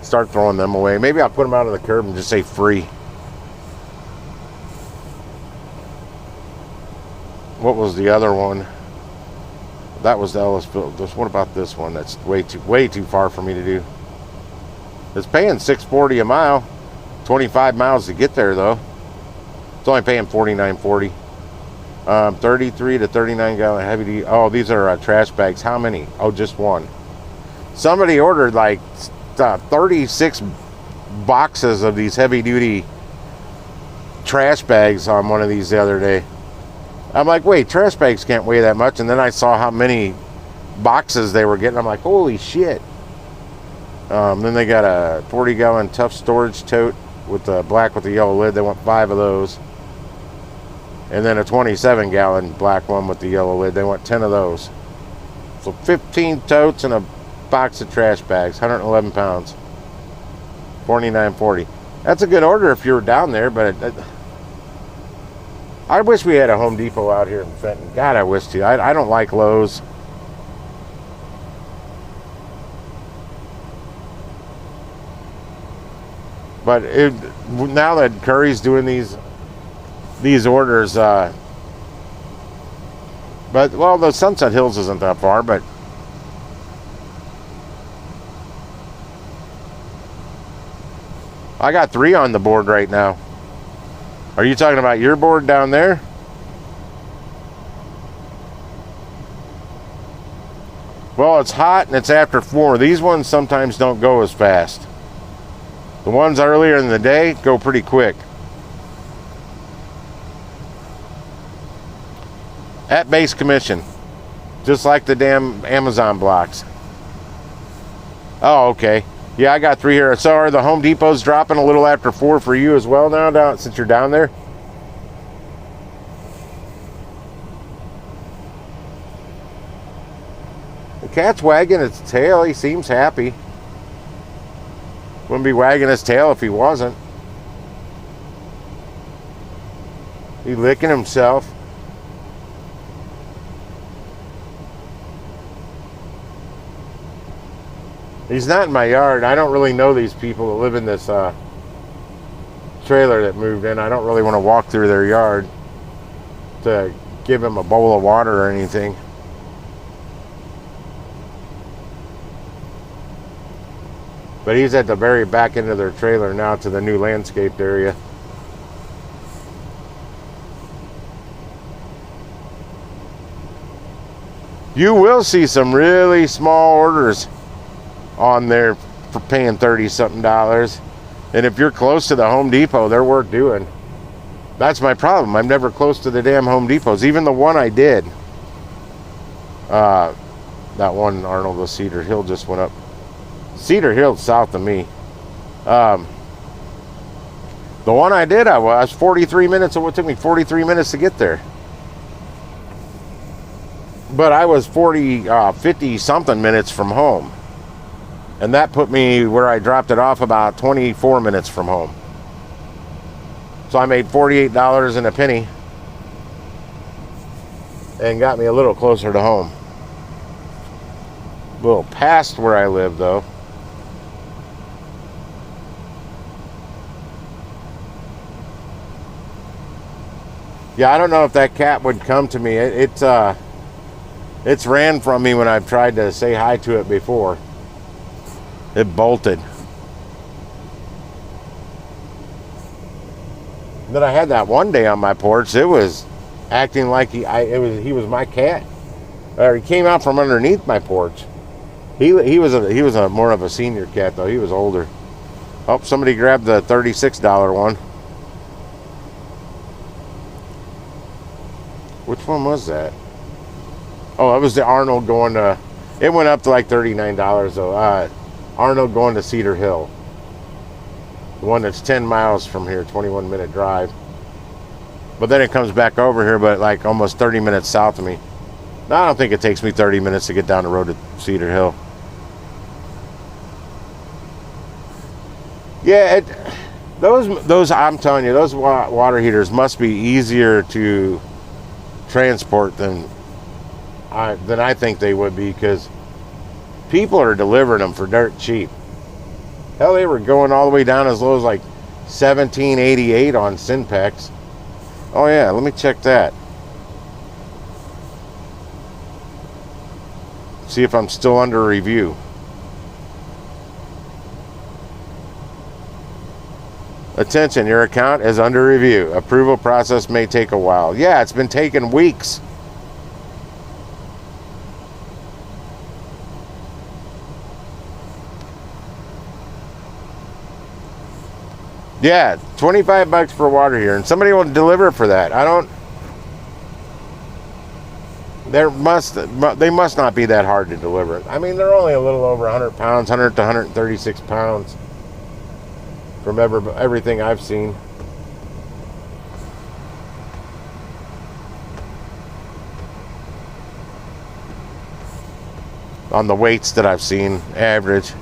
Start throwing them away. Maybe I'll put them out on the curb and just say free. What was the other one? That was the Ellisville. What about this one? That's way too far for me to do. It's paying $6.40 a mile. 25 miles to get there though. It's only paying $49.40. 33 to 39 gallon heavy duty. Oh, these are trash bags. How many? Oh, just one. Somebody ordered like 36 boxes of these heavy duty trash bags on one of these the other day. I'm like, wait, trash bags can't weigh that much. And then I saw how many boxes they were getting. I'm like, holy shit. Then they got a 40 gallon tough storage tote with the black with the yellow lid. They want 5 of those. And then a 27 gallon black one with the yellow lid. They want 10 of those. So 15 totes and a box of trash bags, 111 pounds, $49.40. That's a good order if you were down there, but I wish we had a Home Depot out here in Fenton. God, I wish to. I don't like Lowe's. But now that Curry's doing these orders, but well, the Sunset Hills isn't that far, but I got 3 on the board right now. Are you talking about your board down there? Well, it's hot and it's after 4. These ones sometimes don't go as fast. The ones earlier in the day go pretty quick. At base commission. Just like the damn Amazon blocks. Oh, okay. Yeah, I got 3 here. So are the Home Depots dropping a little after 4 for you as well now, since you're down there? The cat's wagging its tail. He seems happy. Wouldn't be wagging his tail if he wasn't. He's licking himself. He's not in my yard. I don't really know these people that live in this trailer that moved in. I don't really want to walk through their yard to give him a bowl of water or anything. But he's at the very back end of their trailer now to the new landscaped area. You will see some really small orders on there for paying $30-something. And if you're close to the Home Depot, they're worth doing. That's my problem. I'm never close to the damn Home Depots. Even the one I did. That one, Arnold, the Cedar Hill just went up. Cedar Hill's south of me. The one I did, I was 43 minutes. It took me 43 minutes to get there. But I was 50-something minutes from home. And that put me where I dropped it off about 24 minutes from home. So I made $48 and a penny. And got me a little closer to home. A little past where I live, though. Yeah, I don't know if that cat would come to me. It's ran from me when I've tried to say hi to it before. It bolted. Then I had that one day on my porch. It was acting like he was my cat. Or he came out from underneath my porch. He was a more of a senior cat though. He was older. Oh, somebody grabbed the $36 one. Which one was that? Oh, that was the Arnold going to... It went up to like $39 though. Arnold going to Cedar Hill. The one that's 10 miles from here, 21-minute drive. But then it comes back over here, but like almost 30 minutes south of me. Now, I don't think it takes me 30 minutes to get down the road to Cedar Hill. Yeah, those I'm telling you, those water heaters must be easier to transport than I think they would be, because people are delivering them for dirt cheap. Hell, they were going all the way down as low as like $17.88 on Synpex. Oh yeah, let me check that. See if I'm still under review. Attention, your account is under review. Approval process may take a while. Yeah, it's been taking weeks. Yeah, 25 bucks for water here, and somebody will deliver for that. They must not be that hard to deliver. I mean, they're only a little over 100 pounds, 100 to 136 pounds from everything I've seen. On the weights that I've seen, average.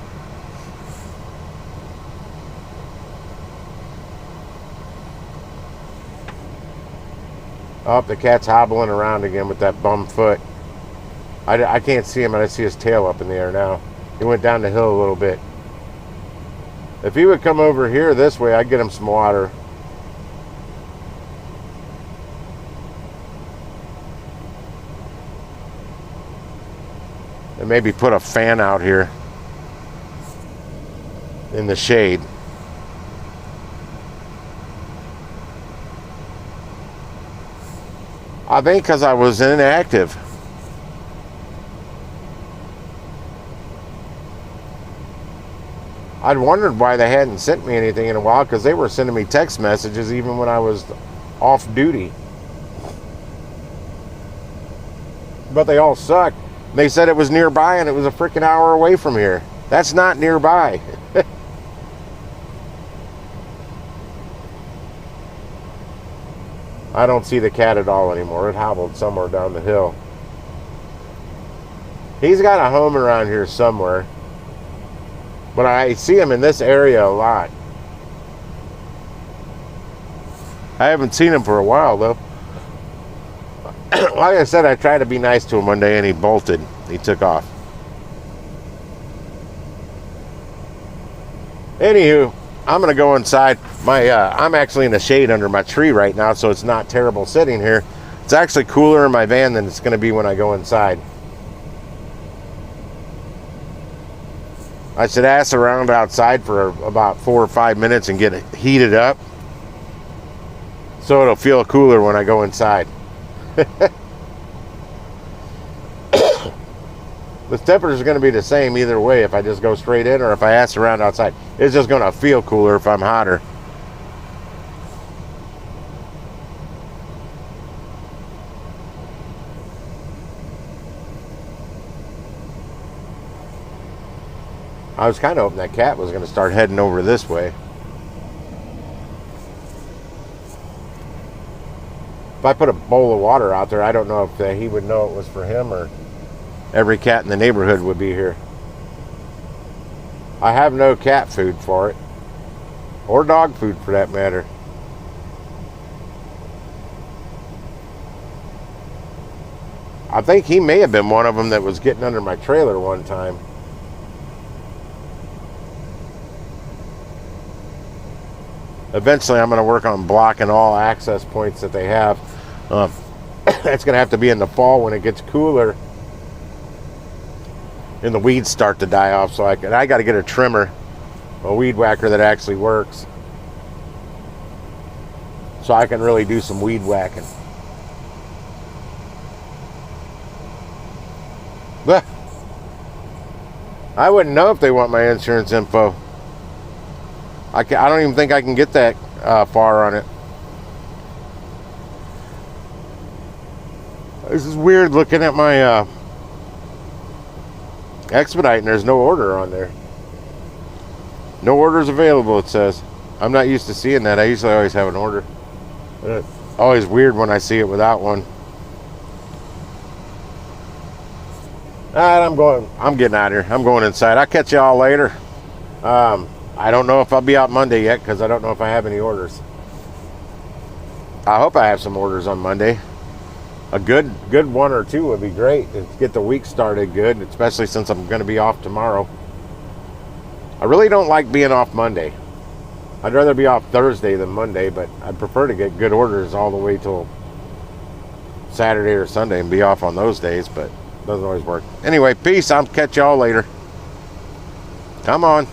Oh, the cat's hobbling around again with that bum foot. I can't see him, and I see his tail up in the air now. He went down the hill a little bit. If he would come over here this way, I'd get him some water. And maybe put a fan out here in the shade. I think because I was inactive. I'd wondered why they hadn't sent me anything in a while, because they were sending me text messages even when I was off duty. But they all sucked. They said it was nearby, and it was a freaking hour away from here. That's not nearby. I don't see the cat at all anymore. It hobbled somewhere down the hill. He's got a home around here somewhere, but I see him in this area a lot. I haven't seen him for a while, though. Like I said, I tried to be nice to him one day, and he bolted. He took off. Anywho, I'm going to go inside. I'm actually in the shade under my tree right now, so it's not terrible sitting here. It's actually cooler in my van than it's going to be when I go inside. I should ass around outside for about 4 or 5 minutes and get it heated up, so it'll feel cooler when I go inside. The temperature is going to be the same either way if I just go straight in or if I ass around outside. It's just going to feel cooler if I'm hotter. I was kind of hoping that cat was going to start heading over this way. If I put a bowl of water out there, I don't know if he would know it was for him, or every cat in the neighborhood would be here. I have no cat food for it, or dog food for that matter. I think he may have been one of them that was getting under my trailer one time. Eventually, I'm going to work on blocking all access points that they have. That's going to have to be in the fall when it gets cooler and the weeds start to die off. So I got to get a trimmer, a weed whacker that actually works, so I can really do some weed whacking. But I wouldn't know if they want my insurance info. I don't even think I can get that far on it. This is weird looking at my Expedite and there's no order on there. No orders available, it says. I'm not used to seeing that. I usually always have an order. Always weird when I see it without one. Alright, I'm getting out of here. I'm going inside. I'll catch y'all later. I don't know if I'll be out Monday yet because I don't know if I have any orders. I hope I have some orders on Monday. A good one or two would be great to get the week started good, especially since I'm going to be off tomorrow. I really don't like being off Monday. I'd rather be off Thursday than Monday, but I'd prefer to get good orders all the way till Saturday or Sunday and be off on those days, but it doesn't always work. Anyway, peace. I'll catch y'all later. Come on.